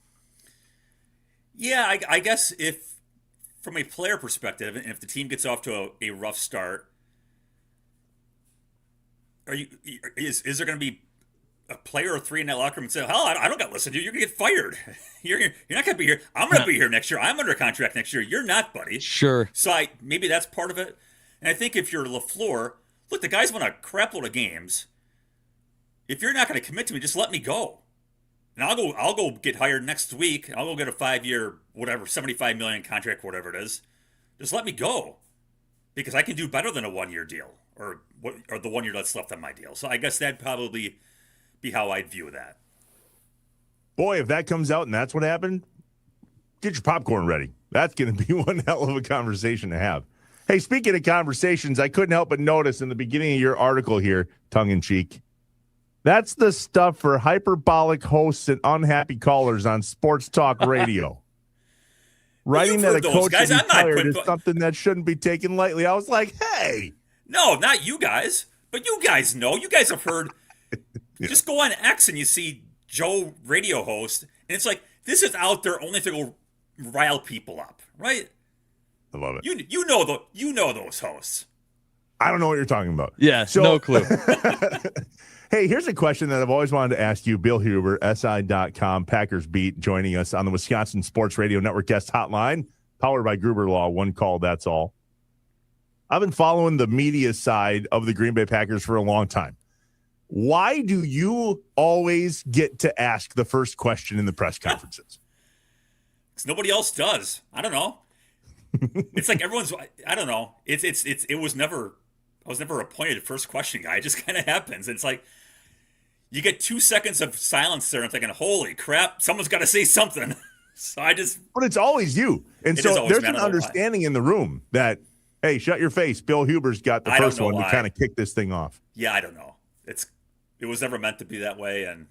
Yeah, I guess if from a player perspective, and if the team gets off to a rough start, is there going to be a player or 3 in that locker room and say, hell, I don't got to listen to you. You're going to get fired. You're not going to be here. I'm going to be here next year. I'm under contract next year. You're not, buddy. Sure. So maybe that's part of it. And I think if you're LaFleur, look, the guy's won a crap load of games. If you're not going to commit to me, just let me go. And I'll go get hired next week. I'll go get a 5-year, whatever, $75 million contract, whatever it is. Just let me go. Because I can do better than a 1-year deal. Or the 1 year that's left on my deal. So I guess that'd probably be how I'd view that. Boy, if that comes out and that's what happened, get your popcorn ready. That's going to be one hell of a conversation to have. Hey, speaking of conversations, I couldn't help but notice in the beginning of your article here, tongue-in-cheek, that's the stuff for hyperbolic hosts and unhappy callers on sports talk radio. Writing that a coach should be fired is something that shouldn't be taken lightly. I was like, hey. No, not you guys. But you guys know. You guys have heard. Just go on X and you see Joe radio host, and it's like, this is out there only to go rile people up, right? I love it. You know those hosts. I don't know what you're talking about. Yeah, so, no clue. Hey, here's a question that I've always wanted to ask you. Bill Huber, SI.com, Packers Beat, joining us on the Wisconsin Sports Radio Network guest hotline, powered by Gruber Law. One call, that's all. I've been following the media side of the Green Bay Packers for a long time. Why do you always get to ask the first question in the press conferences? Because nobody else does. I don't know. It's like everyone's. I don't know. I was never appointed first question guy. It just kind of happens. It's like you get 2 seconds of silence there and thinking, "Holy crap! Someone's got to say something." So But it's always you, and so there's an understanding in the room that, hey, shut your face. Bill Huber's got the first one to kind of kick this thing off. Yeah, I don't know. It was never meant to be that way, and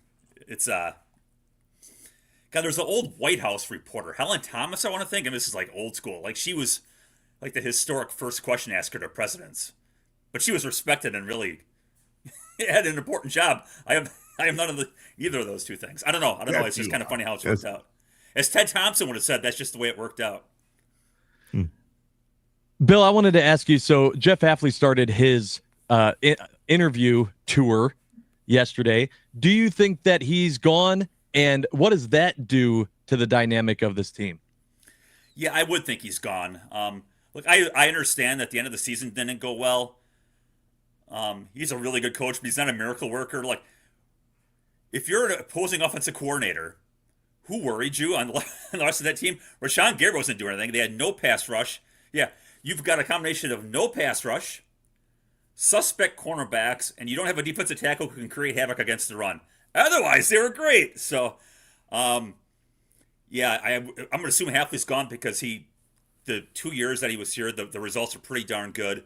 it's God, there's an old White House reporter, Helen Thomas, I want to think, and this is like old school. Like, she was like the historic first question asker to presidents. But she was respected and really had an important job. I I am none of either of those two things. I don't know. It's just kind of funny how it's worked out. As Ted Thompson would have said, that's just the way it worked out. Bill, I wanted to ask you, so Jeff Hafley started his interview tour yesterday. Do you think that he's gone, and what does that do to the dynamic of this team? Yeah, I would think he's gone. Look, I understand that the end of the season didn't go well. He's a really good coach, but he's not a miracle worker. Like, if you're an opposing offensive coordinator, who worried you on the rest of that team? Rashawn Gary wasn't doing anything. They had no pass rush. Yeah, you've got a combination of no pass rush, suspect cornerbacks, and you don't have a defensive tackle who can create havoc against the run. Otherwise, they were great. So, yeah, I'm going to assume Hafley's gone because the 2 years that he was here, the results are pretty darn good.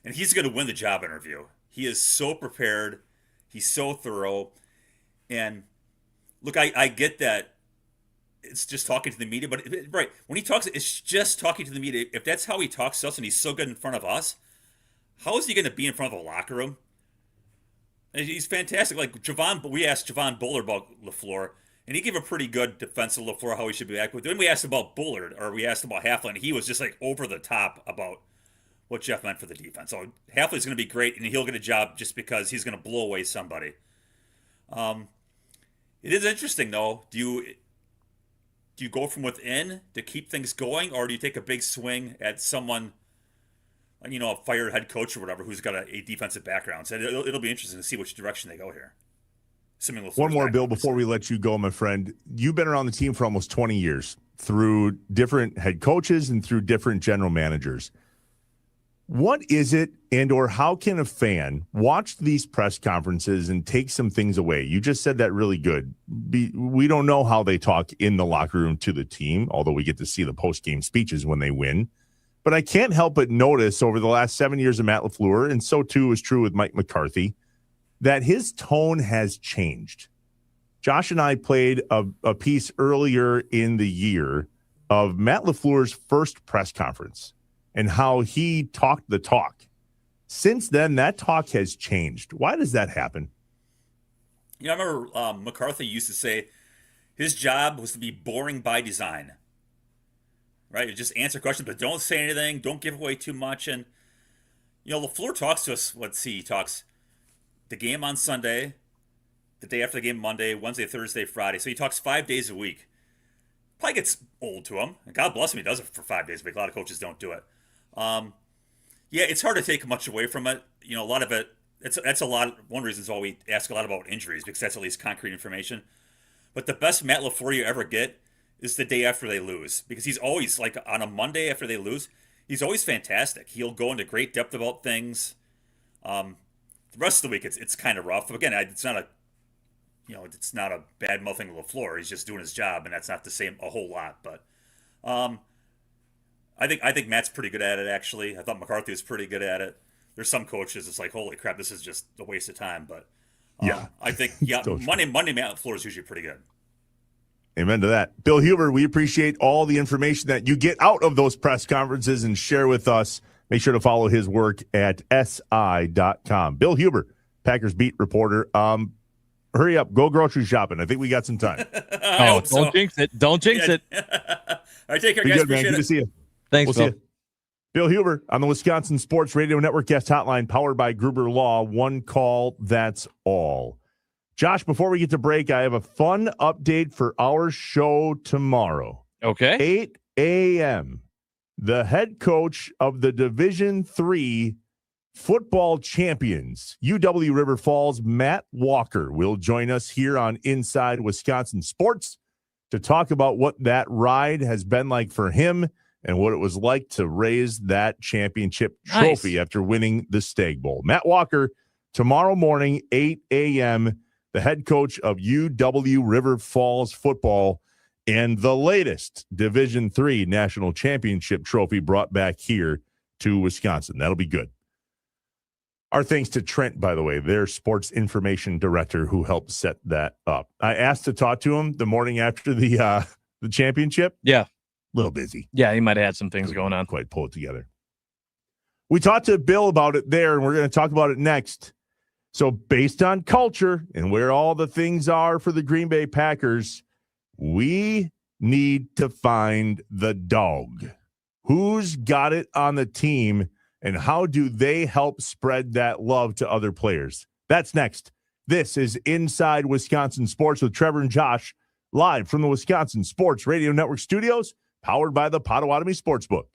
And he's going to win the job interview. He is so prepared. He's so thorough. And look, I get that it's just talking to the media, but right, when he talks, it's just talking to the media. If that's how he talks to us and he's so good in front of us, how is he going to be in front of a locker room? And he's fantastic. Like we asked Javon Bullard about LaFleur, and he gave a pretty good defense of LaFleur, how he should be acting. Then we asked about Bullard, or we asked about Hafley, and he was just like over the top about what Jeff meant for the defense. So Hafley's going to be great, and he'll get a job just because he's going to blow away somebody. It is interesting, though. Do you go from within to keep things going, or do you take a big swing at someone, a fired head coach or whatever, who's got a defensive background? So it'll be interesting to see which direction they go here. One more, Bill, before we let you go, my friend. You've been around the team for almost 20 years through different head coaches and through different general managers. What is it, and or how can a fan watch these press conferences and take some things away? You just said that really good. We don't know how they talk in the locker room to the team, although we get to see the post-game speeches when they win. But I can't help but notice over the last 7 years of Matt LaFleur, and so too is true with Mike McCarthy, that his tone has changed. Josh and I played a piece earlier in the year of Matt LaFleur's first press conference and how he talked the talk. Since then, that talk has changed. Why does that happen? I remember McCarthy used to say his job was to be boring by design. Right? You just answer questions, but don't say anything. Don't give away too much. And, LaFleur talks to us. He talks the game on Sunday, the day after the game Monday, Wednesday, Thursday, Friday. So he talks 5 days a week. Probably gets old to him. And God bless him, he does it for 5 days a week. A lot of coaches don't do it. Yeah, it's hard to take much away from it. A lot of it, that's a lot. One reason is why we ask a lot about injuries, because that's at least concrete information. But the best Matt LaFleur you ever get is the day after they lose, because he's always, like, on a Monday after they lose, he's always fantastic. He'll go into great depth about things. The rest of the week, it's kind of rough. Again, it's not a bad mouthing of LaFleur. He's just doing his job, and that's not to say a whole lot. But I think Matt's pretty good at it, actually. I thought McCarthy was pretty good at it. There's some coaches, it's like, holy crap, this is just a waste of time. But I think, Monday Matt LaFleur is usually pretty good. Amen to that. Bill Huber, we appreciate all the information that you get out of those press conferences and share with us. Make sure to follow his work at si.com. Bill Huber, Packers beat reporter. Hurry up. Go grocery shopping. I think we got some time. Don't jinx it. Don't jinx it. All right, take care, Be guys. good, man. Good to see you. Thanks, We'll Bill. see you. Bill Huber on the Wisconsin Sports Radio Network guest hotline, powered by Gruber Law. One call, that's all. Josh, before we get to break, I have a fun update for our show tomorrow. Okay. 8 a.m. The head coach of the Division III football champions, UW River Falls, Matt Walker, will join us here on Inside Wisconsin Sports to talk about what that ride has been like for him and what it was like to raise that championship trophy after winning the Stag Bowl. Matt Walker, tomorrow morning, 8 a.m., the head coach of UW River Falls football, and the latest Division III national championship trophy brought back here to Wisconsin. That'll be good. Our thanks to Trent, by the way, their sports information director who helped set that up. I asked to talk to him the morning after the championship. Yeah. A little busy. Yeah, he might have had some things going on. Quite pull it together. We talked to Bill about it there, and we're going to talk about it next. So based on culture and where all the things are for the Green Bay Packers, we need to find the dog. Who's got it on the team, and how do they help spread that love to other players? That's next. This is Inside Wisconsin Sports with Trevor and Josh, live from the Wisconsin Sports Radio Network studios, powered by the Potawatomi Sportsbook.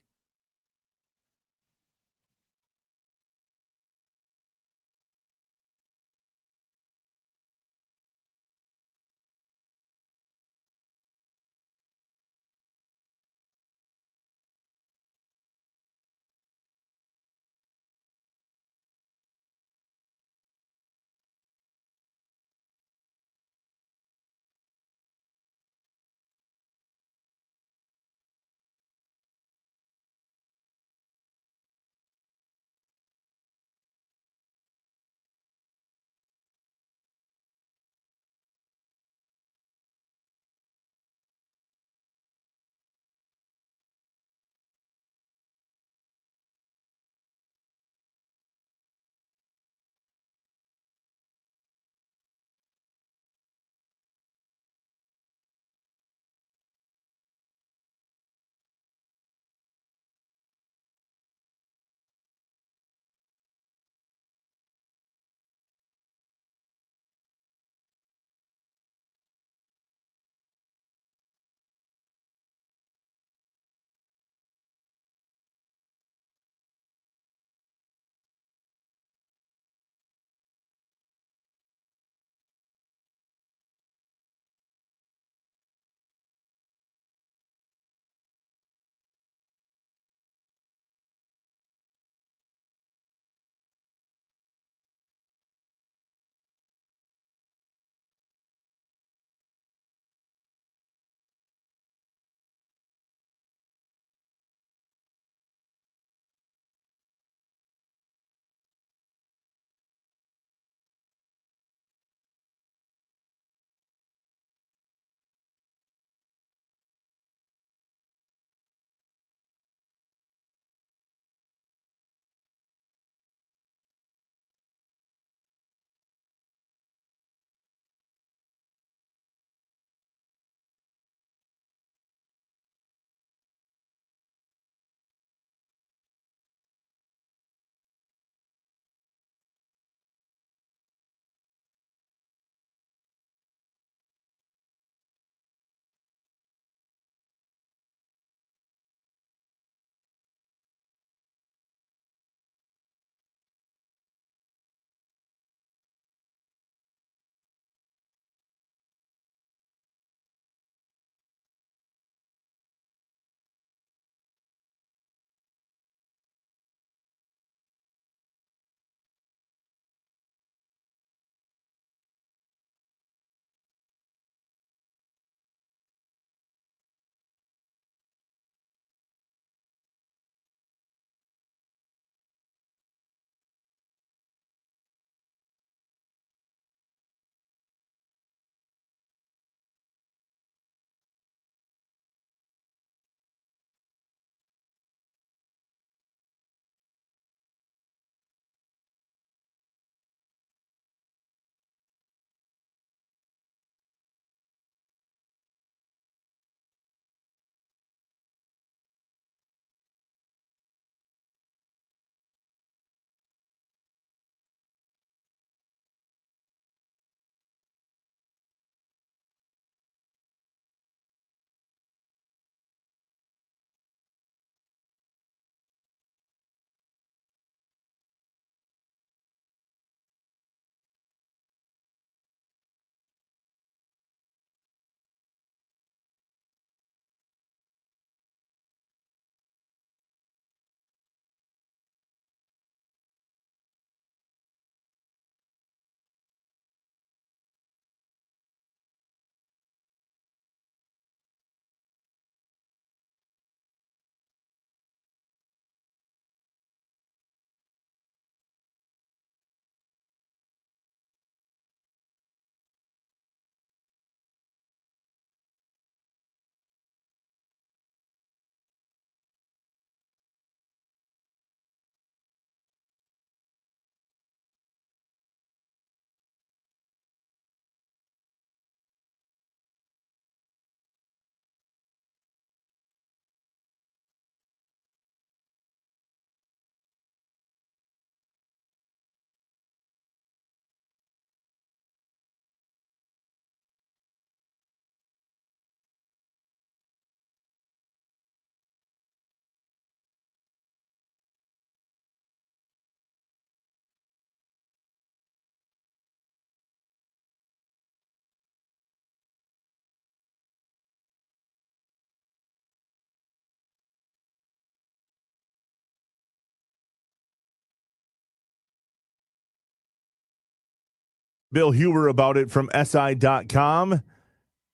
Bill Huber about it from SI.com.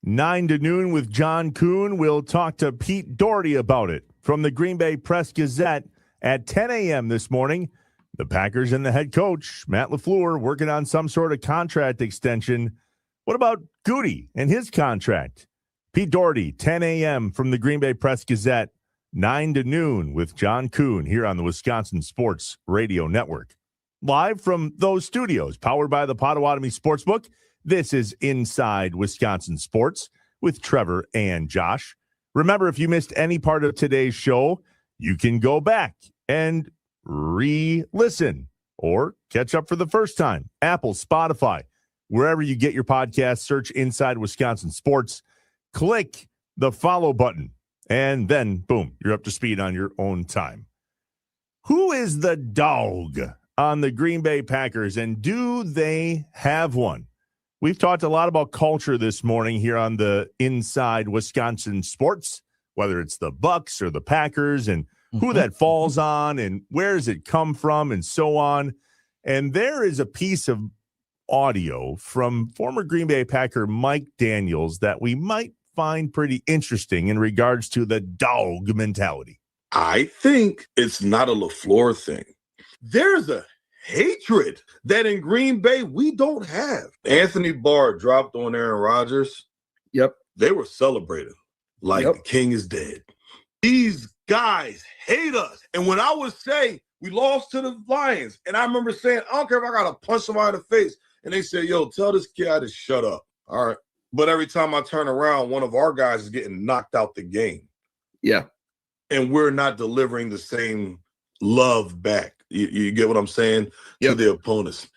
9 to noon with John Kuhn. We'll talk to Pete Doherty about it from the Green Bay Press-Gazette at 10 a.m. this morning. The Packers and the head coach, Matt LaFleur, working on some sort of contract extension. What about Goody and his contract? Pete Doherty, 10 a.m. from the Green Bay Press-Gazette, 9 to noon with John Kuhn here on the Wisconsin Sports Radio Network. Live from those studios, powered by the Potawatomi Sportsbook, this is Inside Wisconsin Sports with Trevor and Josh. Remember, if you missed any part of today's show, you can go back and re-listen or catch up for the first time. Apple, Spotify, wherever you get your podcast, search Inside Wisconsin Sports, click the follow button, and then, boom, you're up to speed on your own time. Who is the dog on the Green Bay Packers, and do they have one? We've talked a lot about culture this morning here on the Inside Wisconsin Sports, whether it's the Bucks or the Packers and who that falls on and where does it come from and so on. And there is a piece of audio from former Green Bay Packer Mike Daniels that we might find pretty interesting in regards to the dog mentality. I think it's not a LaFleur thing. There's a hatred that in Green Bay we don't have. Anthony Barr dropped on Aaron Rodgers. Yep. They were celebrating like the king is dead. These guys hate us. And when I would say we lost to the Lions, and I remember saying, I don't care if I got to punch somebody in the face. And they say, yo, tell this guy to shut up. All right. But every time I turn around, one of our guys is getting knocked out the game. Yeah. And we're not delivering the same love back. You get what I'm saying? To the opponents.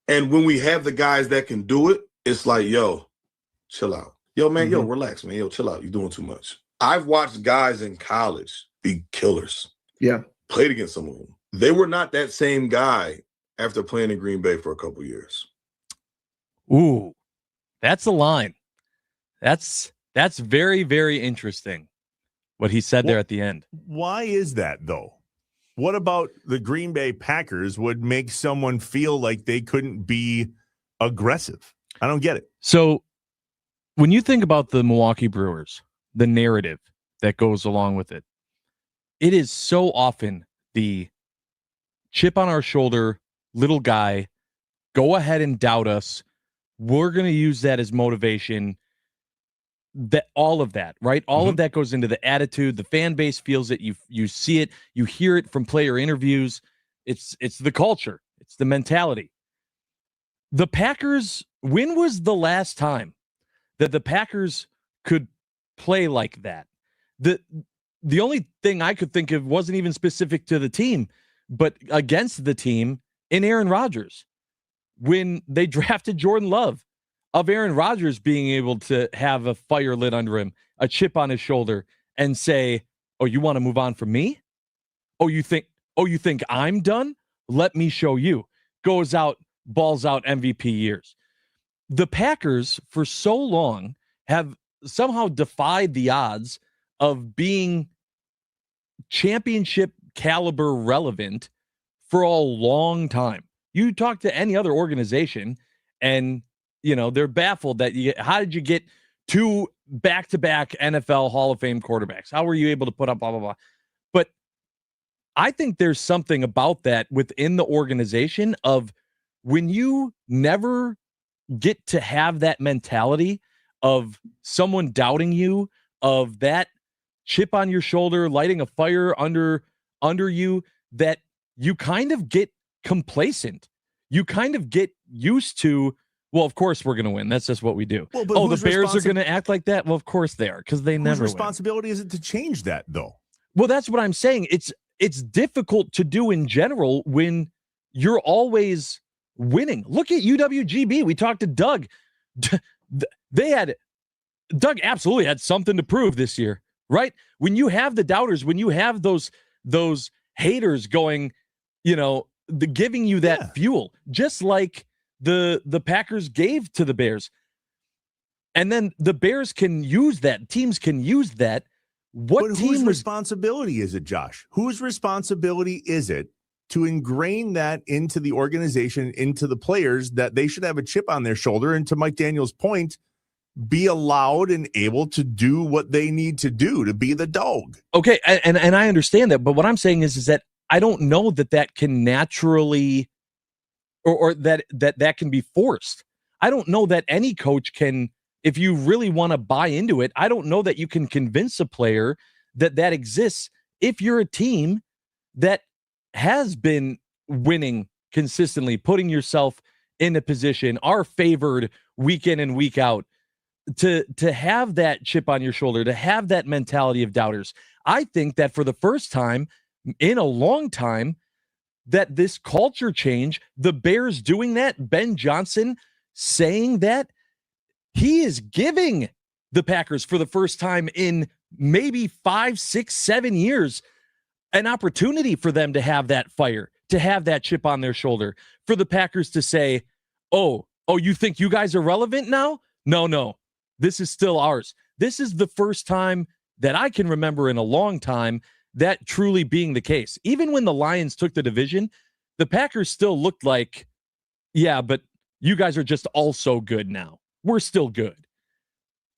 And when we have the guys that can do it, it's like, yo, chill out. Yo, man, yo, relax, man. Yo, chill out. You're doing too much. I've watched guys in college be killers. Yeah. Played against some of them. They were not that same guy after playing in Green Bay for a couple years. Ooh, that's a line. That's very, very interesting what he said there at the end. Why is that, though? What about the Green Bay Packers would make someone feel like they couldn't be aggressive? I don't get it. So when you think about the Milwaukee Brewers, the narrative that goes along with it, it is so often the chip on our shoulder, little guy, go ahead and doubt us. We're going to use that as motivation. That all of that, right? All of that goes into the attitude. The fan base feels it. You see it. You hear it from player interviews. It's the culture. It's the mentality. The Packers, when was the last time that the Packers could play like that? The only thing I could think of wasn't even specific to the team, but against the team in Aaron Rodgers. When they drafted Jordan Love, of Aaron Rodgers being able to have a fire lit under him, a chip on his shoulder, and say, oh, you want to move on from me? Oh, you think I'm done? Let me show you. Goes out, balls out MVP years. The Packers, for so long, have somehow defied the odds of being championship caliber relevant for a long time. You talk to any other organization and they're baffled that how did you get 2 back-to-back NFL Hall of Fame quarterbacks? How were you able to put up blah, blah, blah? But I think there's something about that within the organization of when you never get to have that mentality of someone doubting you, of that chip on your shoulder, lighting a fire under you, that you kind of get complacent. You kind of get used to, well, of course we're going to win. That's just what we do. Well, the Bears are going to act like that? Well, of course they are, because they never win. Whose responsibility is it to change that, though? Well, that's what I'm saying. It's difficult to do in general when you're always winning. Look at UWGB. We talked to Doug. Doug absolutely had something to prove this year, right? When you have the doubters, when you have those haters going, giving you that fuel, just like the Packers gave to the Bears. And then the Bears can use that. Teams can use that. Whose responsibility is it, Josh? Whose responsibility is it to ingrain that into the organization, into the players, that they should have a chip on their shoulder. And to Mike Daniels' point, be allowed and able to do what they need to do to be the dog. Okay, and I understand that, but what I'm saying is that I don't know that can naturally, or that can be forced. I don't know that any coach can, if you really want to buy into it, I don't know that you can convince a player that exists if you're a team that has been winning consistently, putting yourself in a position, are favored week in and week out, to have that chip on your shoulder, to have that mentality of doubters. I think that for the first time in a long time, that this culture change, the Bears doing that, Ben Johnson saying that, he is giving the Packers for the first time in maybe 5, 6, 7 years an opportunity for them to have that fire, to have that chip on their shoulder, for the Packers to say, oh, you think you guys are relevant now? No, this is still ours. This is the first time that I can remember in a long time that truly being the case. Even when the Lions took the division, the Packers still looked like, yeah, but you guys are just also good now. We're still good.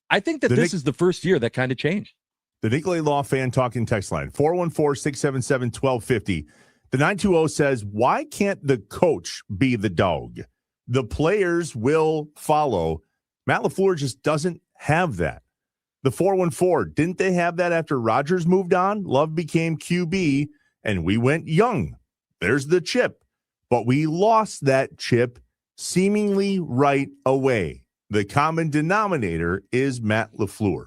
I think that this is the first year that kind of changed. The Nicolay Law Fan Talking text line, 414-677-1250. The 920 says, why can't the coach be the dog? The players will follow. Matt LaFleur just doesn't have that. The 414, didn't they have that after Rodgers moved on? Love became QB, and we went young. There's the chip. But we lost that chip seemingly right away. The common denominator is Matt LaFleur.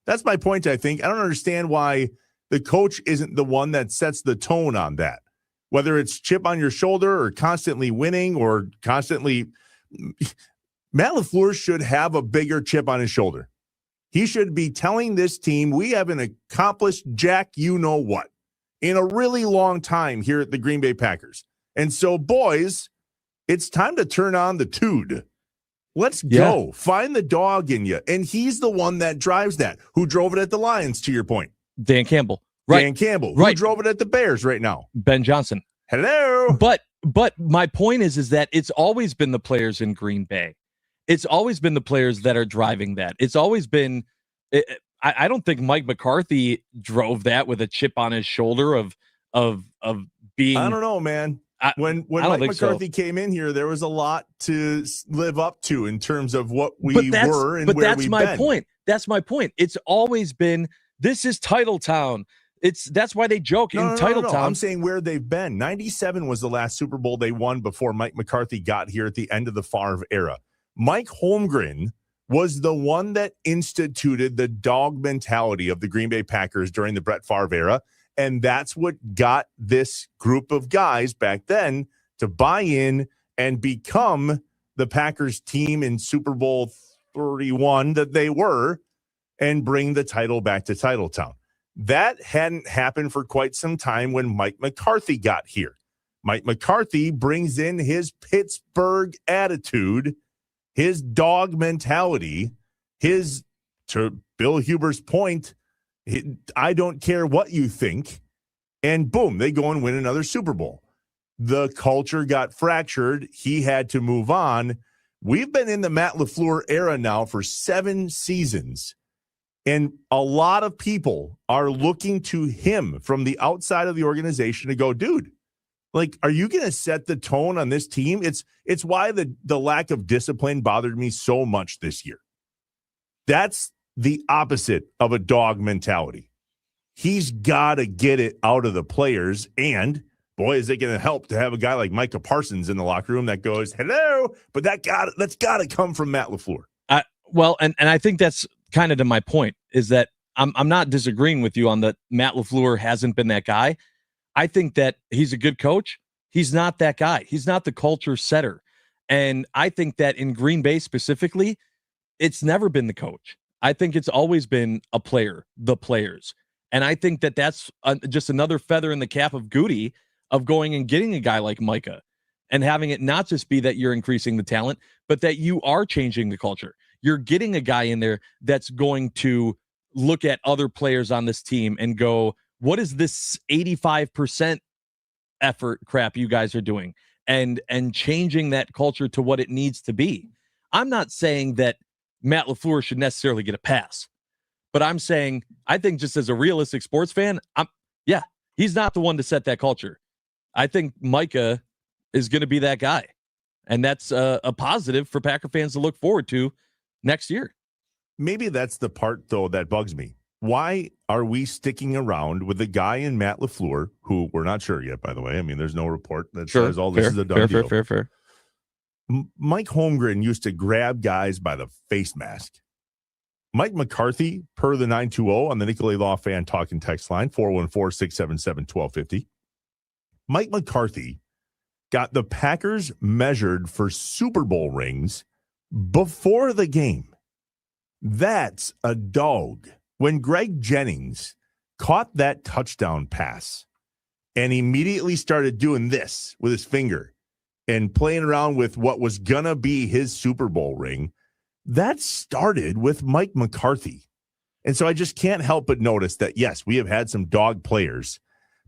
That's my point, I think. I don't understand why the coach isn't the one that sets the tone on that. Whether it's chip on your shoulder or constantly winning or constantly... Matt LaFleur should have a bigger chip on his shoulder. He should be telling this team, we haven't accomplished jack you-know-what in a really long time here at the Green Bay Packers. And so, boys, it's time to turn on the tude. Let's go. Find the dog in you. And he's the one that drives that. Who drove it at the Lions, to your point? Dan Campbell. Right. Dan Campbell. Right. Who drove it at the Bears right now? Ben Johnson. Hello. But my point is that it's always been the players in Green Bay. It's always been the players that are driving that. It's always been, I don't think Mike McCarthy drove that with a chip on his shoulder of being. I don't know, man. When Mike McCarthy came in here, there was a lot to live up to in terms of what we were and where we've been. But that's my point. That's my point. It's always been, this is Title Town. That's why they joke in Title Town. I'm saying where they've been. 97 was the last Super Bowl they won before Mike McCarthy got here at the end of the Favre era. Mike Holmgren was the one that instituted the dog mentality of the Green Bay Packers during the Brett Favre era. And that's what got this group of guys back then to buy in and become the Packers team in Super Bowl 31 that they were and bring the title back to Titletown. That hadn't happened for quite some time when Mike McCarthy got here. Mike McCarthy brings in his Pittsburgh attitude, his dog mentality, to Bill Huber's point, I don't care what you think. And boom, they go and win another Super Bowl. The culture got fractured. He had to move on. We've been in the Matt LaFleur era now for 7 seasons. And a lot of people are looking to him from the outside of the organization to go, dude, like, are you going to set the tone on this team? It's why the lack of discipline bothered me so much this year. That's the opposite of a dog mentality. He's got to get it out of the players. And boy, is it going to help to have a guy like Micah Parsons in the locker room that goes, hello, but that's got to come from Matt LaFleur. Well, and I think that's kind of to my point, is that I'm not disagreeing with you on that Matt LaFleur hasn't been that guy. I think that he's a good coach. He's not that guy. He's not the culture setter. And I think that in Green Bay specifically, it's never been the coach. I think it's always been a player, the players. And I think that that's just another feather in the cap of Goody of going and getting a guy like Micah and having it not just be that you're increasing the talent, but that you are changing the culture. You're getting a guy in there that's going to look at other players on this team and go, what is this 85% effort crap you guys are doing and changing that culture to what it needs to be. I'm not saying that Matt LaFleur should necessarily get a pass, but I'm saying I think just as a realistic sports fan, he's not the one to set that culture. I think Micah is going to be that guy, and that's a positive for Packer fans to look forward to next year. Maybe that's the part, though, that bugs me. Why are we sticking around with the guy in Matt LaFleur, who we're not sure yet, by the way? I mean, there's no report that says all this is a done deal. Fair. Mike Holmgren used to grab guys by the face mask. Mike McCarthy, per the 920 on the Nicolay Law Fan Talk and Text line, 414-677-1250. Mike McCarthy got the Packers measured for Super Bowl rings before the game. That's a dog. When Greg Jennings caught that touchdown pass and immediately started doing this with his finger and playing around with what was going to be his Super Bowl ring, that started with Mike McCarthy. And so I just can't help but notice that, yes, we have had some dog players,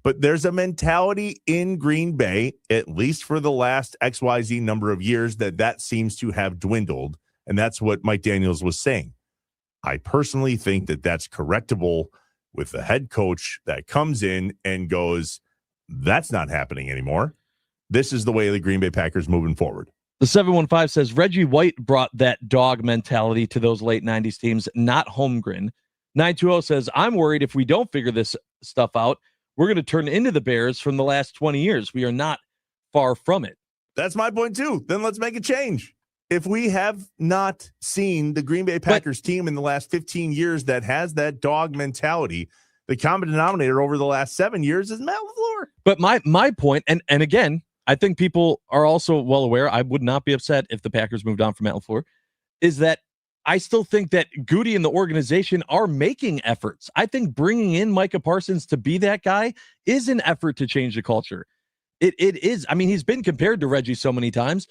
but there's a mentality in Green Bay, at least for the last XYZ number of years, that seems to have dwindled. And that's what Mike Daniels was saying. I personally think that that's correctable with the head coach that comes in and goes, that's not happening anymore. This is the way the Green Bay Packers moving forward. The 715 says Reggie White brought that dog mentality to those late 90s teams, not Holmgren. 920 says, I'm worried if we don't figure this stuff out, we're going to turn into the Bears from the last 20 years. We are not far from it. That's my point, too. Then let's make a change. If we have not seen the Green Bay Packers team in the last 15 years that has that dog mentality, the common denominator over the last 7 years is Matt LaFleur. But my point, and again, I think people are also well aware, I would not be upset if the Packers moved on from Matt LaFleur, is that I still think that Goody and the organization are making efforts. I think bringing in Micah Parsons to be that guy is an effort to change the culture. It is. I mean, he's been compared to Reggie so many times.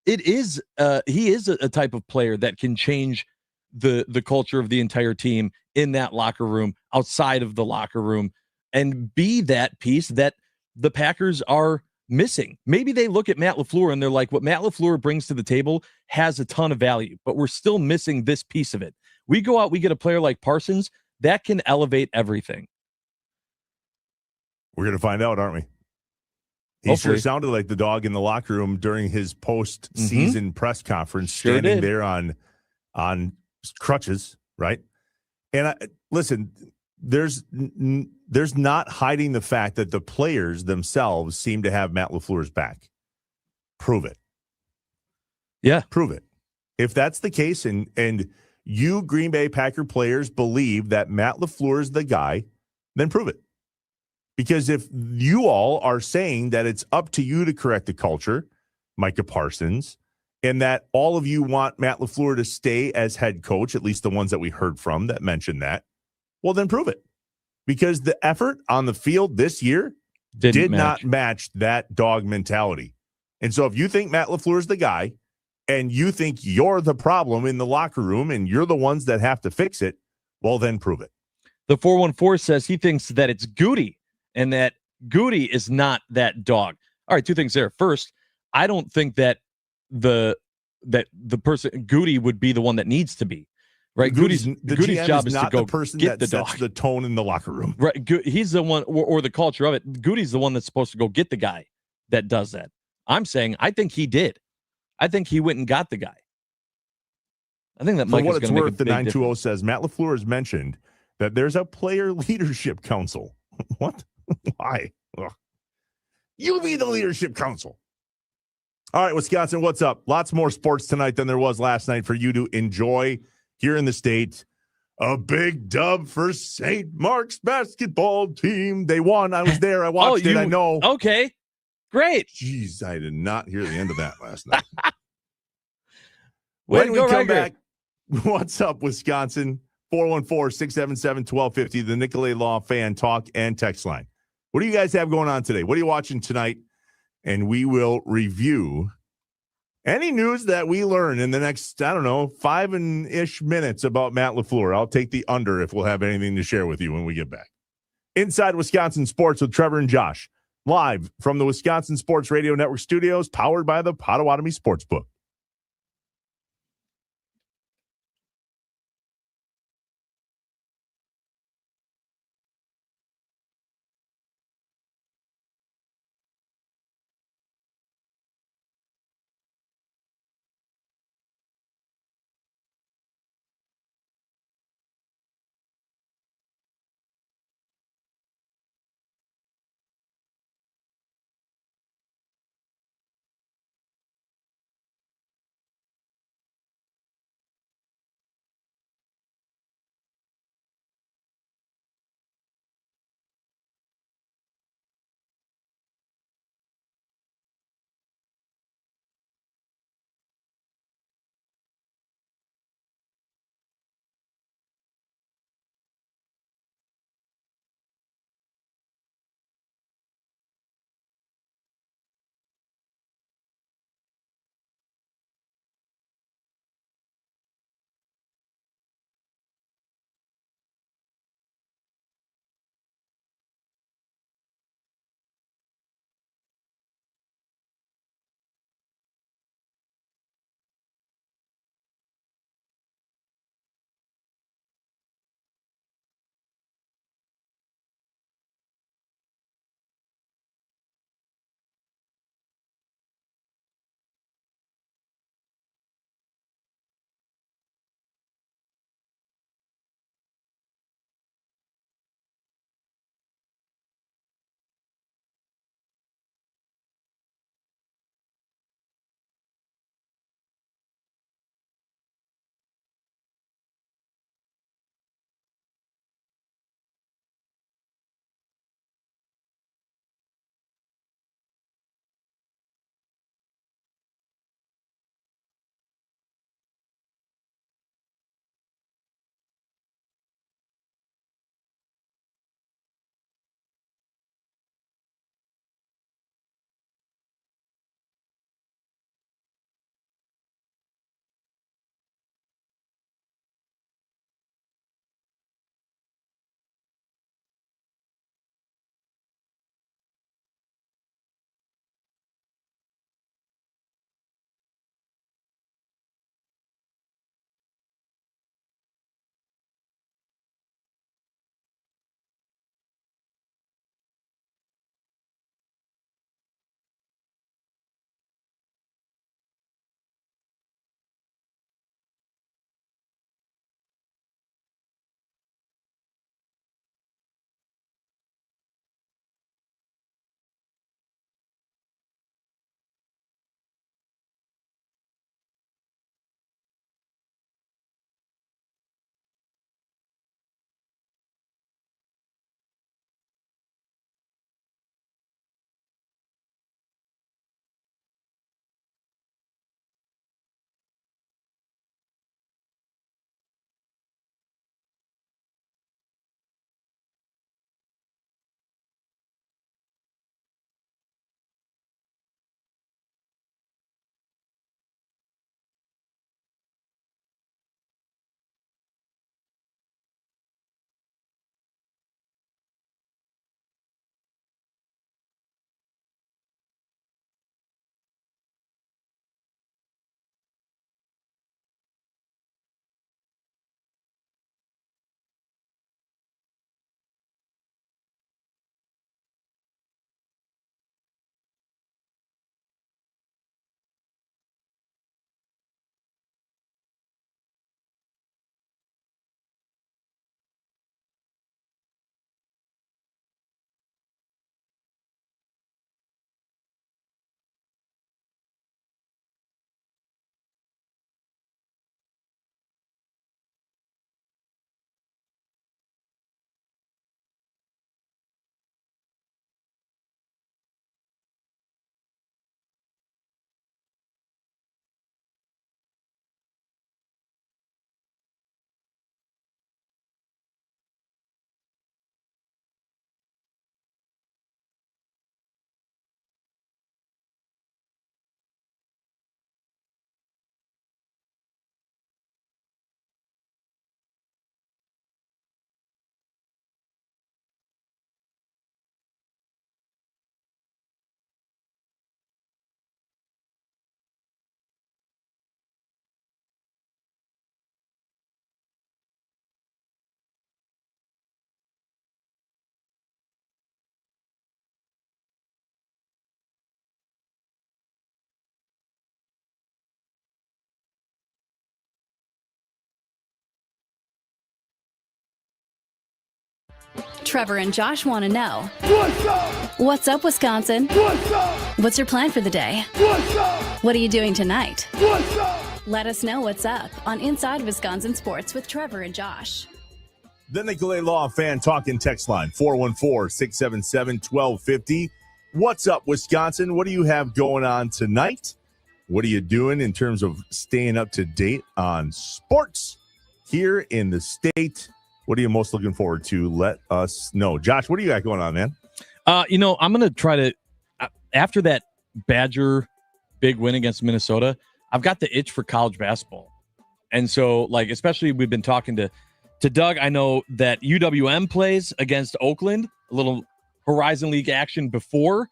It is. He is a type of player that can change the culture of the entire team in that locker room, outside of the locker room, and be that piece that the Packers are missing. Maybe they look at Matt LaFleur and they're like, what Matt LaFleur brings to the table has a ton of value, but we're still missing this piece of it. We go out, we get a player like Parsons that can elevate everything. We're going to find out, aren't we? He Hopefully. sure sounded like the dog in the locker room during his post-season press conference, standing there on crutches, right? And listen, there's not hiding the fact that the players themselves seem to have Matt LaFleur's back. Prove it. Yeah. Prove it. If that's the case, and you Green Bay Packer players believe that Matt LaFleur is the guy, then prove it. Because if you all are saying that it's up to you to correct the culture, Micah Parsons, and that all of you want Matt LaFleur to stay as head coach, at least the ones that we heard from that mentioned that, well, then prove it. Because the effort on the field this year did not match that dog mentality. And so if you think Matt LaFleur is the guy, and you think you're the problem in the locker room, and you're the ones that have to fix it, well, then prove it. The 414 says he thinks that it's Goody, and that Goody is not that dog. All right, two things there. First, I don't think that the person Goody would be the one that needs to be. Right, Goody's job is not to go the person get that the sets dog. the tone in the locker room. Right, he's the one, or the culture of it. Goody's the one that's supposed to go get the guy that does that. I'm saying I think he did. I think he went and got the guy. I think that Mike is going to make a big the 920 difference. says Matt LaFleur has mentioned that there's a player leadership council. What? Why? Ugh. You be the leadership council. All right, Wisconsin, what's up? Lots more sports tonight than there was last night for you to enjoy here in the state. A big dub for St. Mark's basketball team. They won. I was there. I watched it. I know. Okay, great. Jeez, I did not hear the end of that last night. Way When to we go, come Riker. back, what's up, Wisconsin? 414-677-1250, the Nicolay Law Fan Talk and Text line. What do you guys have going on today? What are you watching tonight? And we will review any news that we learn in the next, 5-ish minutes about Matt LaFleur. I'll take the under if we'll have anything to share with you when we get back. Inside Wisconsin Sports with Trevor and Josh live from the Wisconsin Sports Radio Network studios, powered by the Potawatomi Sportsbook. Trevor and Josh want to know. What's up? What's up, Wisconsin? What's up? What's your plan for the day? What's up? What are you doing tonight? What's up? Let us know what's up on Inside Wisconsin Sports with Trevor and Josh. The Nicolay Law Fan Talking text line, 414-677-1250. What's up, Wisconsin? What do you have going on tonight? What are you doing in terms of staying up to date on sports here in the state? What are you most looking forward to? Let us know. Josh, what do you got going on, man? I'm going to try to, after that Badger big win against Minnesota, I've got the itch for college basketball. And so, like, especially we've been talking to Doug. I know that UWM plays against Oakland, a little Horizon League action before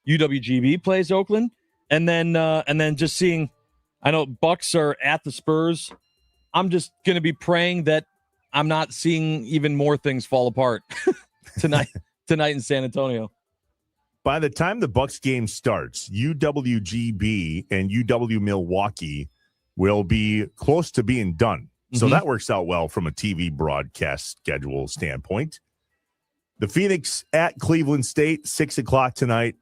UWGB plays Oakland. And then just seeing, I know Bucks are at the Spurs. I'm just going to be praying that I'm not seeing even more things fall apart tonight in San Antonio. By the time the Bucks game starts, UWGB and UW Milwaukee will be close to being done. So that works out well from a TV broadcast schedule standpoint. The Phoenix at Cleveland State, 6 o'clock tonight.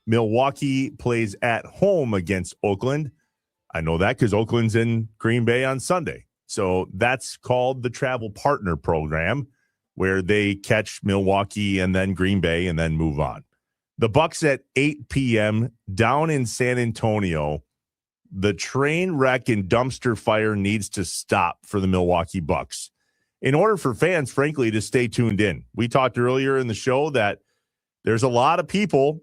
Milwaukee plays at home against Oakland. I know that because Oakland's in Green Bay on Sunday. So that's called the Travel Partner Program, where they catch Milwaukee and then Green Bay and then move on. The Bucks at 8 p.m. down in San Antonio. The train wreck and dumpster fire needs to stop for the Milwaukee Bucks in order for fans, frankly, to stay tuned in. We talked earlier in the show that there's a lot of people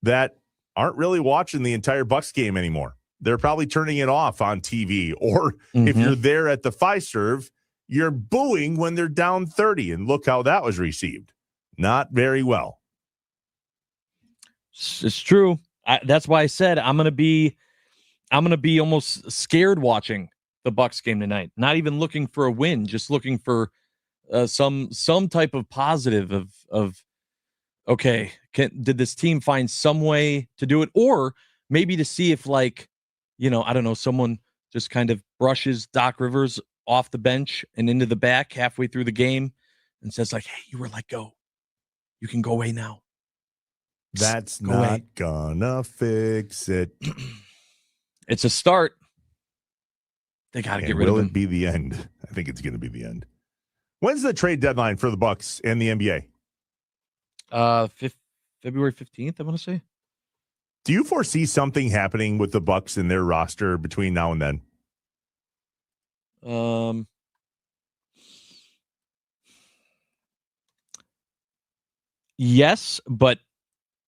that aren't really watching the entire Bucks game anymore. They're probably turning it off on TV, or if you're there at the Fiserv, you're booing when they're down 30, and look how that was received. Not very well. It's true. That's why I said I'm going to be almost scared watching the Bucks game tonight. Not even looking for a win, just looking for some type of positive of okay, did this team find some way to do it, or maybe to see if, like, I don't know, someone just kind of brushes Doc Rivers off the bench and into the back halfway through the game and says, like, hey, you were let go. You can go away now. That's not gonna fix it. It's a start. They got to get rid of him. Will it be the end? I think it's going to be the end. When's the trade deadline for the Bucks and the NBA? February 15th, I want to say. Do you foresee something happening with the Bucks and their roster between now and then? Yes, but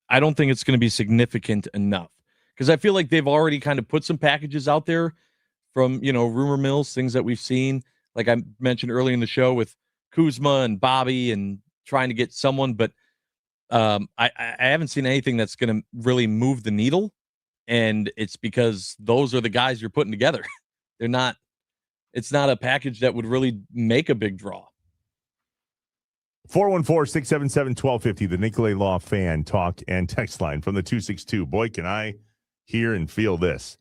I don't think it's going to be significant enough, because I feel like they've already kind of put some packages out there from, rumor mills, things that we've seen, like I mentioned early in the show with Kuzma and Bobby, and trying to get someone, but I haven't seen anything that's going to really move the needle, and it's because those are the guys you're putting together. It's not a package that would really make a big draw. 414-677-1250, the Nicolay Law Fan Talk and Text line from the 262. Boy, can I hear and feel this.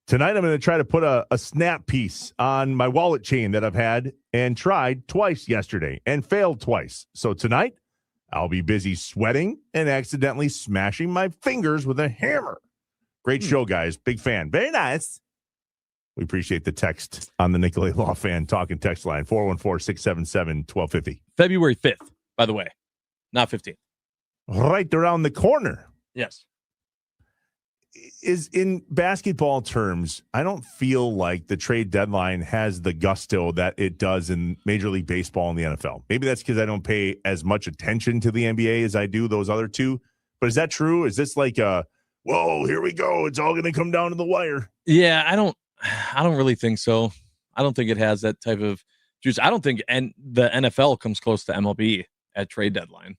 Tonight, I'm going to try to put a snap piece on my wallet chain that I've had and tried twice yesterday and failed twice. So tonight, I'll be busy sweating and accidentally smashing my fingers with a hammer. Great show, guys. Big fan. Very nice. We appreciate the text on the Nicolay Law Fan Talk and Text line, 414-677-1250. February 5th, by the way, not 15th. Right around the corner. Yes. Is in basketball terms, I don't feel like the trade deadline has the gusto that it does in Major League Baseball and the NFL. Maybe that's because I don't pay as much attention to the NBA as I do those other two. But is that true? Is this like whoa, here we go, it's all going to come down to the wire? Yeah, I don't really think so. I don't think it has that type of juice. I don't think the NFL comes close to MLB at trade deadline.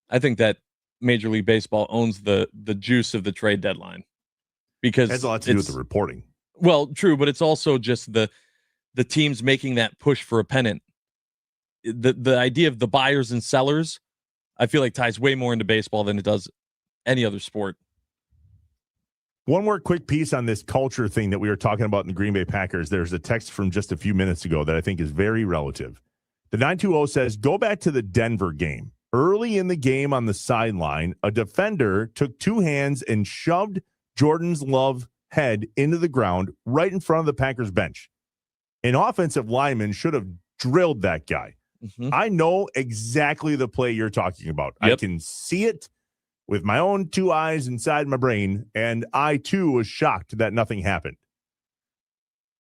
I think that Major League Baseball owns the juice of the trade deadline, because it has a lot to do with the reporting. Well, true, but it's also just the teams making that push for a pennant. The idea of the buyers and sellers, I feel like, ties way more into baseball than it does any other sport. One more quick piece on this culture thing that we were talking about in the Green Bay Packers. There's a text from just a few minutes ago that I think is very relative. The 920 says, go back to the Denver game. Early in the game on the sideline, a defender took two hands and shoved Jordan's Love head into the ground right in front of the Packers bench. An offensive lineman should have drilled that guy. Mm-hmm. I know exactly the play you're talking about. Yep. I can see it with my own two eyes inside my brain, and I, too, was shocked that nothing happened.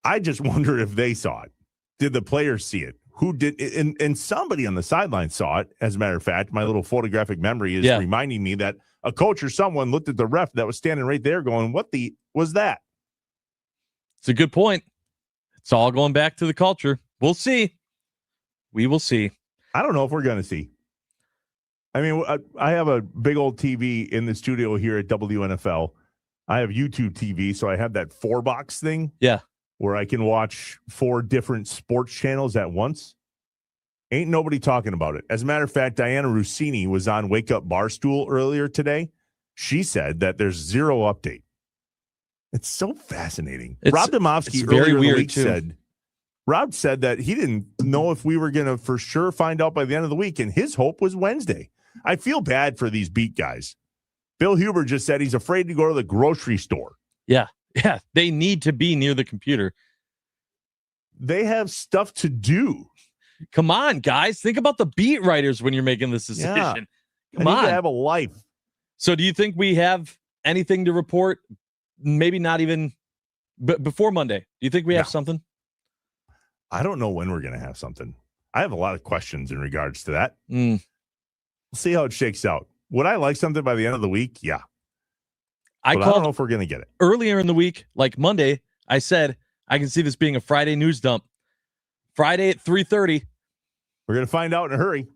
I just wonder if they saw it. Did the players see it? Who did? And somebody on the sideline saw it. As a matter of fact, my little photographic memory is reminding me that a coach or someone looked at the ref that was standing right there going, what the was that? It's a good point. It's all going back to the culture. We'll see. We will see. I don't know if we're going to see. I mean, I have a big old TV in the studio here at WNFL. I have YouTube TV, so I have that 4-box thing. Yeah. Where I can watch 4 different sports channels at once. Ain't nobody talking about it. As a matter of fact, Diana Rossini was on Wake Up Barstool earlier today. She said that there's zero update. It's so fascinating. Rob Domofsky earlier in the week said, Rob said that he didn't know if we were going to for sure find out by the end of the week, and his hope was Wednesday. I feel bad for these beat guys. Bill Huber just said he's afraid to go to the grocery store. Yeah. Yeah, they need to be near the computer. They have stuff to do. Come on, guys. Think about the beat writers when you're making this decision. Yeah. Come on. To have a life. So do you think we have anything to report? Maybe not even before Monday. Do you think we have something? I don't know when we're going to have something. I have a lot of questions in regards to that. We'll see how it shakes out. Would I like something by the end of the week? Yeah. I don't know if we're going to get it. Earlier in the week, like Monday, I said, I can see this being a Friday news dump. Friday at 3:30. We're going to find out in a hurry.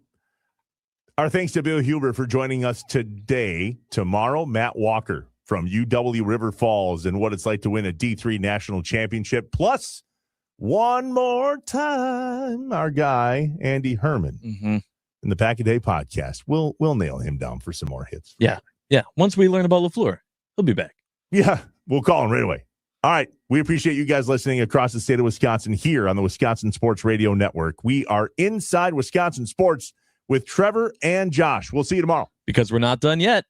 Our thanks to Bill Huber for joining us today. Tomorrow, Matt Walker from UW River Falls and what it's like to win a D3 national championship. Plus, one more time, our guy, Andy Herman, in the Pack a Day podcast. We'll nail him down for some more hits. Yeah. Yeah. Once we learn about LaFleur. He'll be back. Yeah, we'll call him right away. All right. We appreciate you guys listening across the state of Wisconsin here on the Wisconsin Sports Radio Network. We are inside Wisconsin sports with Trevor and Josh. We'll see you tomorrow. Because we're not done yet.